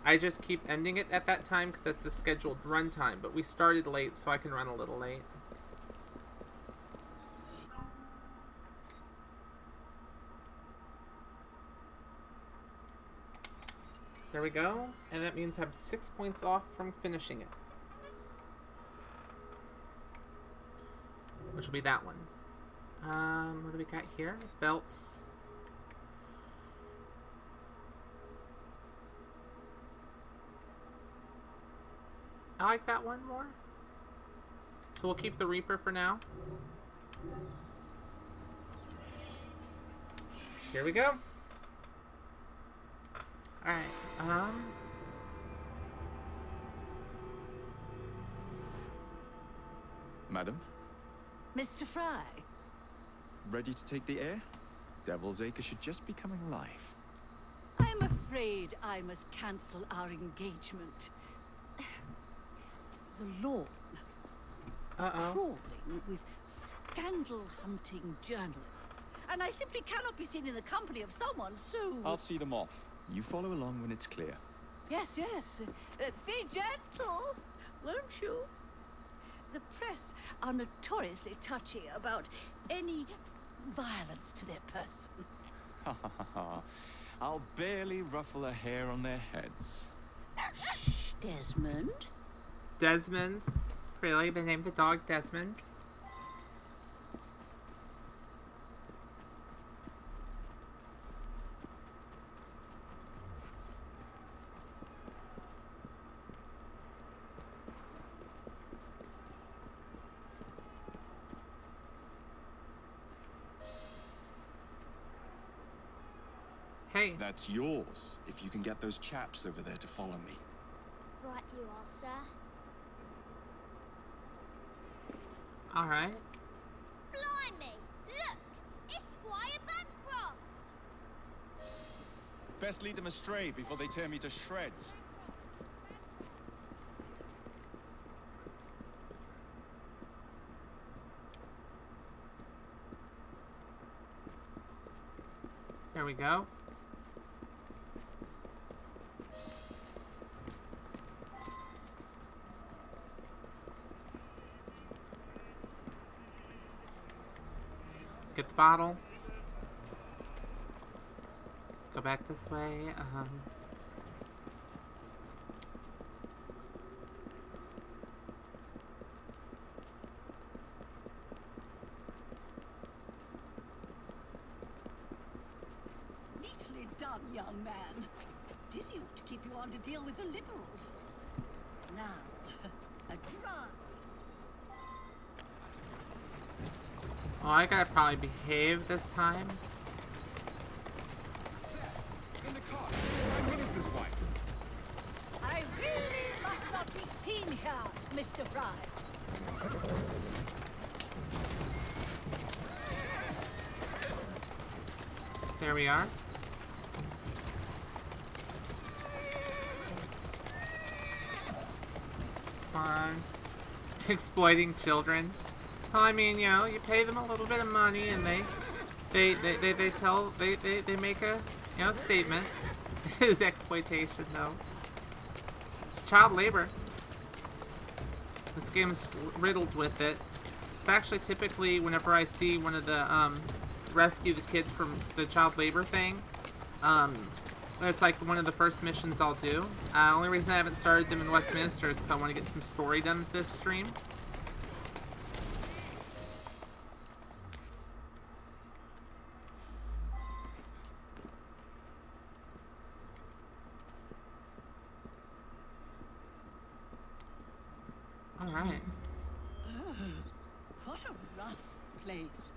[SPEAKER 1] I just keep ending it at that time because that's the scheduled run time, but we started late, so I can run a little late. There we go, and that means I'm 6 points off from finishing it. Which will be that one. What do we got here? Belts. I like that one more. So we'll keep the Reaper for now. Here we go. Alright,
[SPEAKER 14] Madam?
[SPEAKER 18] Mr. Fry.
[SPEAKER 14] Ready to take the air? Devil's Acre should just be coming alive.
[SPEAKER 18] I'm afraid I must cancel our engagement. The lawn is crawling with scandal-hunting journalists, and I simply cannot be seen in the company of someone so...
[SPEAKER 14] I'll see them off. You follow along when it's clear.
[SPEAKER 18] Yes, yes. Be gentle, won't you? The press are notoriously touchy about any violence to their person.
[SPEAKER 14] Ha ha ha ha. I'll barely ruffle a hair on their heads.
[SPEAKER 18] Shh, Desmond.
[SPEAKER 1] Desmond? Really? They named the dog Desmond? Hey.
[SPEAKER 14] That's yours, if you can get those chaps over there to follow me.
[SPEAKER 19] Right you are, sir.
[SPEAKER 1] Alright.
[SPEAKER 19] Blimey! Look! It's Squire Bancroft!
[SPEAKER 14] Best lead them astray before they tear me to shreds.
[SPEAKER 1] There we go. Get the bottle. Go back this way.
[SPEAKER 18] Neatly done, young man. Dizzy ought to keep you on to deal with the liberals. Now, a drive.
[SPEAKER 1] Oh, I gotta probably behave this time.
[SPEAKER 6] In the car, Prime Minister's wife.
[SPEAKER 18] I really must not be seen here, Mr. Fry.
[SPEAKER 1] There we are. Come on. Exploiting children. Well, I mean, you know, you pay them a little bit of money and they make a, you know, statement. It is exploitation, though. It's child labor. This game is riddled with it. It's actually typically whenever I see one of the, rescue the kids from the child labor thing, it's like one of the first missions I'll do. Only reason I haven't started them in Westminster is because I want to get some story done with this stream. Alright.
[SPEAKER 18] Oh, what a rough place.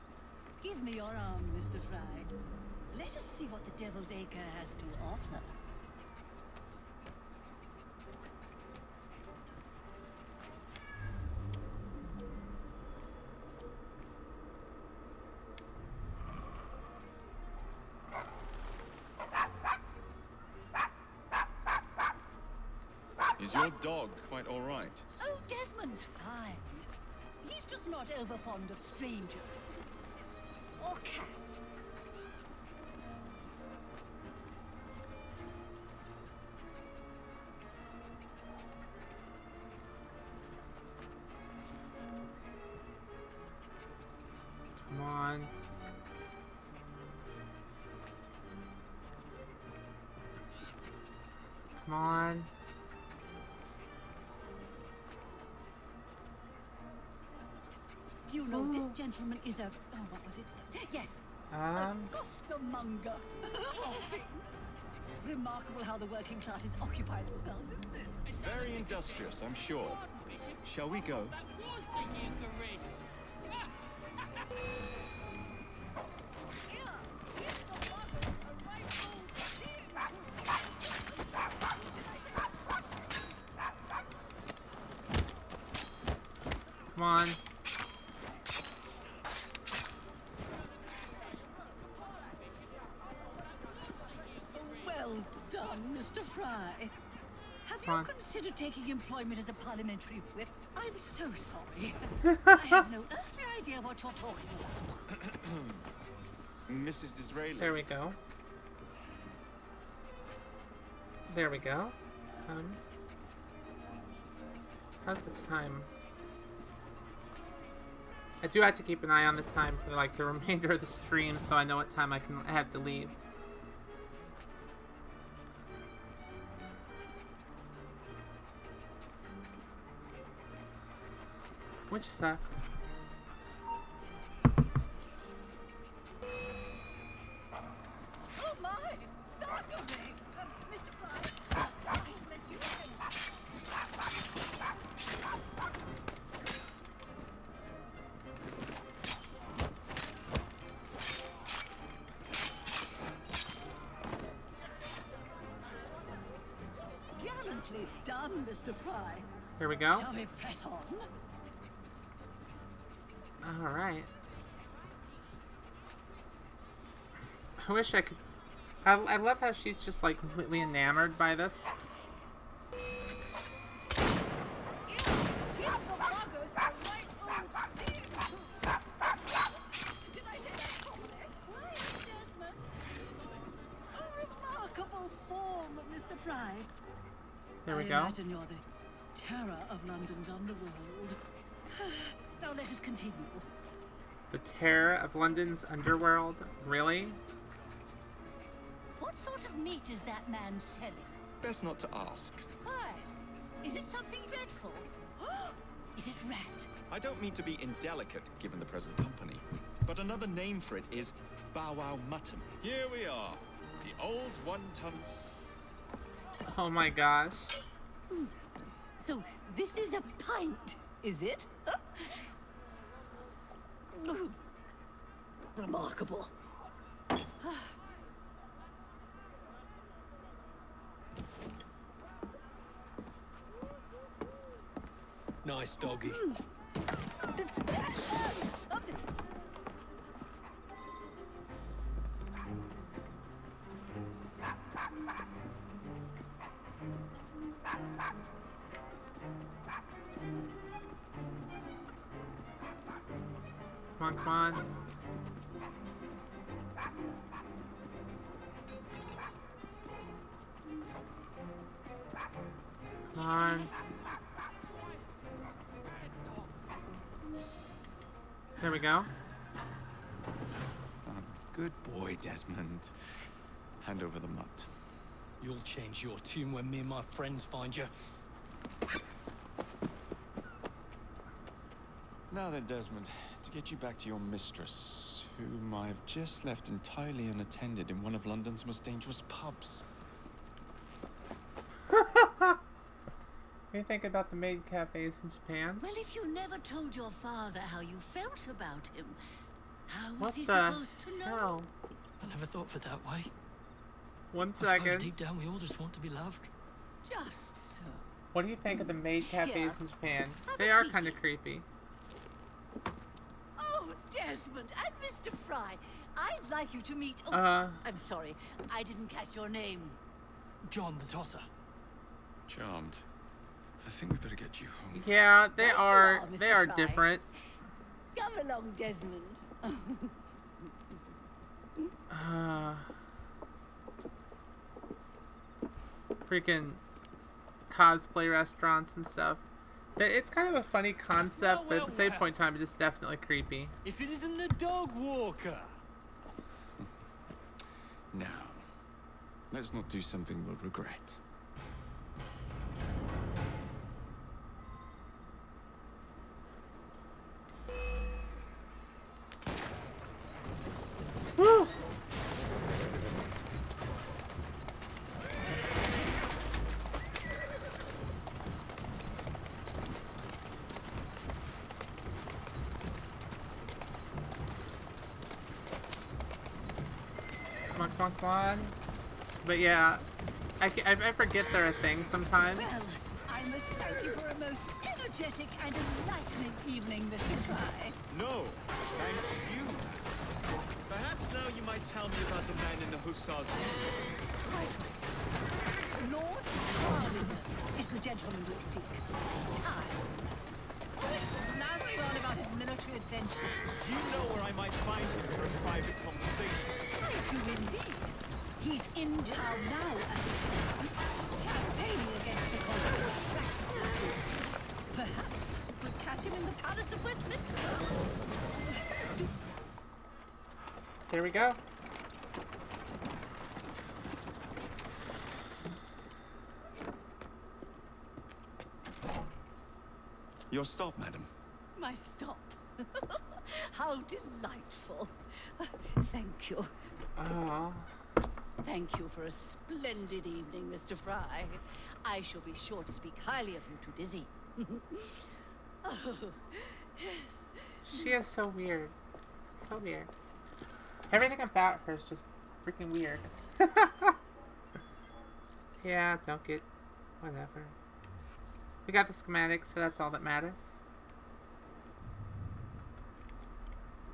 [SPEAKER 18] Give me your arm, Mr. Fry. Let us see what the Devil's Acre has to offer.
[SPEAKER 14] Is your dog quite all right?
[SPEAKER 18] Oh, Desmond's fine. He's just not over fond of strangers. Or cats.
[SPEAKER 1] Come on. Come on.
[SPEAKER 18] Do you know this gentleman is a... Oh, what was it? Yes. A costermonger. All things. Remarkable how the working classes occupy themselves, isn't it?
[SPEAKER 14] Very industrious, I'm sure. Shall we go?
[SPEAKER 16] That was the Eucharist.
[SPEAKER 1] Come on.
[SPEAKER 18] Well done, Mr. Fry. Have you considered taking employment as a parliamentary whip? I'm so sorry. I have no earthly idea what you're talking about.
[SPEAKER 14] Mrs. Disraeli.
[SPEAKER 1] There we go. There we go. How's the time? I do have to keep an eye on the time for like the remainder of the stream so I know what time I have to leave. Which sucks.
[SPEAKER 18] Oh my! Dark of me! Mr. Fry, I should let you finish. Excellently done, Mr. Fry.
[SPEAKER 1] Here we go.
[SPEAKER 18] Shall we press on?
[SPEAKER 1] All right. I wish I could. I love how she's just like completely enamored by this. There we go.
[SPEAKER 18] I imagine you're the terror of London's underworld. Now let us continue.
[SPEAKER 1] The terror of London's underworld? Really?
[SPEAKER 18] What sort of meat is that man selling?
[SPEAKER 14] Best not to ask.
[SPEAKER 18] Why? Is it something dreadful? Is it rat?
[SPEAKER 14] I don't mean to be indelicate, given the present company, but another name for it is bow wow mutton. Here we are, the old one-ton.
[SPEAKER 1] Oh my gosh.
[SPEAKER 18] So this is a pint, is it? Remarkable.
[SPEAKER 11] Nice doggy.
[SPEAKER 1] Come on, come on. Come on. There we go.
[SPEAKER 14] Good boy, Desmond. Hand over the mutt.
[SPEAKER 11] You'll change your tune when me and my friends find you.
[SPEAKER 14] Now then, Desmond, to get you back to your mistress, whom I've just left entirely unattended in one of London's most dangerous pubs.
[SPEAKER 1] What do you think about the maid cafes in Japan?
[SPEAKER 18] Well, if you never told your father how you felt about him, how was
[SPEAKER 1] What
[SPEAKER 18] he
[SPEAKER 1] the
[SPEAKER 18] supposed to know?
[SPEAKER 1] hell?
[SPEAKER 11] I never thought of it that way.
[SPEAKER 1] One
[SPEAKER 11] I suppose
[SPEAKER 1] second.
[SPEAKER 11] deep down we all just want to be loved.
[SPEAKER 18] Just so.
[SPEAKER 1] What do you think of the maid cafes
[SPEAKER 18] Here.
[SPEAKER 1] in Japan?
[SPEAKER 18] Have
[SPEAKER 1] They
[SPEAKER 18] a
[SPEAKER 1] are
[SPEAKER 18] sweetie.
[SPEAKER 1] kind of creepy.
[SPEAKER 18] Oh, Desmond and Mr. Fry, I'd like you to meet... Oh, I'm sorry, I didn't catch your name.
[SPEAKER 11] John the Tosser.
[SPEAKER 14] Charmed. I think we better get you home.
[SPEAKER 1] Yeah, they
[SPEAKER 18] Right you
[SPEAKER 1] are.
[SPEAKER 18] are,
[SPEAKER 1] They
[SPEAKER 18] Mr.
[SPEAKER 1] are
[SPEAKER 18] Fry.
[SPEAKER 1] different.
[SPEAKER 18] Come along, Desmond.
[SPEAKER 1] Freaking cosplay restaurants and stuff. It's kind of a funny concept, but at the same point in time, it's just definitely creepy.
[SPEAKER 11] If it isn't the dog walker.
[SPEAKER 14] Now, let's not do something we'll regret.
[SPEAKER 1] Woo! Come on, come on, come on. But yeah, I forget they're a thing sometimes.
[SPEAKER 18] Well, I must thank you for a most energetic and enlightening evening, Mr. Fry.
[SPEAKER 14] No, thank you. Perhaps now you might tell me about the man in the hussars.
[SPEAKER 18] Quite right. Lord Cardinal is the gentleman you seek. Tiresome. Always blathering on about his military adventures.
[SPEAKER 14] Do you know where I might find him for a private conversation?
[SPEAKER 18] I do indeed. He's in town now, as it happens, campaigning against the Conservative Practices Group. Perhaps we'll catch him in the Palace of Westminster.
[SPEAKER 1] There we go.
[SPEAKER 14] Your stop, madam.
[SPEAKER 18] My stop. How delightful. Thank you. Thank you for a splendid evening, Mr. Fry. I shall be sure to speak highly of you to Dizzy. Oh, yes.
[SPEAKER 1] She is so weird. So weird. Everything about her is just freaking weird. Yeah, don't get Whatever. We got the schematics, so that's all that matters.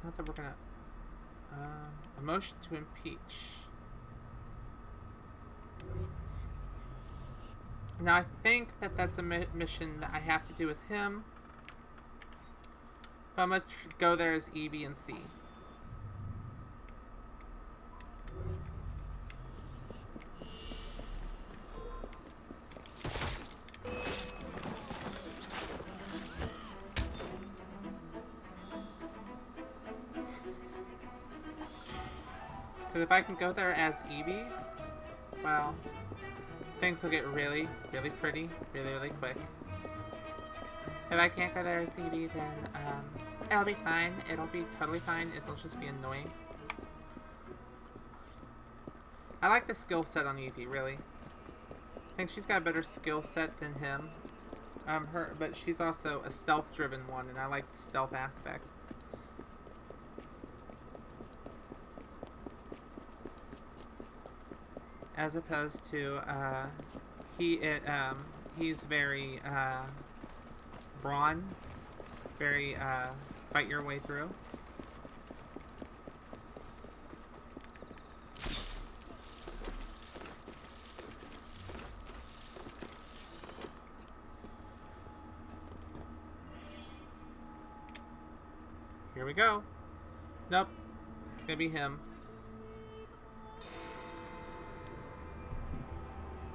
[SPEAKER 1] Not that we're gonna... a motion to impeach. Now I think that that's a mission that I have to do as him. But I'm gonna go there as E, B, and C. Because if I can go there as Evie, well, things will get really, really pretty, really, really quick. If I can't go there as Evie, then it'll be fine. It'll be totally fine. It'll just be annoying. I like the skill set on Evie, really. I think she's got a better skill set than him. But she's also a stealth-driven one, and I like the stealth aspect. As opposed to, he's very, brawn, very, fight your way through. Here we go. Nope. It's gonna be him.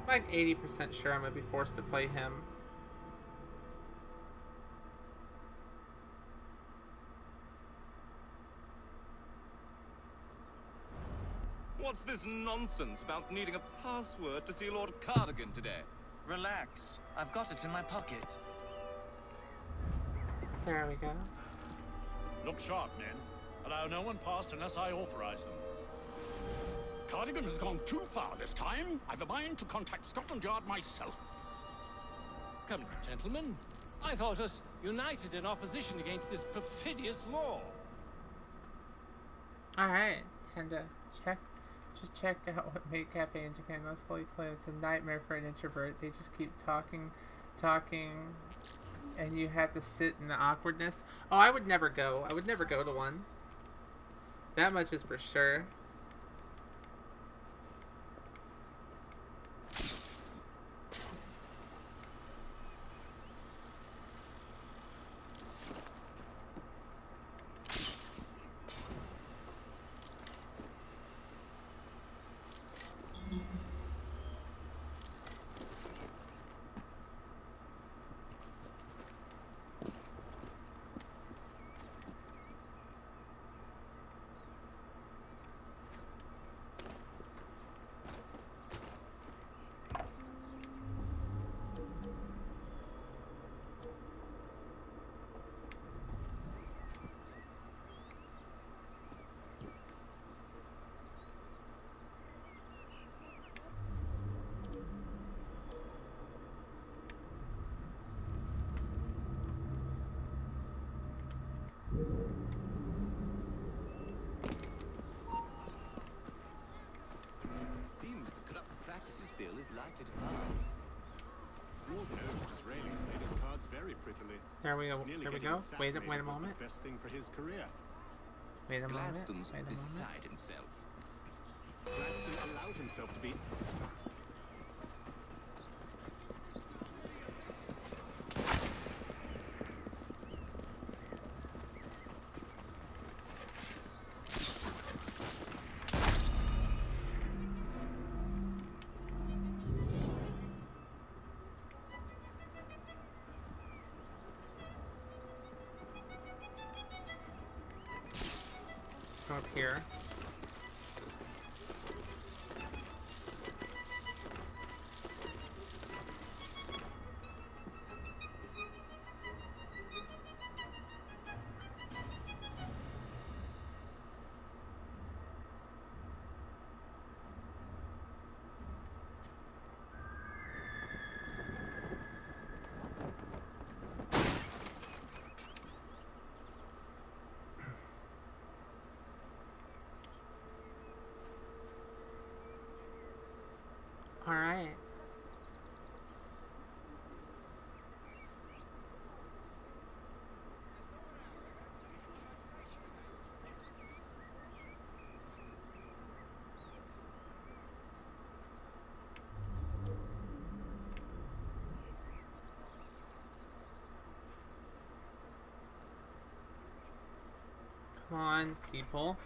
[SPEAKER 1] I'm like 80% sure I'm gonna be forced to play him.
[SPEAKER 20] What's this nonsense about needing a password to see Lord Cardigan today?
[SPEAKER 21] Relax. I've got it in my pocket.
[SPEAKER 1] There we go.
[SPEAKER 15] Look sharp, men. Allow no one past unless I authorize them. Cardigan has gone too far this time. I've a mind to contact Scotland Yard myself.
[SPEAKER 11] Come, gentlemen. I thought us united in opposition against this perfidious law.
[SPEAKER 1] Alright, time to check. Just checked out what made Cafe in Japan most fully play. It's a nightmare for an introvert. They just keep talking, and you have to sit in the awkwardness. Oh, I would never go. I would never go to one. That much is for sure.
[SPEAKER 22] Seems the corrupt practices bill is likely to pass.
[SPEAKER 23] Lord knows Disraeli's played his cards very prettily.
[SPEAKER 1] There we go.
[SPEAKER 23] Nearly
[SPEAKER 1] There we
[SPEAKER 23] getting
[SPEAKER 1] go. Wait a
[SPEAKER 23] assassinated was
[SPEAKER 1] moment.
[SPEAKER 23] the best thing for his career.
[SPEAKER 1] Wait a moment.
[SPEAKER 22] Gladstone's
[SPEAKER 1] Wait a moment.
[SPEAKER 22] beside himself.
[SPEAKER 23] Gladstone allowed himself to be...
[SPEAKER 1] Go up here. Come on, people.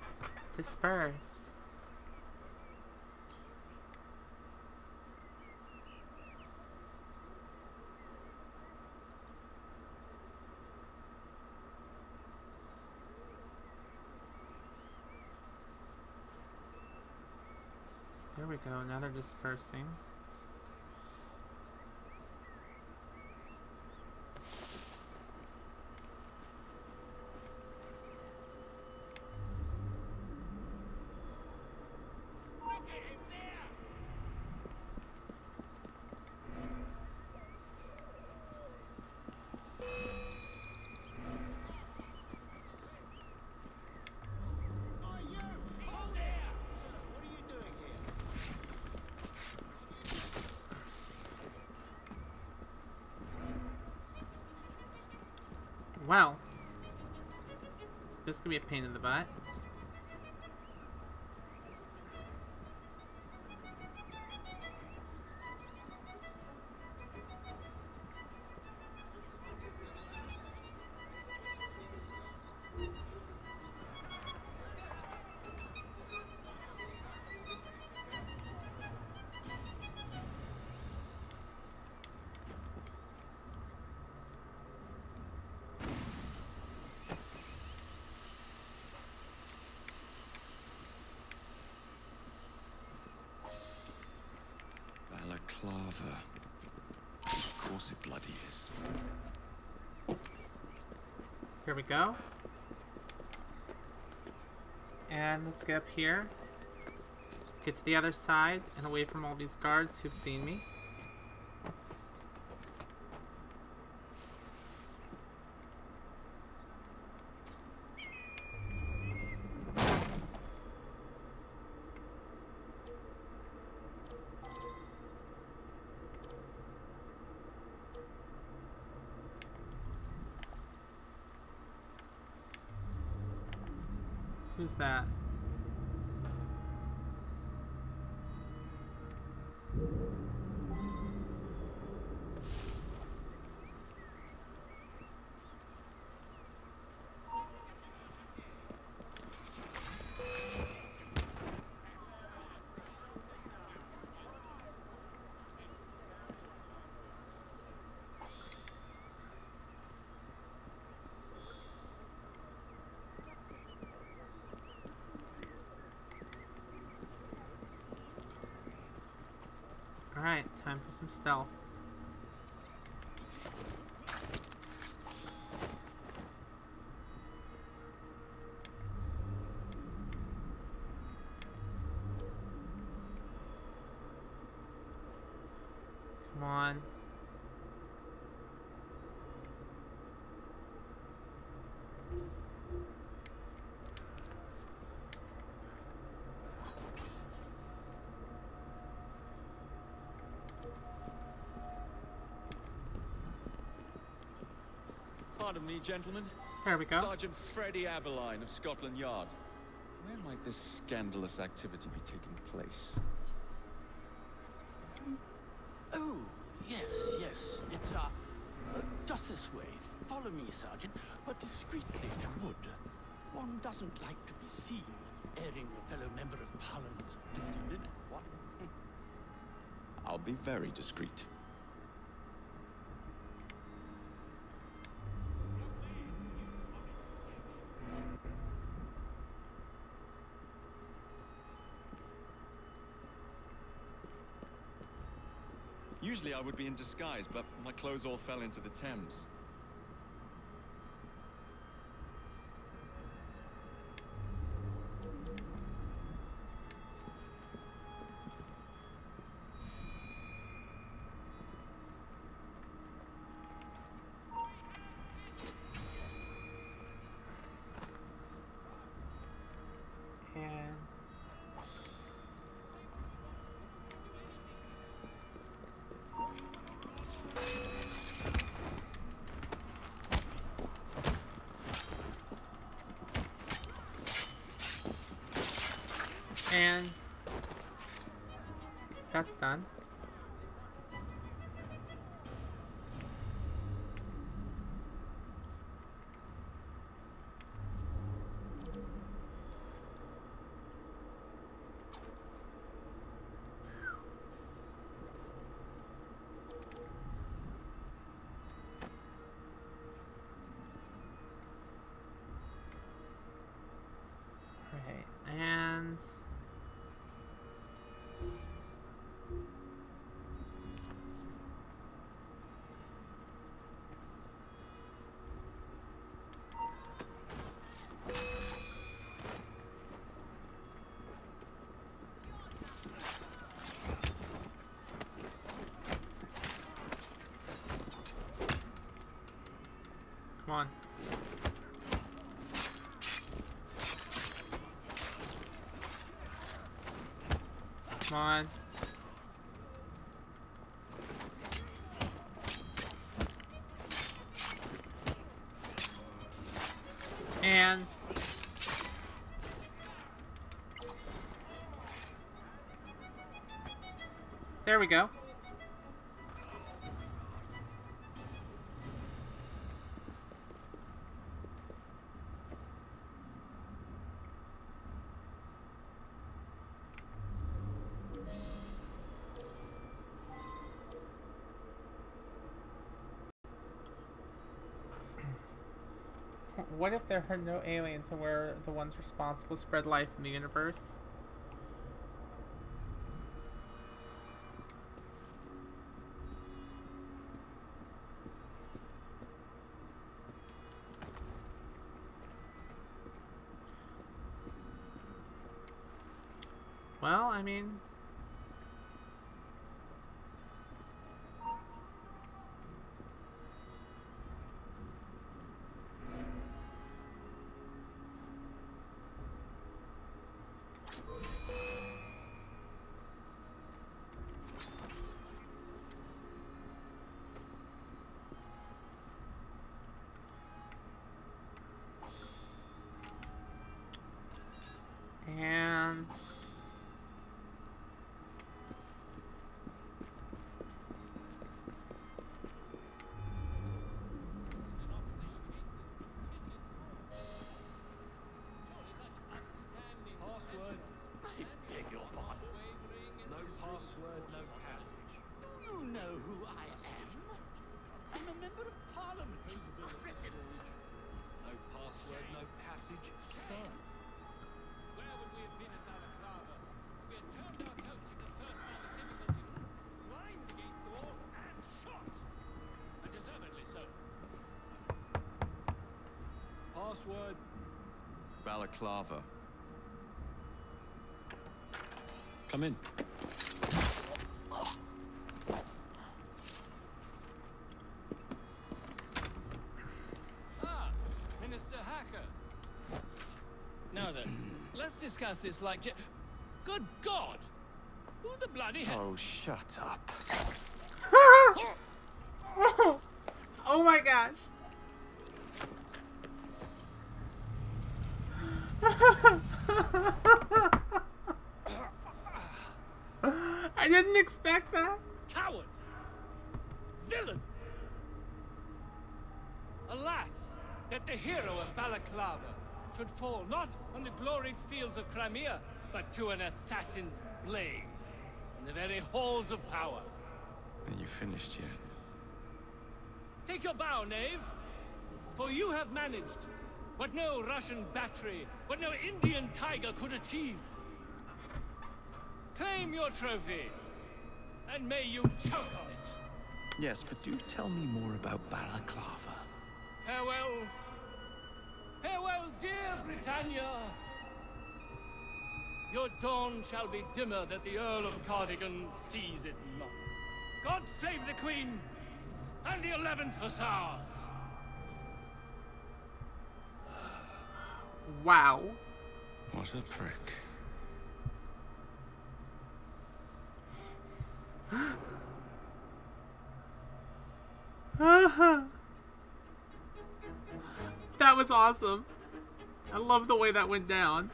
[SPEAKER 1] Disperse. There we go, now they're dispersing. Well, this could be a pain in the butt.
[SPEAKER 14] Balaclava. Of course it bloody is.
[SPEAKER 1] Here we go. And let's get up here. Get to the other side and away from all these guards who've seen me. Who's that? Alright, time for some stealth. Come on.
[SPEAKER 14] Pardon me, gentlemen.
[SPEAKER 1] There we go.
[SPEAKER 14] Sergeant Freddie Aberline of Scotland Yard. Where might this scandalous activity be taking place?
[SPEAKER 15] Oh, yes, yes. It's, just this way. Follow me, Sergeant, but discreetly if you would. One doesn't like to be seen airing a fellow member of Parliament's dirty linen, what?
[SPEAKER 14] I'll be very discreet. Usually I would be in disguise, but my clothes all fell into the Thames.
[SPEAKER 1] And that's done. on. Come on. And there we go. What if there are no aliens and we're the ones responsible to spread life in the universe? Well, I mean... And...
[SPEAKER 8] Password. I beg your pardon. No password, no passage. Do you know who I am? I'm a member of Parliament. Who's the privilege? No password, no passage, sir.
[SPEAKER 15] Where would we have been at Balaclava? We had turned our coats at the first sign of difficulty, lined against the wall, and shot. And deservedly so.
[SPEAKER 8] Password.
[SPEAKER 14] Balaclava.
[SPEAKER 8] Come in.
[SPEAKER 11] Ah, Minister Hacker. Now then, let's discuss this like... Good God! Who the bloody hell...
[SPEAKER 8] Oh, shut up.
[SPEAKER 1] Oh my gosh. I didn't expect that.
[SPEAKER 15] Coward! Villain!
[SPEAKER 11] Alas, that the hero of Balaclava should fall not on the gloried fields of Crimea, but to an assassin's blade in the very halls of power.
[SPEAKER 14] Are you finished yet?
[SPEAKER 11] Take your bow, knave, for you have managed what no Russian battery, what no Indian tiger could achieve. Claim your trophy, and may you choke on it.
[SPEAKER 14] Yes, but do tell me more about Balaclava.
[SPEAKER 11] Farewell. Farewell, dear Britannia. Your dawn shall be dimmer that the Earl of Cardigan sees it not. God save the Queen and the 11th Hussars.
[SPEAKER 1] Wow.
[SPEAKER 14] What a prick.
[SPEAKER 1] That was awesome. I love the way that went down.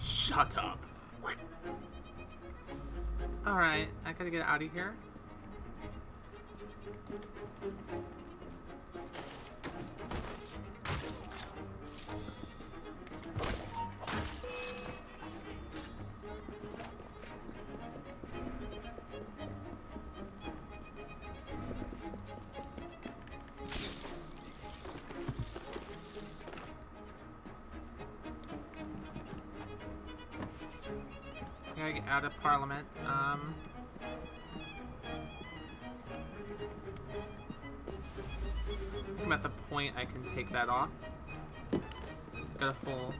[SPEAKER 1] Shut up. Alright, I gotta get out of here. Gotta get out of Parliament. I think I'm at the point I can take that off. Got a full...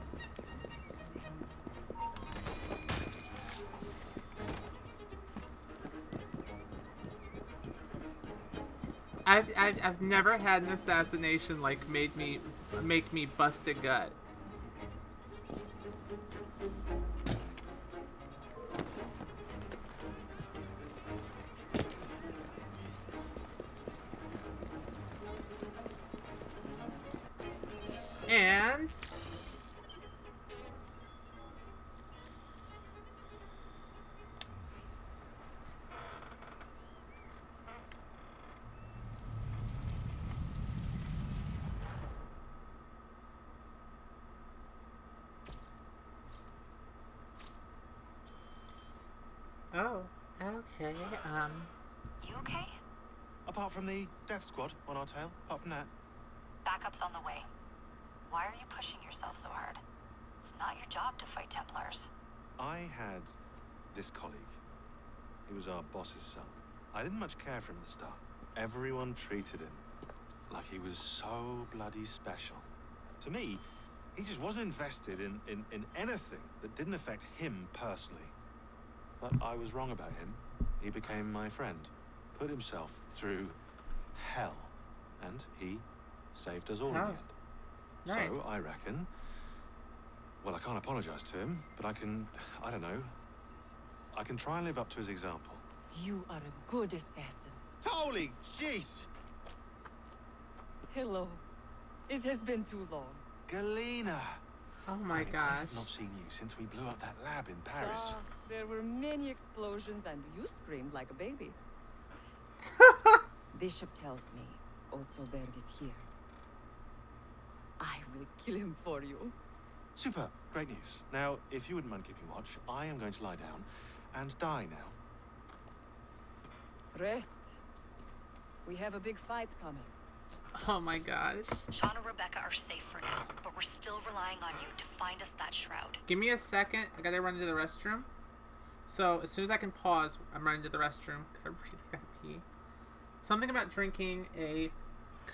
[SPEAKER 1] I've never had an assassination like make me bust a gut. And oh, okay,
[SPEAKER 2] You okay?
[SPEAKER 7] Apart from the death squad on our tail, apart from that.
[SPEAKER 2] Backup's on the way. Why are you pushing yourself so hard? It's not your job to fight Templars.
[SPEAKER 7] I had this colleague. He was our boss's son. I didn't much care for him at the start. Everyone treated him like he was so bloody special. To me, he just wasn't invested in anything that didn't affect him personally. But I was wrong about him. He became my friend, put himself through hell, and he saved us all in the end.
[SPEAKER 1] Nice.
[SPEAKER 7] So, I reckon, well, I can't apologize to him, but I can, I don't know, I can try and live up to his example.
[SPEAKER 10] You are a good assassin.
[SPEAKER 7] Holy jeez!
[SPEAKER 10] Hello. It has been too long.
[SPEAKER 7] Galena!
[SPEAKER 1] Oh my gosh.
[SPEAKER 7] I've not seen you since we blew up that lab in Paris.
[SPEAKER 10] There were many explosions and you screamed like a baby. Bishop tells me Otzelberg is here. I will kill him for you.
[SPEAKER 7] Super. Great news. Now, if you wouldn't mind keeping watch, I am going to lie down and die now.
[SPEAKER 10] Rest. We have a big fight coming.
[SPEAKER 1] Oh my gosh.
[SPEAKER 2] Sean and Rebecca are safe for now, but we're still relying on you to find us that shroud.
[SPEAKER 1] Give me a second. I gotta run to the restroom. So as soon as I can pause, I'm running to the restroom because I really gotta pee. Something about drinking a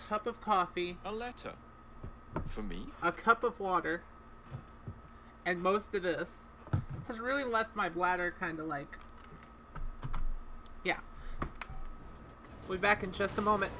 [SPEAKER 1] cup of coffee.
[SPEAKER 14] A letter. For me?
[SPEAKER 1] A cup of water. And most of this has really left my bladder kind of like... Yeah. We'll be back in just a moment.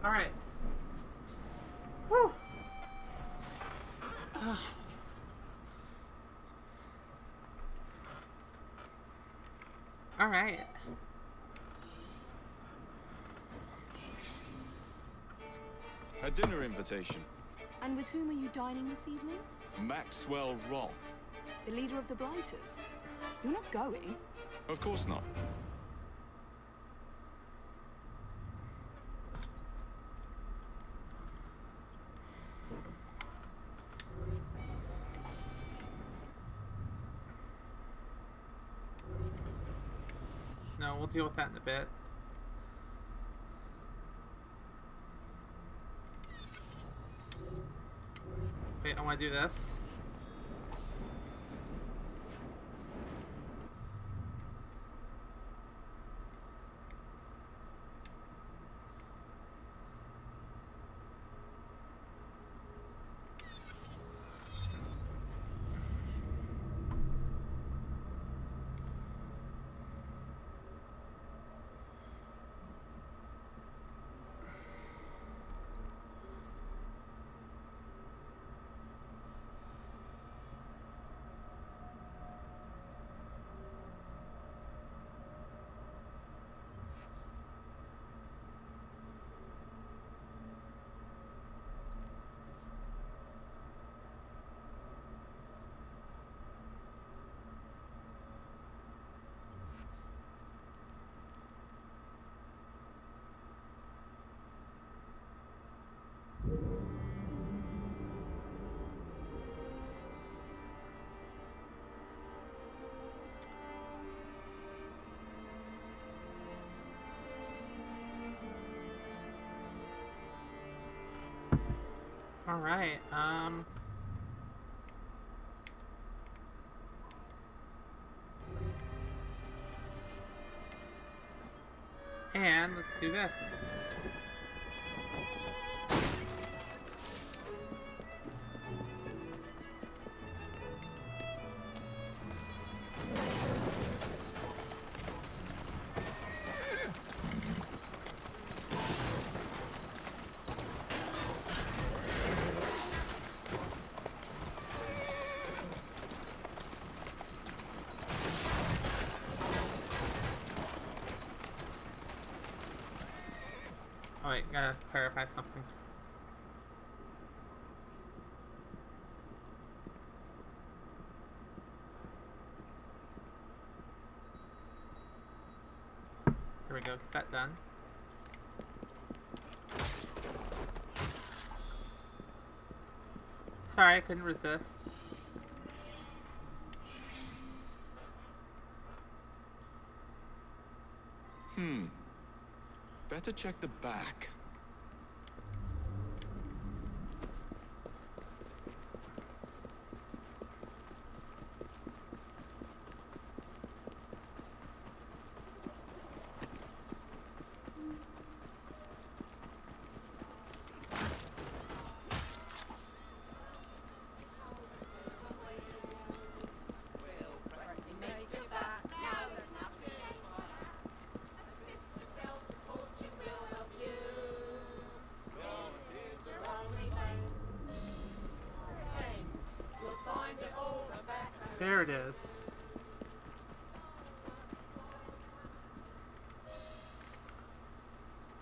[SPEAKER 1] Alright. Whew. Alright.
[SPEAKER 14] A dinner invitation.
[SPEAKER 5] And with whom are you dining this evening?
[SPEAKER 14] Maxwell Roth.
[SPEAKER 5] The leader of the Blighters. You're not going?
[SPEAKER 14] Of course not.
[SPEAKER 1] No, we'll deal with that in a bit. Wait, I want to do this. All right. And let's do this. Oh wait, gotta clarify something. Here we go, get that done. Sorry, I couldn't resist.
[SPEAKER 14] Better check the back.
[SPEAKER 1] There it is.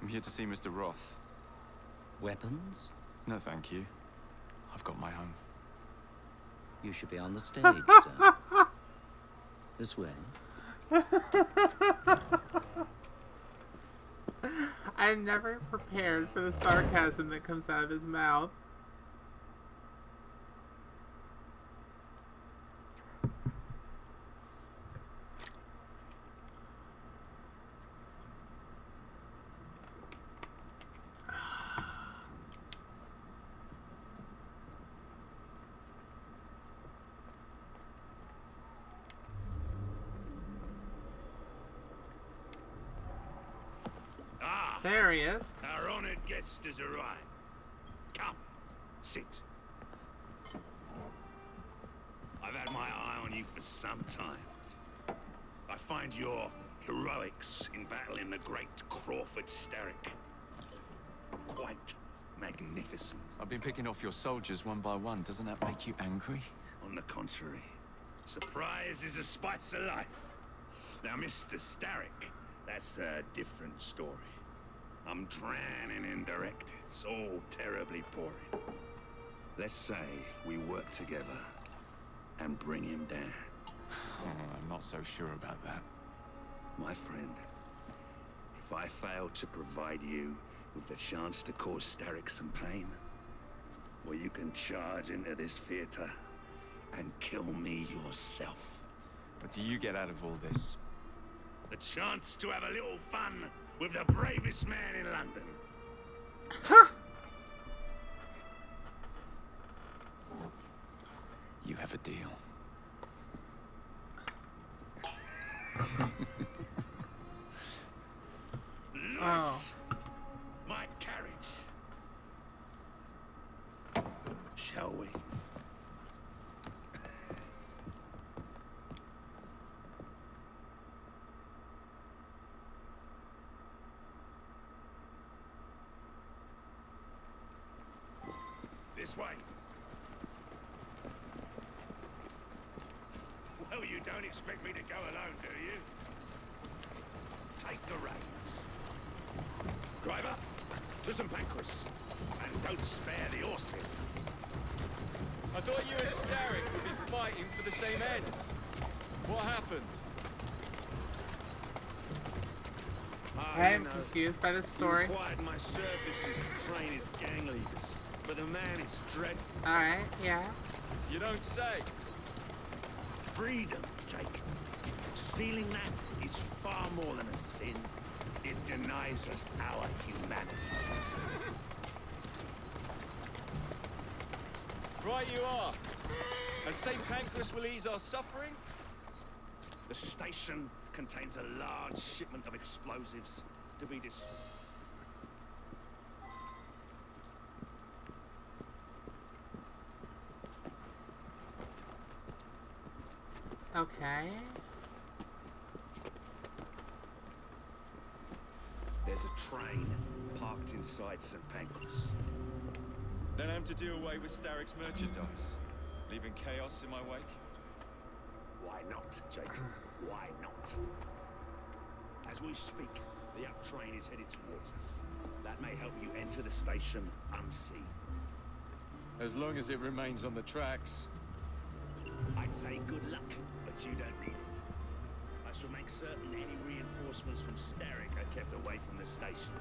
[SPEAKER 14] I'm here to see Mr. Roth.
[SPEAKER 9] Weapons?
[SPEAKER 14] No, thank you. I've got my own.
[SPEAKER 9] You should be on the stage, sir. This way.
[SPEAKER 1] I'm never prepared for the sarcasm that comes out of his mouth. There he is.
[SPEAKER 12] Our honored guest has arrived. Come, sit. I've had my eye on you for some time. I find your heroics in battling the great Crawford Starrick quite magnificent.
[SPEAKER 14] I've been picking off your soldiers one by one. Doesn't that make you angry?
[SPEAKER 12] On the contrary, surprise is a spice of life. Now, Mr. Starrick, that's a different story. I'm drowning in directives, all terribly boring. Let's say we work together and bring him down.
[SPEAKER 14] I'm not so sure about that.
[SPEAKER 12] My friend, if I fail to provide you with the chance to cause Starrick some pain, well, you can charge into this theater and kill me yourself.
[SPEAKER 14] What do you get out of all this?
[SPEAKER 12] The chance to have a little fun with the bravest man in London.
[SPEAKER 14] You have a deal.
[SPEAKER 12] Oh. My carriage. Shall we? This way. Well, you don't expect me to go alone, do you? Take the reins. Driver, to St. Pancras. And don't spare the horses.
[SPEAKER 3] I thought you and Starrick would be fighting for the same ends. What happened?
[SPEAKER 1] I'm confused by this story.
[SPEAKER 12] He required my services to train his gang leaders, but the man is dreadful.
[SPEAKER 1] Alright, yeah.
[SPEAKER 3] You don't say.
[SPEAKER 12] Freedom, Jake. Stealing that is far more than a sin. It denies us our humanity.
[SPEAKER 3] Right you are. And St. Pancras will ease our suffering?
[SPEAKER 12] The station contains a large shipment of explosives to be
[SPEAKER 1] Okay.
[SPEAKER 12] There's a train parked inside St. Pancras.
[SPEAKER 3] Then I'm to do away with Starrick's merchandise, leaving chaos in my wake?
[SPEAKER 12] Why not, Jake? Why not? As we speak, the up train is headed towards us. That may help you enter the station unseen.
[SPEAKER 3] As long as it remains on the tracks.
[SPEAKER 12] I'd say good luck, but you don't need it. I shall make certain any reinforcements from Starrick are kept away from the station.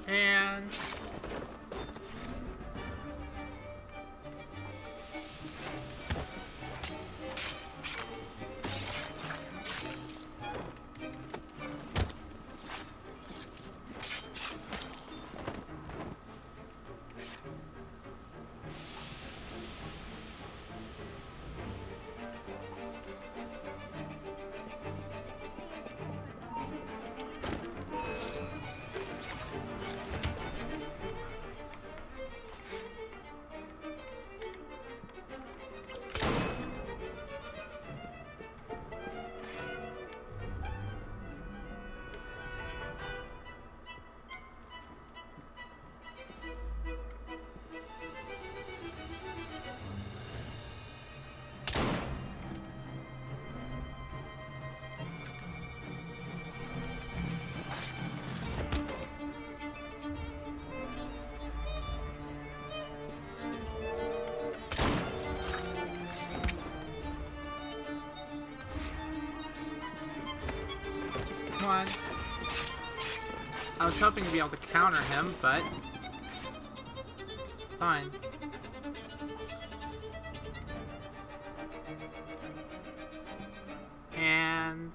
[SPEAKER 1] And one. I was hoping to be able to counter him, but fine. And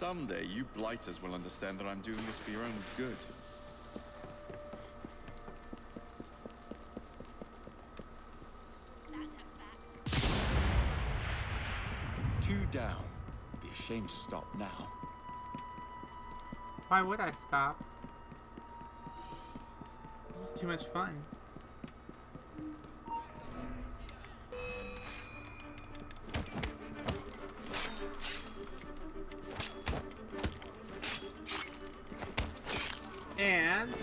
[SPEAKER 14] Someday, you blighters will understand that I'm doing this for your own good.
[SPEAKER 18] That's a fact.
[SPEAKER 14] 2 down. Be ashamed to stop now.
[SPEAKER 1] Why would I stop? This is too much fun. And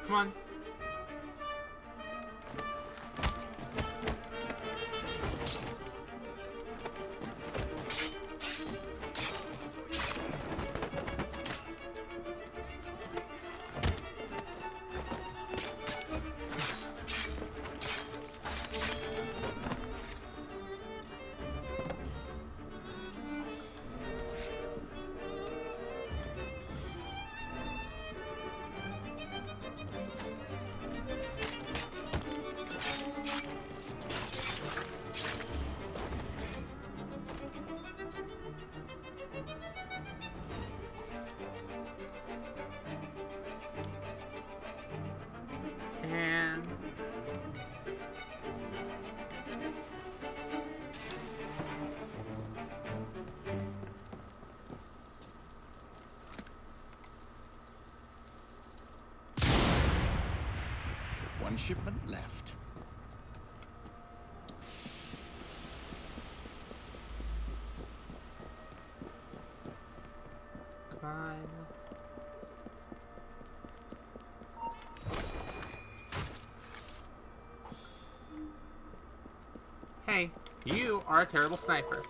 [SPEAKER 1] come on.
[SPEAKER 14] One shipment left.
[SPEAKER 1] Come on. Hey, you are a terrible sniper.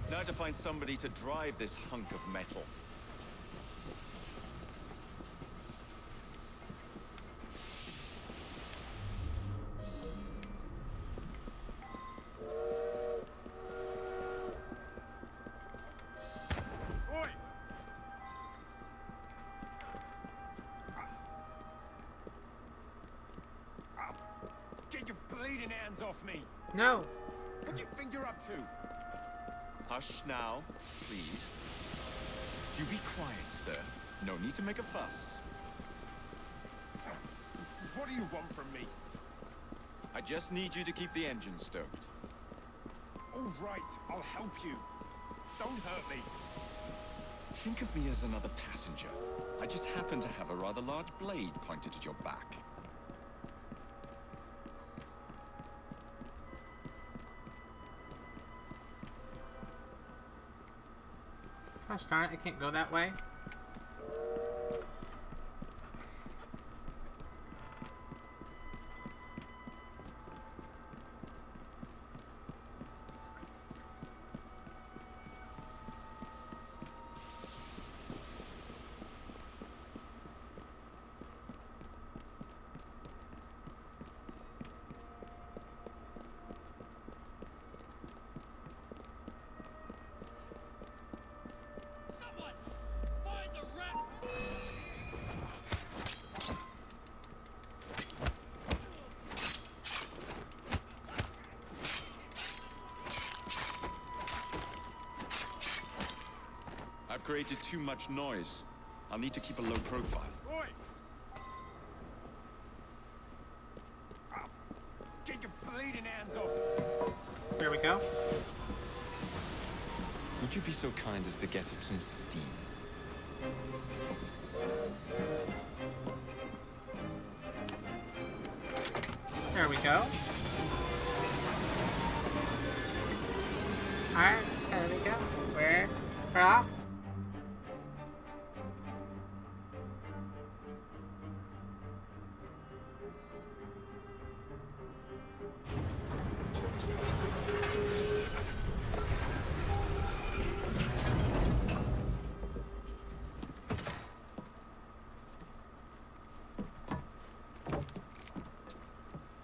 [SPEAKER 14] Now to find somebody to drive this hunk of metal.
[SPEAKER 3] Get your bleeding hands off me!
[SPEAKER 1] No.
[SPEAKER 3] What do you think you're up to?
[SPEAKER 14] Hush now, please. Do be quiet, sir. No need to make a fuss.
[SPEAKER 3] What do you want from me?
[SPEAKER 14] I just need you to keep the engine stoked.
[SPEAKER 3] All right, I'll help you. Don't hurt me.
[SPEAKER 14] Think of me as another passenger. I just happen to have a rather large blade pointed at your back.
[SPEAKER 1] Gosh darn it, I can't go that way.
[SPEAKER 14] I've created too much noise. I'll need to keep a low profile.
[SPEAKER 3] Oi! Get your bleeding hands off!
[SPEAKER 1] There we go.
[SPEAKER 14] Would you be so kind as to get him some steam?
[SPEAKER 1] There we go. Alright, there we go. We're off.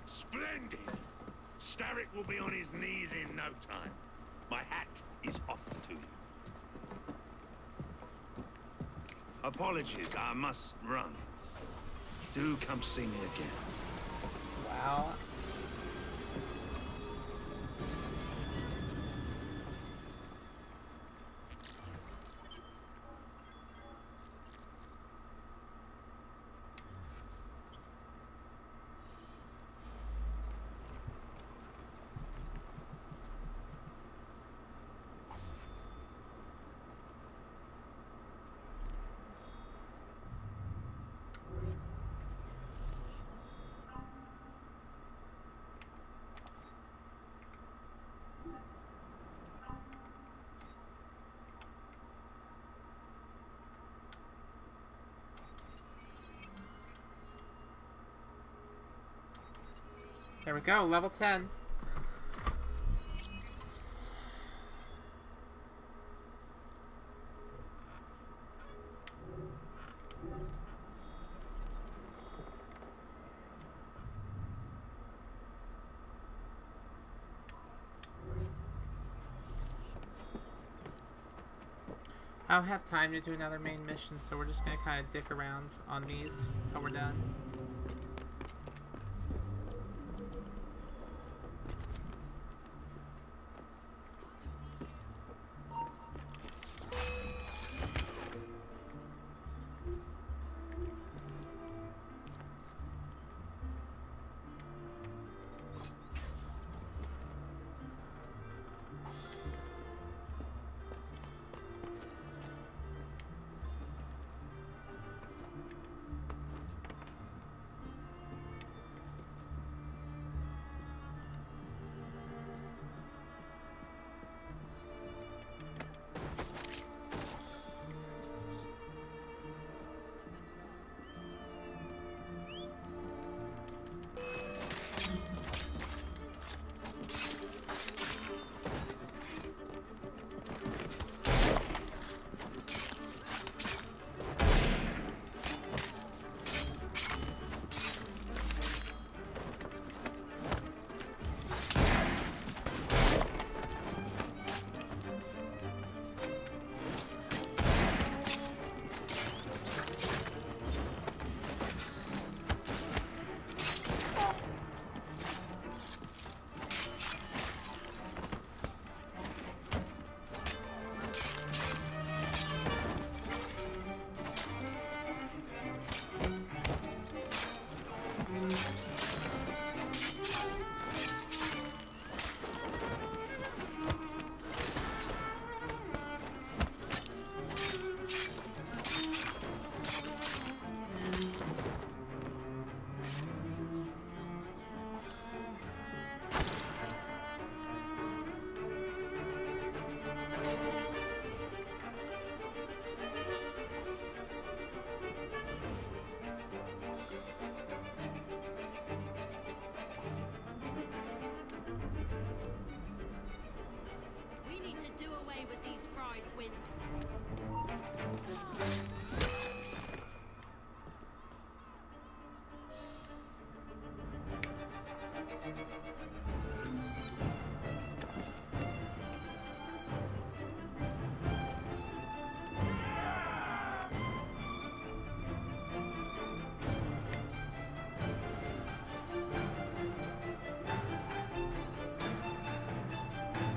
[SPEAKER 12] Splendid! Starrick will be on his knees in no time. My hat is off to you. Apologies, I must run. Do come see me again.
[SPEAKER 1] Wow. There we go, level 10. I don't have time to do another main mission, so we're just gonna kind of dick around on these till we're done.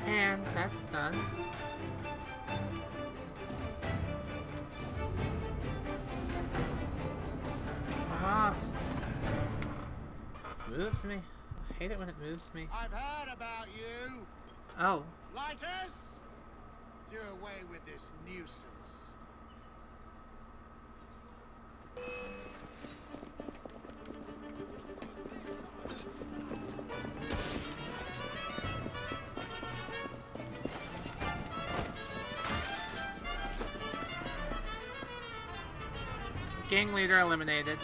[SPEAKER 1] And that's done. moves me? I hate it when it moves me.
[SPEAKER 23] I've heard about you.
[SPEAKER 1] Oh.
[SPEAKER 23] Lighters, do away with this nuisance.
[SPEAKER 1] Gang leader eliminated.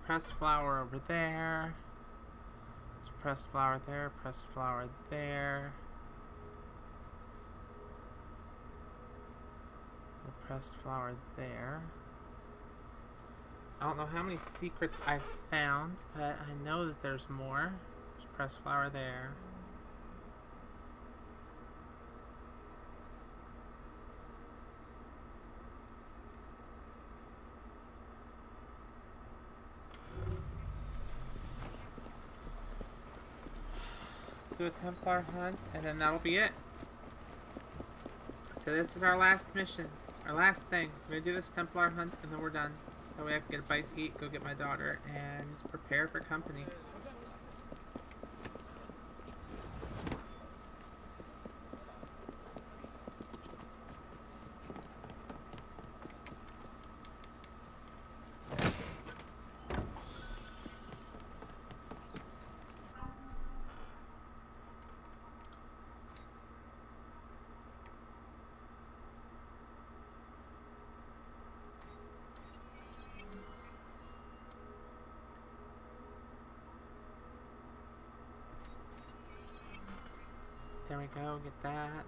[SPEAKER 1] Pressed flower over there. Pressed flower there. Pressed flower there. Pressed flower there. I don't know how many secrets I've found, but I know that there's more. There's pressed flower there. Do a Templar hunt, and then that'll be it. So this is our last mission. Our last thing. We're gonna do this Templar hunt, and then we're done. That way I can get a bite to eat, go get my daughter, and prepare for company. There we go, get that.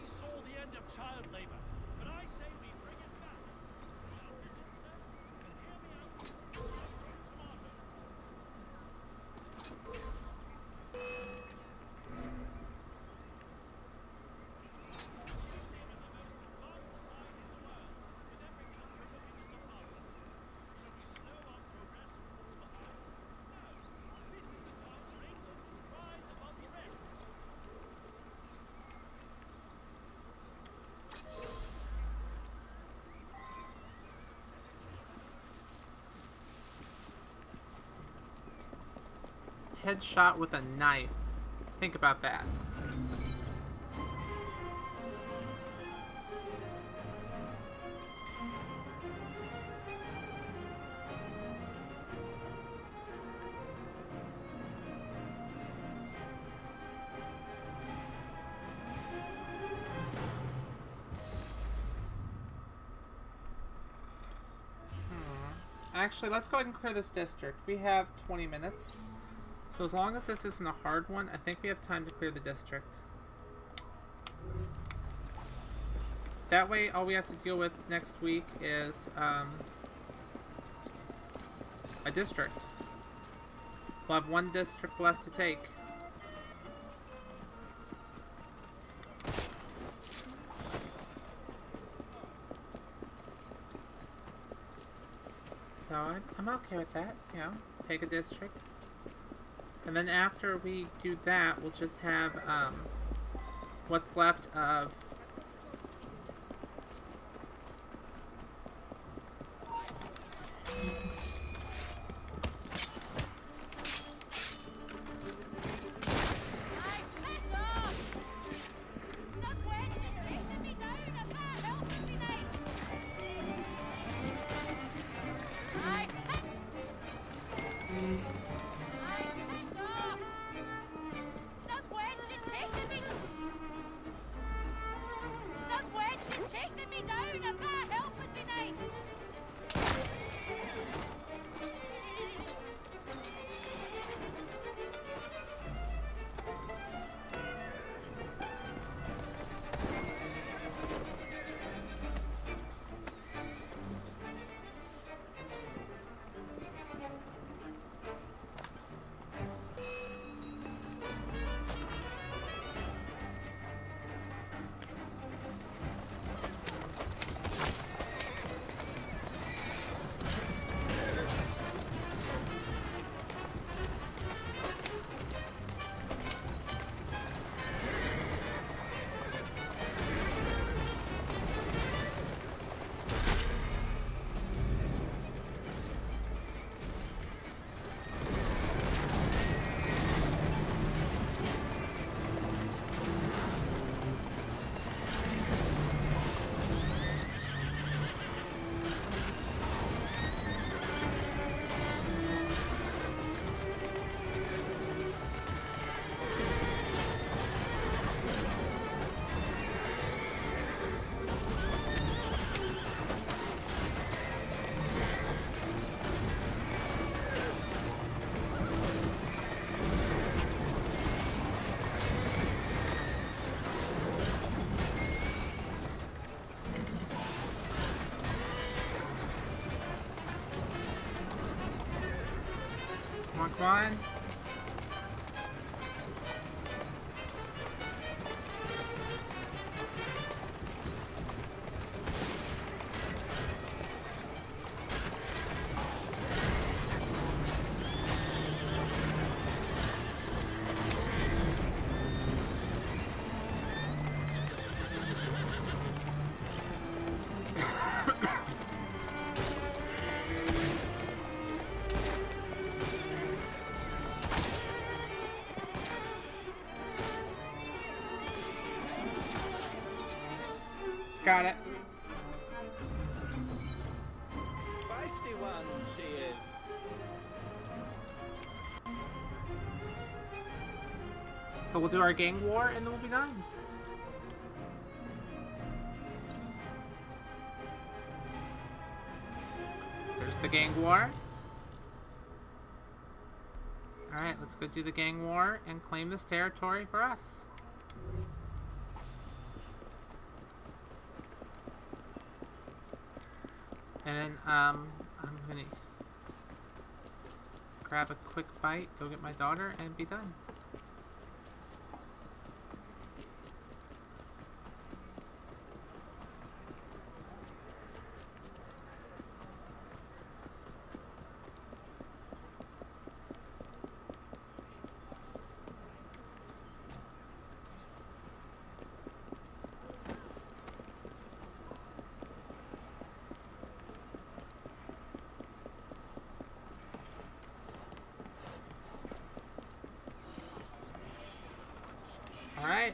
[SPEAKER 15] Saw the end of child labor, but I say we bring it back. Now listen close and hear me out. Tomatoes.
[SPEAKER 1] Headshot with a knife. Think about that. Actually, let's go ahead and clear this district. We have 20 minutes. So as long as this isn't a hard one, I think we have time to clear the district. That way, all we have to deal with next week is a district. We'll have one district left to take. So I'm okay with that, you know, take a district. And then after we do that, we'll just have what's left of Come on. Got it.
[SPEAKER 8] Feisty one, she is.
[SPEAKER 1] So we'll do our gang war and then we'll be done. There's the gang war. Alright, let's go do the gang war and claim this territory for us. And I'm gonna grab a quick bite, go get my daughter, and be done. Alright.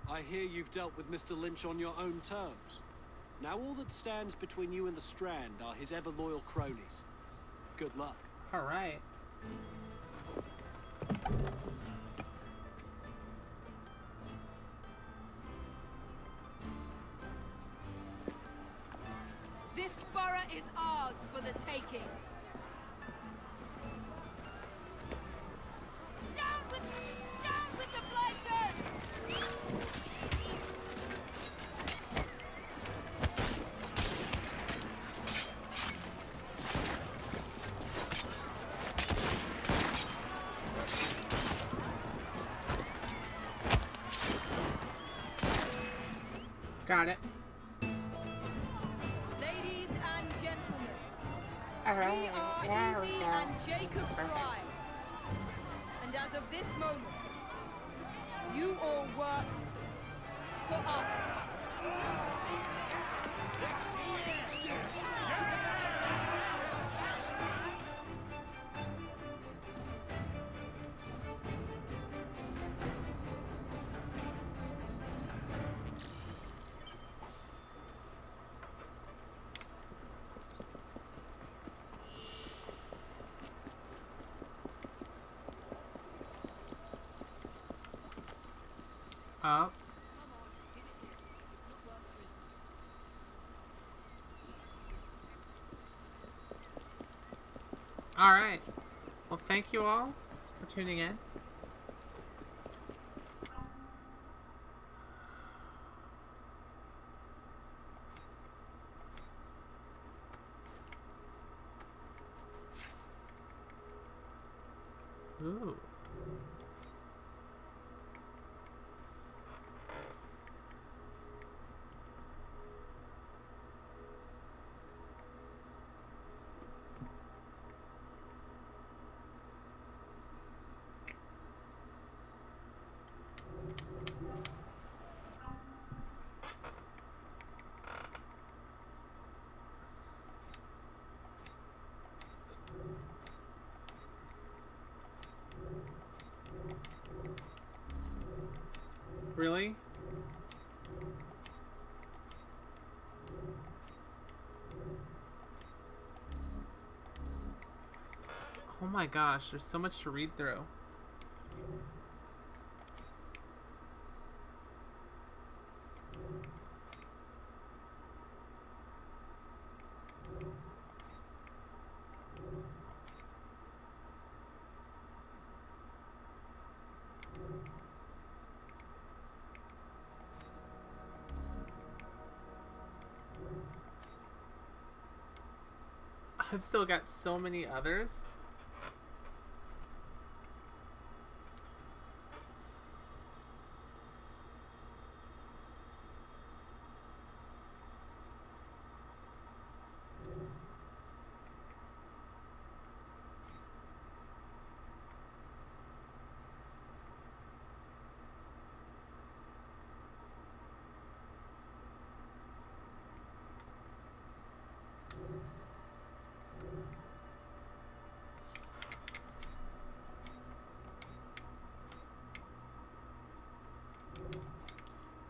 [SPEAKER 4] I hear you've dealt with Mr. Lynch on your own terms. Now all that stands between you and the Strand are his ever-loyal cronies. Good luck.
[SPEAKER 1] Alright.
[SPEAKER 13] This borough is ours for the taking. Down with the blighters!
[SPEAKER 1] Got it.
[SPEAKER 13] Ladies and gentlemen,
[SPEAKER 1] Alright,
[SPEAKER 13] we are
[SPEAKER 1] there we
[SPEAKER 13] Evie
[SPEAKER 1] go.
[SPEAKER 13] and Jacob
[SPEAKER 1] Perfect.
[SPEAKER 13] Fry. And as of this moment, you all work for us.
[SPEAKER 1] Up. Alright. Well, thank you all for tuning in. Ooh. Really? Oh my gosh, there's so much to read through. I've still got so many others.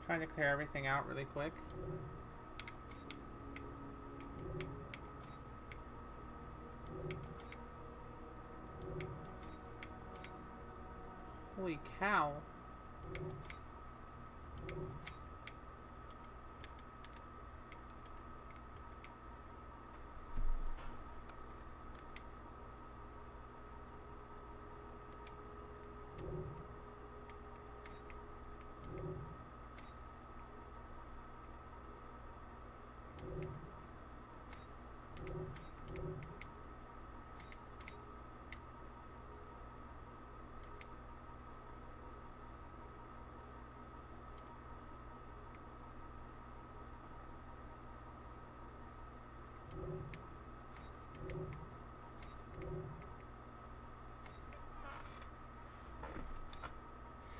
[SPEAKER 1] Trying to clear everything out really quick. Holy cow.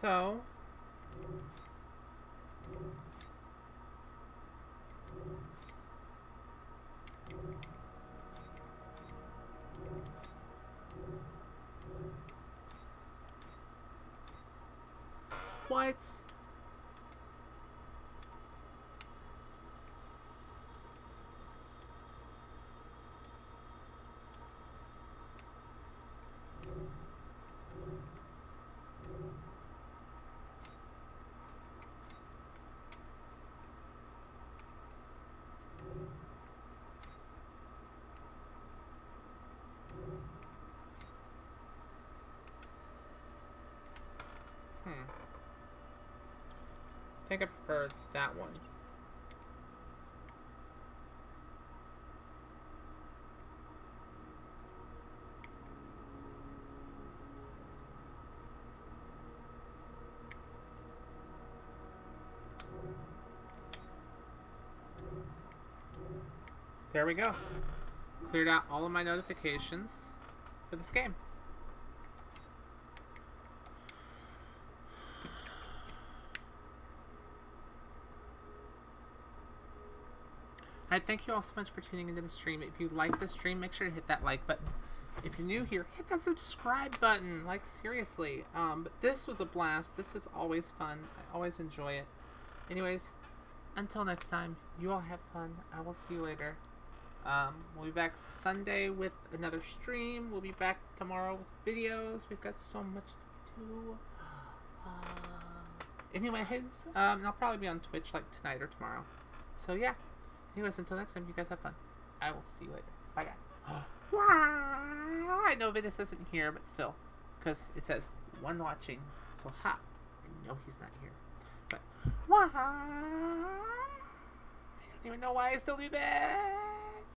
[SPEAKER 1] So, what? I think I prefer that one. there we go. Cleared out all of my notifications for this game. Alright, thank you all so much for tuning into the stream. If you like the stream, make sure to hit that like button. If you're new here, hit that subscribe button. Like, seriously. But this was a blast. This is always fun. I always enjoy it. Anyways, until next time, you all have fun. I will see you later. We'll be back Sunday with another stream. We'll be back tomorrow with videos. We've got so much to do. Anyways, I'll probably be on Twitch like tonight or tomorrow. So yeah. Anyways, until next time, you guys have fun. I will see you later. Bye, guys. I know Venus isn't here, but still. Because it says, one watching. So, ha. I know he's not here. But, why? I don't even know why I still do that.